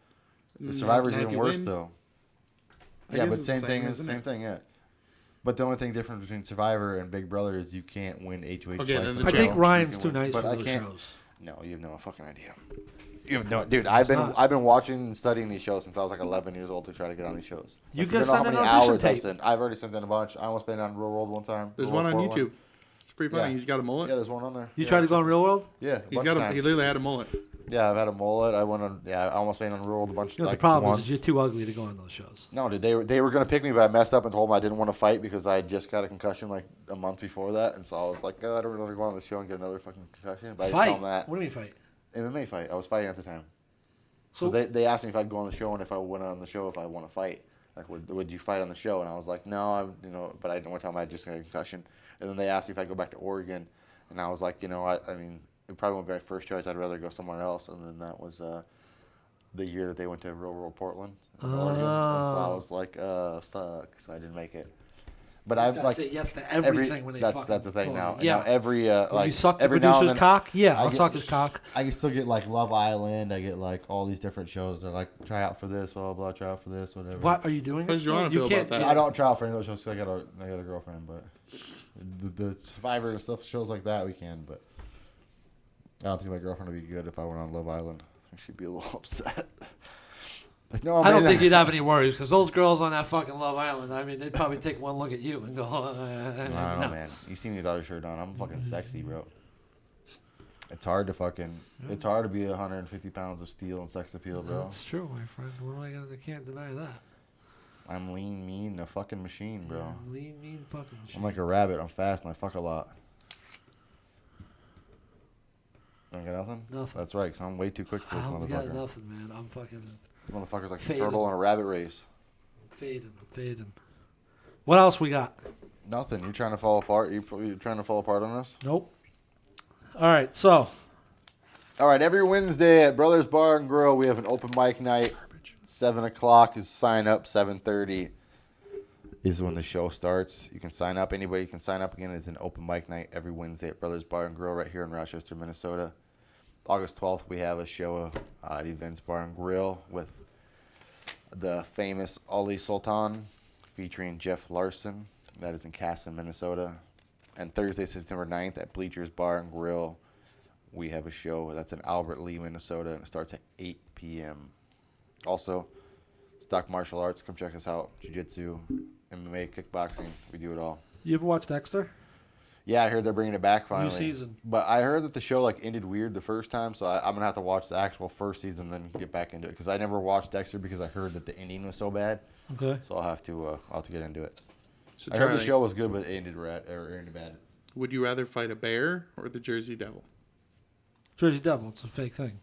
The Mm, Survivor's not if even you worse win. though. I Yeah, guess but it's same the thing. same, It's the isn't same it? thing. Yeah. But the only thing different between Survivor and Big Brother is you can't win HOH Okay, twice. then in the a I row. think challenge. Ryan's You too can win. nice But for I those can't. shows. No, you have no fucking idea. You have no, dude. I've been watching and studying these shows since I was like 11 years old to try to get on these shows. You Like, can don't know send how an many audition hours I've tape. sent. I've already sent in a bunch. I almost been on Real World one time. There's Real one World on Portland. YouTube. It's pretty funny. Yeah. He's got a mullet. Yeah, there's one on there. You Yeah, tried to go in real world? Yeah, He literally had a mullet. Yeah, I've had a mullet. I went on. Yeah, I almost made on World a bunch. You know, like, the problem once. is you're too ugly to go on those shows. No, dude, they were gonna pick me, but I messed up and told them I didn't want to fight because I had just got a concussion like a month before that, and so I was like, oh, I don't really go on the show and get another fucking concussion. But I didn't Fight? tell them that. What do you mean fight? MMA fight. I was fighting at the time. So So- they asked me if I'd go on the show and if I went on the show if I want to fight. Like, would you fight on the show? And I was like, no, but I didn't want to tell them I just got a concussion. And then they asked me if I'd go back to Oregon, and I was like, I mean, it probably won't be my first choice. I'd rather go somewhere else. And then that was the year that they went to Real World Portland, in Oregon. And so I was like, fuck. So I didn't make it. But You I've gotta like say yes to everything when they that's fucking the thing call now. you. Yeah. Now every When like you suck the every now and producer's then, cock? Yeah, I I'll get- suck his cock. I can still get like Love Island. I get like all these different shows. They're like try out for this, blah blah blah. Try out for this, whatever. What are you doing? How does Joanna feel about that? I don't try out for any of those shows 'cause I got a girlfriend, but the Survivor and stuff, shows like that we can. But I don't think my girlfriend would be good if I went on Love Island. She'd be a little upset. Like, no, I don't man, think you'd have any worries because those girls on that fucking Love Island, I mean, they'd probably take one look at you and go, I don't know, no. man. You see me without a shirt on. I'm fucking sexy, bro. It's hard to be 150 pounds of steel and sex appeal, bro. That's true, my friend. What am I gonna? I can't deny that. I'm lean, mean, a fucking machine, bro. Yeah, lean, mean, fucking shit. I'm like a rabbit. I'm fast and I fuck a lot. Don't got nothing? Nothing. That's right, 'cause I'm way too quick for this I don't got motherfucker. nothing, man. I'm fucking This motherfucker's like a Faded. turtle in a rabbit race. fading. I'm fading. What else we got? Nothing. You trying to fall apart? You trying to fall apart on us? Nope. All right, so All right. Every Wednesday at Brothers Bar and Grill, we have an open mic night. 7:00 is sign up. 7:30 is when the show starts. You can sign up. Anybody can sign up. Again, it's an open mic night every Wednesday at Brothers Bar and Grill right here in Rochester, Minnesota. August 12th, we have a show at Events Bar and Grill with the famous Ali Sultan featuring Jeff Larson. That is in Casson, Minnesota. And Thursday, September 9th at Bleachers Bar and Grill, we have a show that's in Albert Lee, Minnesota, and it starts at 8 p.m. Also, Stock Martial Arts, come check us out. Jiu-Jitsu, MMA, kickboxing, we do it all. you ever watch Dexter? Yeah, I heard they're bringing it back finally. season. But I heard that the show like ended weird the first time, so I'm gonna have to watch the actual first season then get back into it because I never watched Dexter because I heard that the ending was so bad. Okay. So I'll have to get into it. So I heard the Charlie, show was good, but it ended bad. would you rather fight a bear or the Jersey Devil? Jersey Devil. It's a fake thing.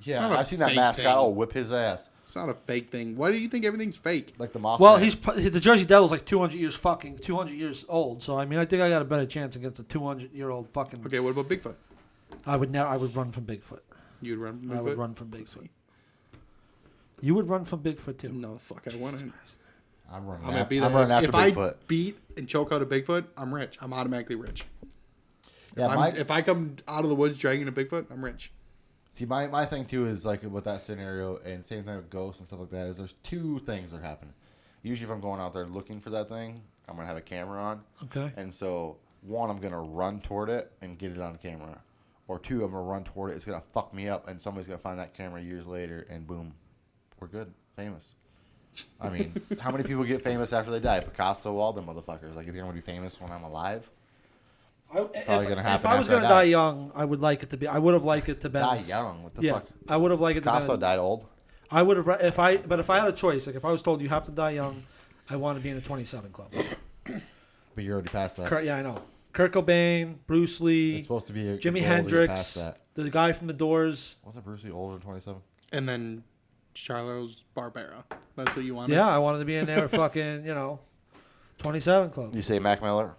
Yeah, not a I seen that fake mascot. thing. I'll whip his ass It's not a fake thing. Why do you think everything's fake? like the Mothman. Well, the Jersey Devil's like 200 years old. So I mean, I think I got a better chance against a 200-year-old fucking. Okay, what about Bigfoot? I would run from Bigfoot. You'd run from Bigfoot? I would run from Bigfoot. You would run from Bigfoot too. No, the fuck, I wouldn't. I'm running. I'm gonna be I'm there. running after If I Bigfoot. beat and choke out a Bigfoot, I'm rich. I'm automatically rich. Yeah, If I come out of the woods dragging a Bigfoot, I'm rich. See, my thing too is like with that scenario and same thing with ghosts and stuff like that is there's two things that happen. Usually, if I'm going out there looking for that thing, I'm gonna have a camera on, Okay. and so one, I'm gonna run toward it and get it on camera, or two, I'm gonna run toward it. It's gonna fuck me up, and somebody's gonna find that camera years later, and boom, we're good, famous. I mean, how many people get famous after they die? Picasso, all them motherfuckers. Like, you think I'm gonna be famous when I'm alive? If gonna happen I was after I gonna die. die young, I would like it to be. I would have liked it to be. Die young. What the Yeah, fuck? I would have liked it to Picasso be. died old. I would have if I had a choice, like if I was told you have to die young, I want to be in the 27 club. But you're already past that. Yeah, I know. Kurt Cobain, Bruce Lee, It's supposed to be a Jimi goal to get Hendrix, past that. the guy from the Doors. Wasn't Bruce Lee older than 27? And then Charles Barbera. That's what you wanted? Yeah, I wanted to be in there, fucking 27 club. You say Mac Miller?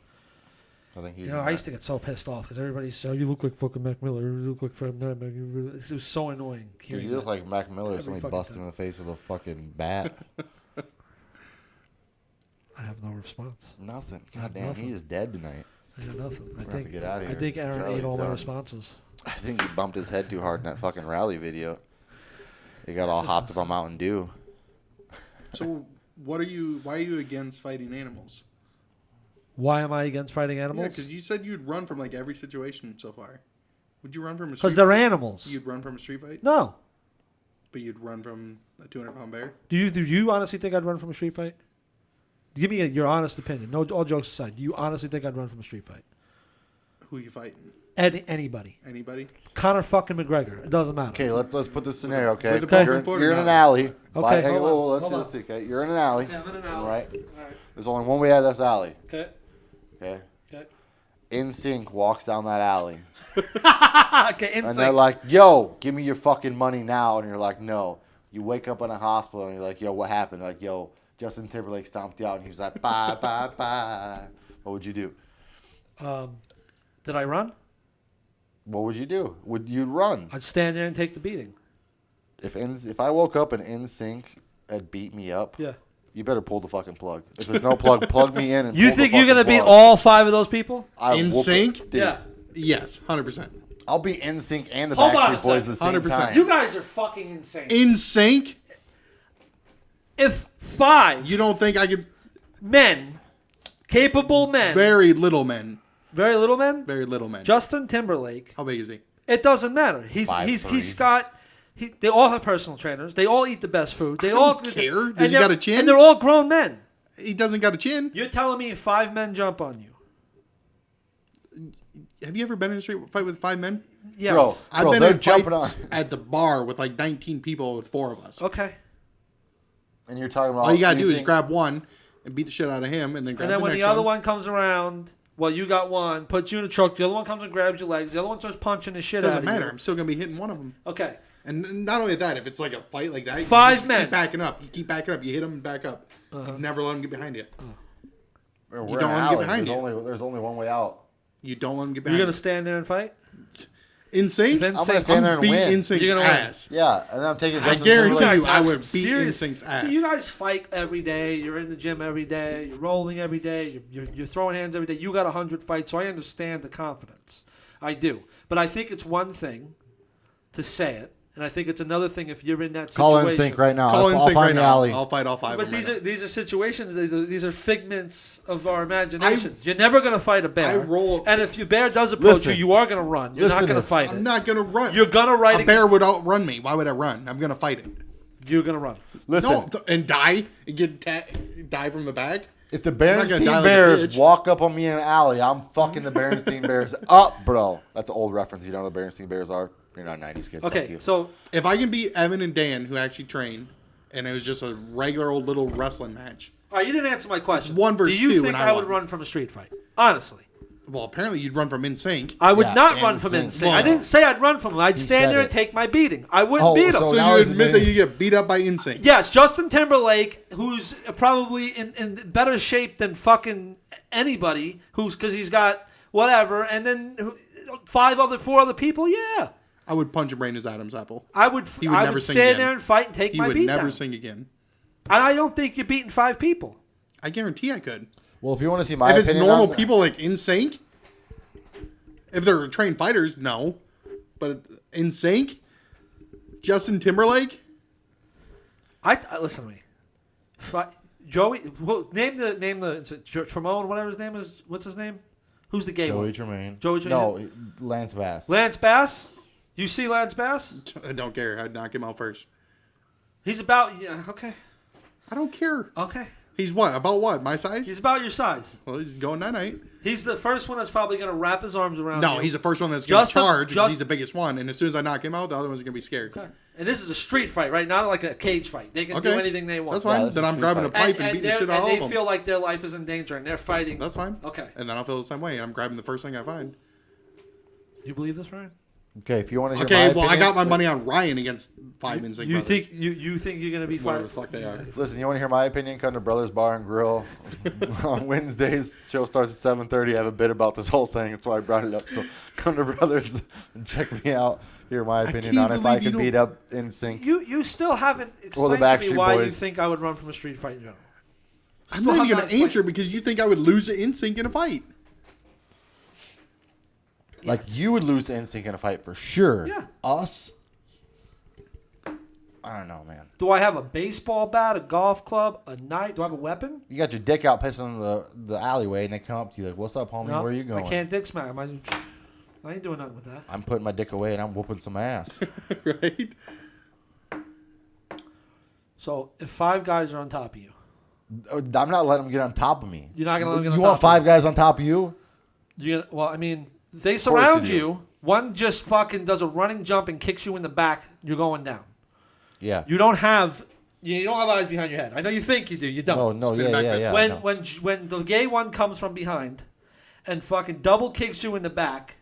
I think he's. I used to get so pissed off because everybody said, "You look like fucking Mac Miller. You look like fucking Mac Miller." It was so annoying. Dude, hearing you look that. like Mac Miller. Every Somebody fucking busted him time. in the face with a fucking bat. I have no response. Nothing. I have God damn, nothing. he is dead tonight. I got nothing. We're gonna have to get outta I here. think Aaron Charlie's ate all my done. responses. I think he bumped his head too hard in that fucking rally video. He got all hopped up on Mountain Dew. So why are you against fighting animals? Why am I against fighting Yeah, animals? because you said you'd run from like every situation so far. Would you run from a Because street they're fight? animals. You'd run from a street fight, No. but you'd run from a 200-pound bear? Do you honestly think I'd run from a street fight? Give me your honest opinion. No, all jokes aside. Do you honestly think I'd run from a street fight? Who you fighting? Anybody. Anybody? Conor fucking McGregor. It doesn't matter. Okay, let's put this scenario. Okay, With the Okay. broken foot or you're in not? an alley. Okay, Hey, hold on, whoa, let's hold do this. Okay, you're in an alley. Okay, I'm in an alley. Right. All right. There's only one way out of this alley. Okay. Okay. Okay. NSYNC walks down that alley, Okay. and Insane. they're like, "Yo, give me your fucking money now," and you're like, "No." You wake up in a hospital, and you're like, "Yo, what happened?" Like, "Yo, Justin Timberlake stomped you out," and he was like, "Bye, bye, bye." What would you do? Did I run? What would you do? Would you run? I'd stand there and take the beating. If I woke up and NSYNC had beat me up, Yeah. you better pull the fucking plug. If there's no plug, plug me in. And You pull think the you're gonna fucking beat plug. all 5 of those people? I In whoop sync? it. Dude, Yeah. Yes, 100%. I'll beat NSYNC and the Hold on a Backstreet Boys at the same 100%. time. You guys are fucking insane. In sync? If 5 You don't think I could? men, capable men, Very little men. very little men, Very little men. Justin Timberlake, How big is he? it doesn't matter. He's 5'3". got. They all have personal trainers. They all eat the best food. They all care. Does and he got they're- a chin? And they're all grown men. He doesn't got a chin. You're telling me if 5 men jump on you? Have you ever been in a street fight with 5 men? Yes. Bro, I've been they're in jumping fights on. at the bar with like 19 people with 4 of us. Okay. And you're talking about All you gotta do is think- grab one and beat the shit out of him, and then grab And then the when next the other one comes around, well, you got one, puts you in a truck. The other one comes and grabs your legs. The other one starts punching the shit out Doesn't of matter. you. I'm still gonna be hitting one of them. Okay. And not only that, if it's like a fight like that, 5 you men. keep backing up. You keep backing up. You hit them and back up. Never let them get behind you. We're You in don't an wanna get alley. behind There's only one way out. You don't let them get You're behind gonna you. stand there and fight? NSYNC? Then I'm gonna stand there and beat win. NSYNC's You're gonna win. ass. Yeah, and then I'm taking. I Justin guarantee Timberlake. you, I have would beat serious- NSYNC's ass. So you guys fight every day. You're in the gym every day. You're rolling every day. You're throwing hands every day. You got 100 fights, so I understand the confidence. I do. But I think it's one thing to say it, and I think it's another thing if you're in that Call situation. NSYNC right now. Call I'll NSYNC find right the now. alley. I'll fight all 5 But of them. these are situations. These are figments of our imagination. You're never gonna fight a bear. I roll- And if your bear does approach Listen. you are gonna run. You're Listen, not gonna if- fight it. I'm not gonna run. You're gonna ride A bear would outrun me. Why would I run? I'm gonna fight it. You're gonna run. Listen, No, and die and get die from the back. if the not gonna die Berenstain like a Bears bitch. walk up on me in an alley, I'm fucking the Berenstain Bears up, bro. That's an old reference. You know what the Berenstain Bears are? You're not a 90s kid. Fuck Okay, you. so If I can beat Evan and Dan, who actually train, and it was just a regular old little wrestling match. all right, you didn't answer my question. 1 versus Do you 2 think and I would won. run from a street fight? Honestly. Well, apparently you'd run from NSYNC. I would Yeah, not run from NSYNC. insane. I didn't say I'd run from him. I'd stand said there and it. take my beating. I wouldn't Oh, beat him. so So now you he's admit that admitting- you get beat up by NSYNC. Yes, Justin Timberlake, who's probably in better shape than fucking anybody, because he's got whatever, and then 4 other people. Yeah, I would punch him right in his Adam's apple. I would. He would I never would sing stand again. there and fight and take He my would beat never down. sing again. And I don't think you're beating 5 people. I guarantee I could. Well, if you want to see my If it's opinion normal on that- people like NSYNC, if they're trained fighters, no. But NSYNC, Justin Timberlake, Listen to me. Joey, name the. It's Tremone, whatever his name is. What's his name? Who's the gay Joey one? Tremaine. Joey Tremaine. No, Lance Bass. Lance Bass. You see Lance Bass? I don't care. I'd knock him out first. He's about. Yeah. Okay. I don't care. Okay. He's what? About what? My size? He's about your size. Well, he's going night-night. He's the first one that's probably going to wrap his arms around No, you. he's the first one that's going to Justin- charge because Just- he's the biggest one. And as soon as I knock him out, the other one's going to be scared. Okay. And this is a street fight, right? Not like a cage fight. They can do Okay. anything they want. That's fine. Yeah, this Then is I'm street grabbing a fight. pipe and, beating the shit out of they them. feel like their life is in danger and they're fighting. That's fine. Okay. And then I'll feel the same way. I'm grabbing the first thing I find. You believe this, Ryan? Okay, if you want to hear Okay, my well, I opinion, got my money on Ryan against 5 NSYNC You brothers. think you think you're going to be Whatever fighting? the fuck they are. Listen, you want to hear my opinion? Come to Brothers Bar and Grill on Wednesdays. Show starts at 7:30. I have a bit about this whole thing. That's why I brought it up. So come to Brothers and check me out. Hear my opinion can't on if I believe you could don't- beat up NSYNC. You still haven't Well, the explained to me Backstreet why you Boys. think I would run from a street fight in general. I'm Still not have even not going to answer explained. because you think I would lose to NSYNC in a fight. Like you would lose to NSYNC in a fight for sure. Yeah. Us. I don't know, man. Do I have a baseball bat, a golf club, a knife? Do I have a weapon? You got your dick out pissing in the alleyway, and they come up to you like, "What's up, homie? No, Where you going?" I can't dick smack him. I ain't doing nothing with that. I'm putting my dick away and I'm whooping some ass. Right? So if 5 guys are on top of you, I'm not letting them get on top of me. You're not gonna let them get on You top want of 5 guys on top of you? you're gonna. Well, I mean, They Of course surround you do. you. One just fucking does a running jump and kicks you in the back. You're going down. Yeah. You don't have eyes behind your head. I know you think you do. You don't. No, Spin yeah, back yeah, fist. yeah. when no. when the gay one comes from behind and fucking double kicks you in the back,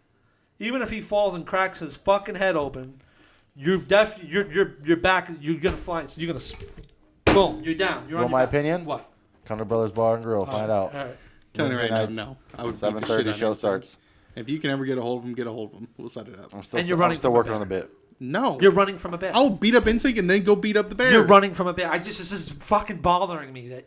even if he falls and cracks his fucking head open, you're back. You're gonna fly. So you're gonna boom. You're down. You're You on want your my back. opinion? What? Connor Brothers Bar and Grill. Find out. All right. Telling you right Wednesday now, nights, no. I would beat the shit 7:30 out show of starts. If you can ever get a hold of him, get a hold of him. We'll set it up. I'm still, And you're I'm running still from a working on the bear. bit. No. You're running from a bear. I'll beat up Instinct and then go beat up the bear. You're running from a bear. This is fucking bothering me.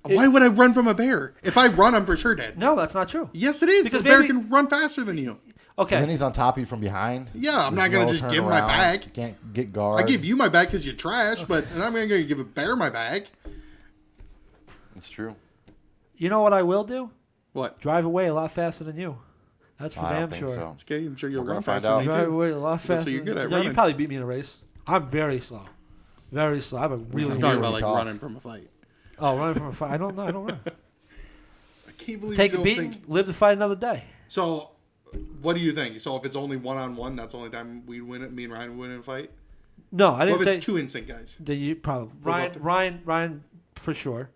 Why would I run from a bear? If I run, I'm for sure dead. No, that's not true. Yes, it is. Because the bear maybe- can run faster than you. And then Okay. he's on top of you from behind. Yeah, I'm not There's gonna no just give him my turnaround. back. You can't get guard. I give you my back because you're trash, but and I'm not gonna give a bear my back. It's true. You know what I will do? What? Drive away a lot faster than you. That's for I don't damn think sure. so. It's okay. I'm sure you'll We're run gonna find faster out. than me Drive too. away a lot So faster. you're good at No, you running. probably beat me in a race. I'm very slow. Very slow. I'm a really. I'm talking when about we like talk. running from a fight. Oh, running from a fight. I don't know. I don't run. I can't believe Take you a don't beating, think. live to fight another day. So, what do you think? So if it's only 1-on-1, that's the only time we win it. Me and Ryan win in a fight. No, I What didn't if say. it's 2 Instinct guys? That you probably about Ryan for sure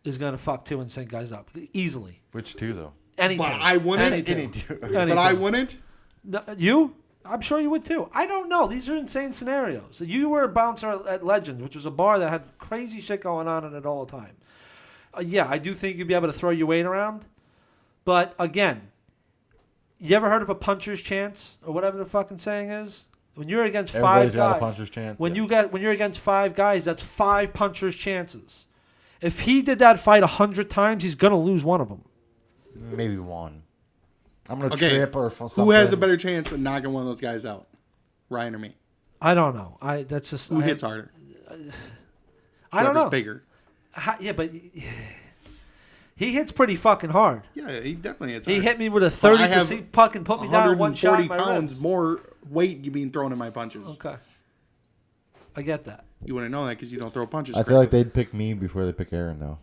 is gonna fuck 2 Insane guys up easily. Which two though? Any But two. I wouldn't. Any two. Any two. Any But I two. wouldn't. No, you? I'm sure you would too. I don't know. These are insane scenarios. You were a bouncer at Legends, which was a bar that had crazy shit going on in it all the time. Yeah, I do think you'd be able to throw your weight around. But again, you ever heard of a puncher's chance or whatever the fucking saying is? When you're against Everybody's five got guys, a puncher's chance. when yeah. you're against 5 guys, that's 5 puncher's chances. If he did that fight 100 times, he's gonna lose one of them. Maybe one. I'm gonna Okay. trip or something. Who has a better chance of knocking one of those guys out? Ryan or me? I don't know. That's just Who hits harder? I don't Whoever's know. bigger. Yeah, but he hits pretty fucking hard. Yeah, he definitely hits He harder. hit me with a But 30 I have he fucking put me down in one shot 140 in my pounds ribs. more weight you being thrown in my punches. Okay. I get that. You wouldn't know that because you don't throw punches. I feel like correctly. they'd pick me before they pick Aaron though.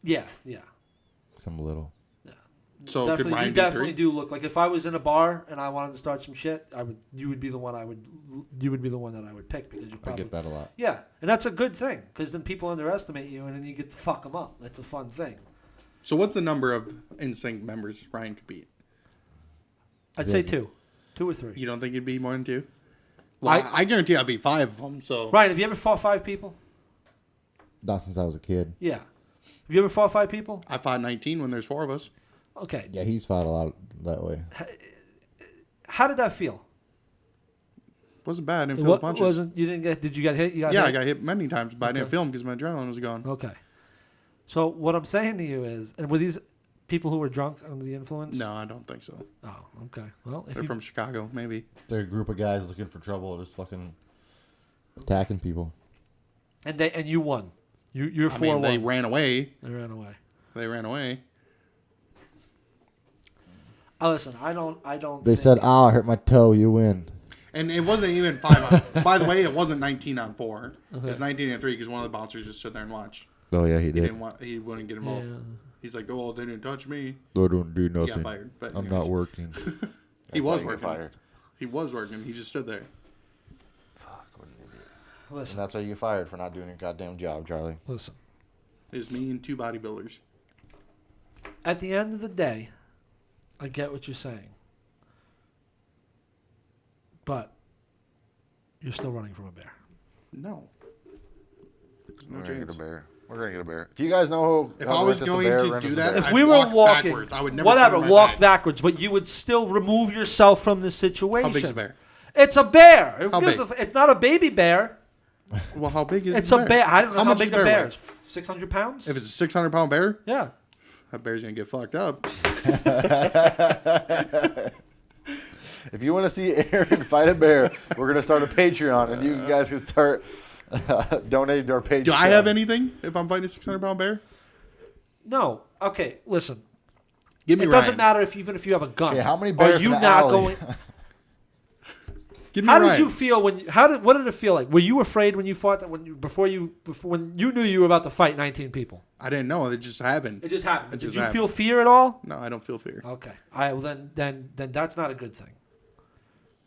Yeah. 'Cause I'm little. So could Definitely, Ryan you do definitely 3? do look like if I was in a bar and I wanted to start some shit, you would be the one that I would pick because you I probably get that a lot. Yeah, and that's a good thing because then people underestimate you and then you get to fuck them up. That's a fun thing. So what's the number of Instinct members Ryan could beat? I'd say 2 or 3. You don't think it'd be more than 2? Well, I guarantee I'd beat 5 of them. So Ryan, have you ever fought 5 people? Not since I was a kid. Yeah. Have you ever fought 5 people? I fought 19 when there's 4 of us. Okay. Yeah, he's fought a lot that way. How did that feel? Wasn't bad. I didn't feel the What punches. wasn't you didn't get? Did you get hit? You got Yeah, hit? I got hit many times, but I didn't film because my adrenaline was gone. Okay. So what I'm saying to you is, and were these people who were drunk under the influence? No, I don't think so. Oh, okay. Well, if They're you, from Chicago, maybe. They're a group of guys looking for trouble, just fucking attacking people. and you won. You're I 4-1. mean, they ran away. They ran away. They ran away. Listen, I don't. They think- said, "Ah, I hurt my toe. You win." And it wasn't even 5 on. By the way, it wasn't 19 on 4. It's 19 on 3 because one of the bouncers just stood there and watched. Oh yeah, he He did. didn't want. He wouldn't get involved. Yeah. He's like, "Oh, they didn't touch me." I don't do He nothing. got fired. But I'm anyways, not working. He That's was how you get working. fired. He was working. He just stood there. Fuck, what an idiot. And Listen, that's why you get fired for not doing your goddamn job, Charlie. listen. It was me and 2 bodybuilders. At the end of the day, I get what you're saying, but you're still running from a bear. No. There's no We're gonna get chance. a bear. We're gonna get a bear. If you guys know, If how I was rent us a going bear, to rent us do a that, bear. If I'd we were walk walking, backwards. I would never whatever, turn my walk back. backwards, but you would still remove yourself from this situation. How big's a bear? It's a bear. Who How gives big? It's not a baby bear. Well, how big is It's the a bear. I don't know how much big does a bear weigh? is. 600 pounds? If it's a 600-pound bear, Yeah. that bear's gonna get fucked up. If you want to see Aaron fight a bear, we're gonna start a Patreon, and you guys can start donating to our Patreon. Do I have anything if I'm fighting a 600-pound bear? No. Okay, listen. Give me It Ryan. doesn't matter even if you have a gun. Okay, how many bears Are you in an not alley? going? Give me How Ryan. did you feel what did it feel like? Were you afraid when you fought that when you knew you were about to fight 19 people? I didn't know. It just happened. It just happened. It Did just you happened. feel fear at all? No, I don't feel fear. Okay. Well, then that's not a good thing.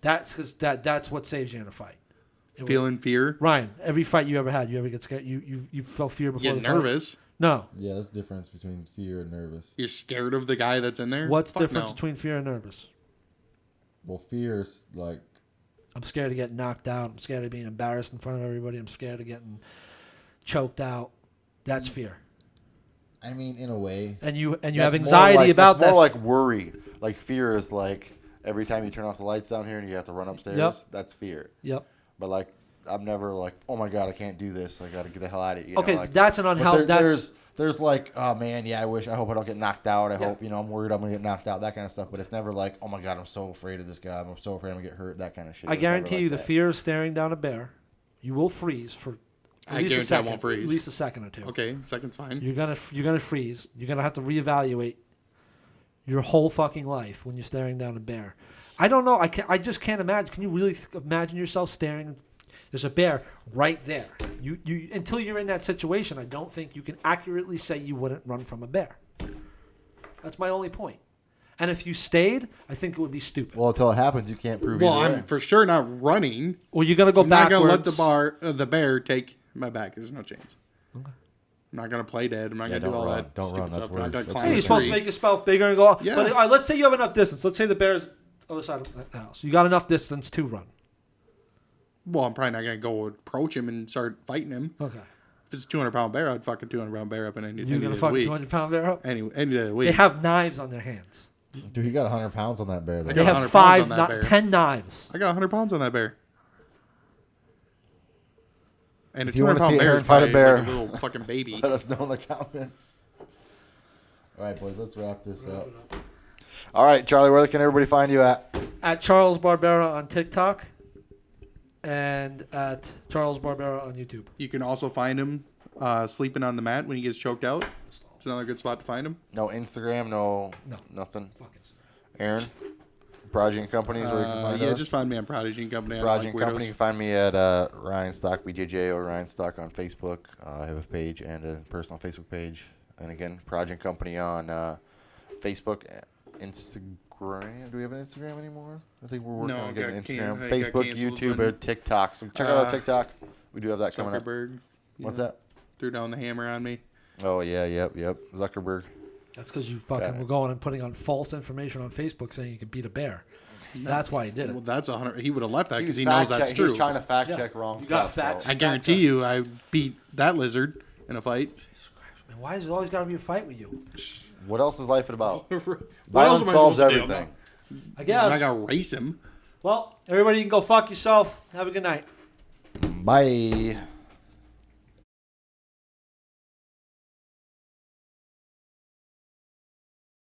That's because that's what saves you in a fight. Feeling fear. Ryan, every fight you ever had, you ever get scared? You felt fear before Get the fight? nervous. No. Yeah, that's the difference between fear and nervous. You're scared of the guy that's in there. What's the Fuck difference no. between fear and nervous? Well, fear is like I'm scared of getting knocked out. I'm scared of being embarrassed in front of everybody. I'm scared of getting choked out. That's fear. I mean, in a way. And you have That's anxiety more like, about that's that. more like worry. Like fear is like every time you turn off the lights down here and you have to run upstairs. Yep. That's fear. Yep. But like I'm never like, oh my god, I can't do this. I got to get the hell out of here. You Okay, know, like, that's an but unhealthy. there's like, oh man, yeah, I hope I don't get knocked out. I Yeah. hope, I'm worried I'm gonna get knocked out. That kind of stuff. But it's never like, oh my god, I'm so afraid of this guy. I'm so afraid I'm gonna get hurt. That kind of shit. I It's never guarantee like you, the that. fear of staring down a bear, you will freeze for at I least a guarantee I second. won't freeze. At least a second or two. Okay, second's fine. You're gonna freeze. You're gonna have to reevaluate your whole fucking life when you're staring down a bear. I don't know. I just can't imagine. Can you really imagine yourself staring? There's a bear right there. You until you're in that situation, I don't think you can accurately say you wouldn't run from a bear. That's my only point. And if you stayed, I think it would be stupid. Well, until it happens, you can't prove Well, either I'm way. for sure not running. Or you're gonna go I'm not backwards. gonna let the bear take my back. There's no chance. Okay. I'm not gonna play dead. I'm not Yeah, gonna do don't all run. that Don't stupid run. That's stuff. I'm not worse. gonna That's climb Hey, a you're supposed to tree. make yourself bigger and go. Yeah. But all right, let's say you have enough distance. Let's say the bear's other side of the house. You got enough distance to run. Well, I'm probably not gonna go approach him and start fighting him. Okay. If it's a 200-pound bear, I'd fuck a 200-pound bear up in any You're day gonna of the fuck a week. 200-pound bear up? Any day of the They week. have knives on their hands. Dude, he got 100 pounds on that bear. Though. I They got have 100 pounds on that bear. 10 knives. I got 100 pounds on that bear. And If a you wanna 200-pound see bear Aaron is fight a probably bear. like a little fucking baby. Let us know in the comments. All right, boys, let's wrap this up. All right, Charlie, where can everybody find you at? At Charles Barbera on TikTok and at Charles Barbera on YouTube. You can also find him sleeping on the mat when he gets choked out. It's another good spot to find him. No Instagram, no nothing. Aaron, Prodigy and Company is where you can find Yeah, us. just find me on Prodigy and Company. I don't Prodigy like and Company. weirdos. You can find me at Ryan Stock BJJ or Ryan Stock on Facebook. I have a page and a personal Facebook page. And again, Prodigy and Company on Facebook, Instagram. Do we have an Instagram anymore? I think we're working No, on getting an got Instagram, got Facebook, canceled YouTube, when or TikTok. So check out our TikTok. We do have that coming up. Zuckerberg. What's know, that? Threw down the hammer on me. Oh yeah, yep. Zuckerberg. That's because you fucking Yeah. were going and putting on false information on Facebook saying you could beat a bear. That's why you did Well, it. that's 100. He would have left that because He's he knows fact that's check- true. He's trying to fact Yeah. check wrong You got stuff. fact- So. I guarantee you, I beat that lizard in a fight. Man, why is it always got to be a fight with you? What else is life about? what Violence else am I solves supposed to do? everything. I I'm guess. not gonna race him. Well, everybody can go fuck yourself. Have a good night. Bye.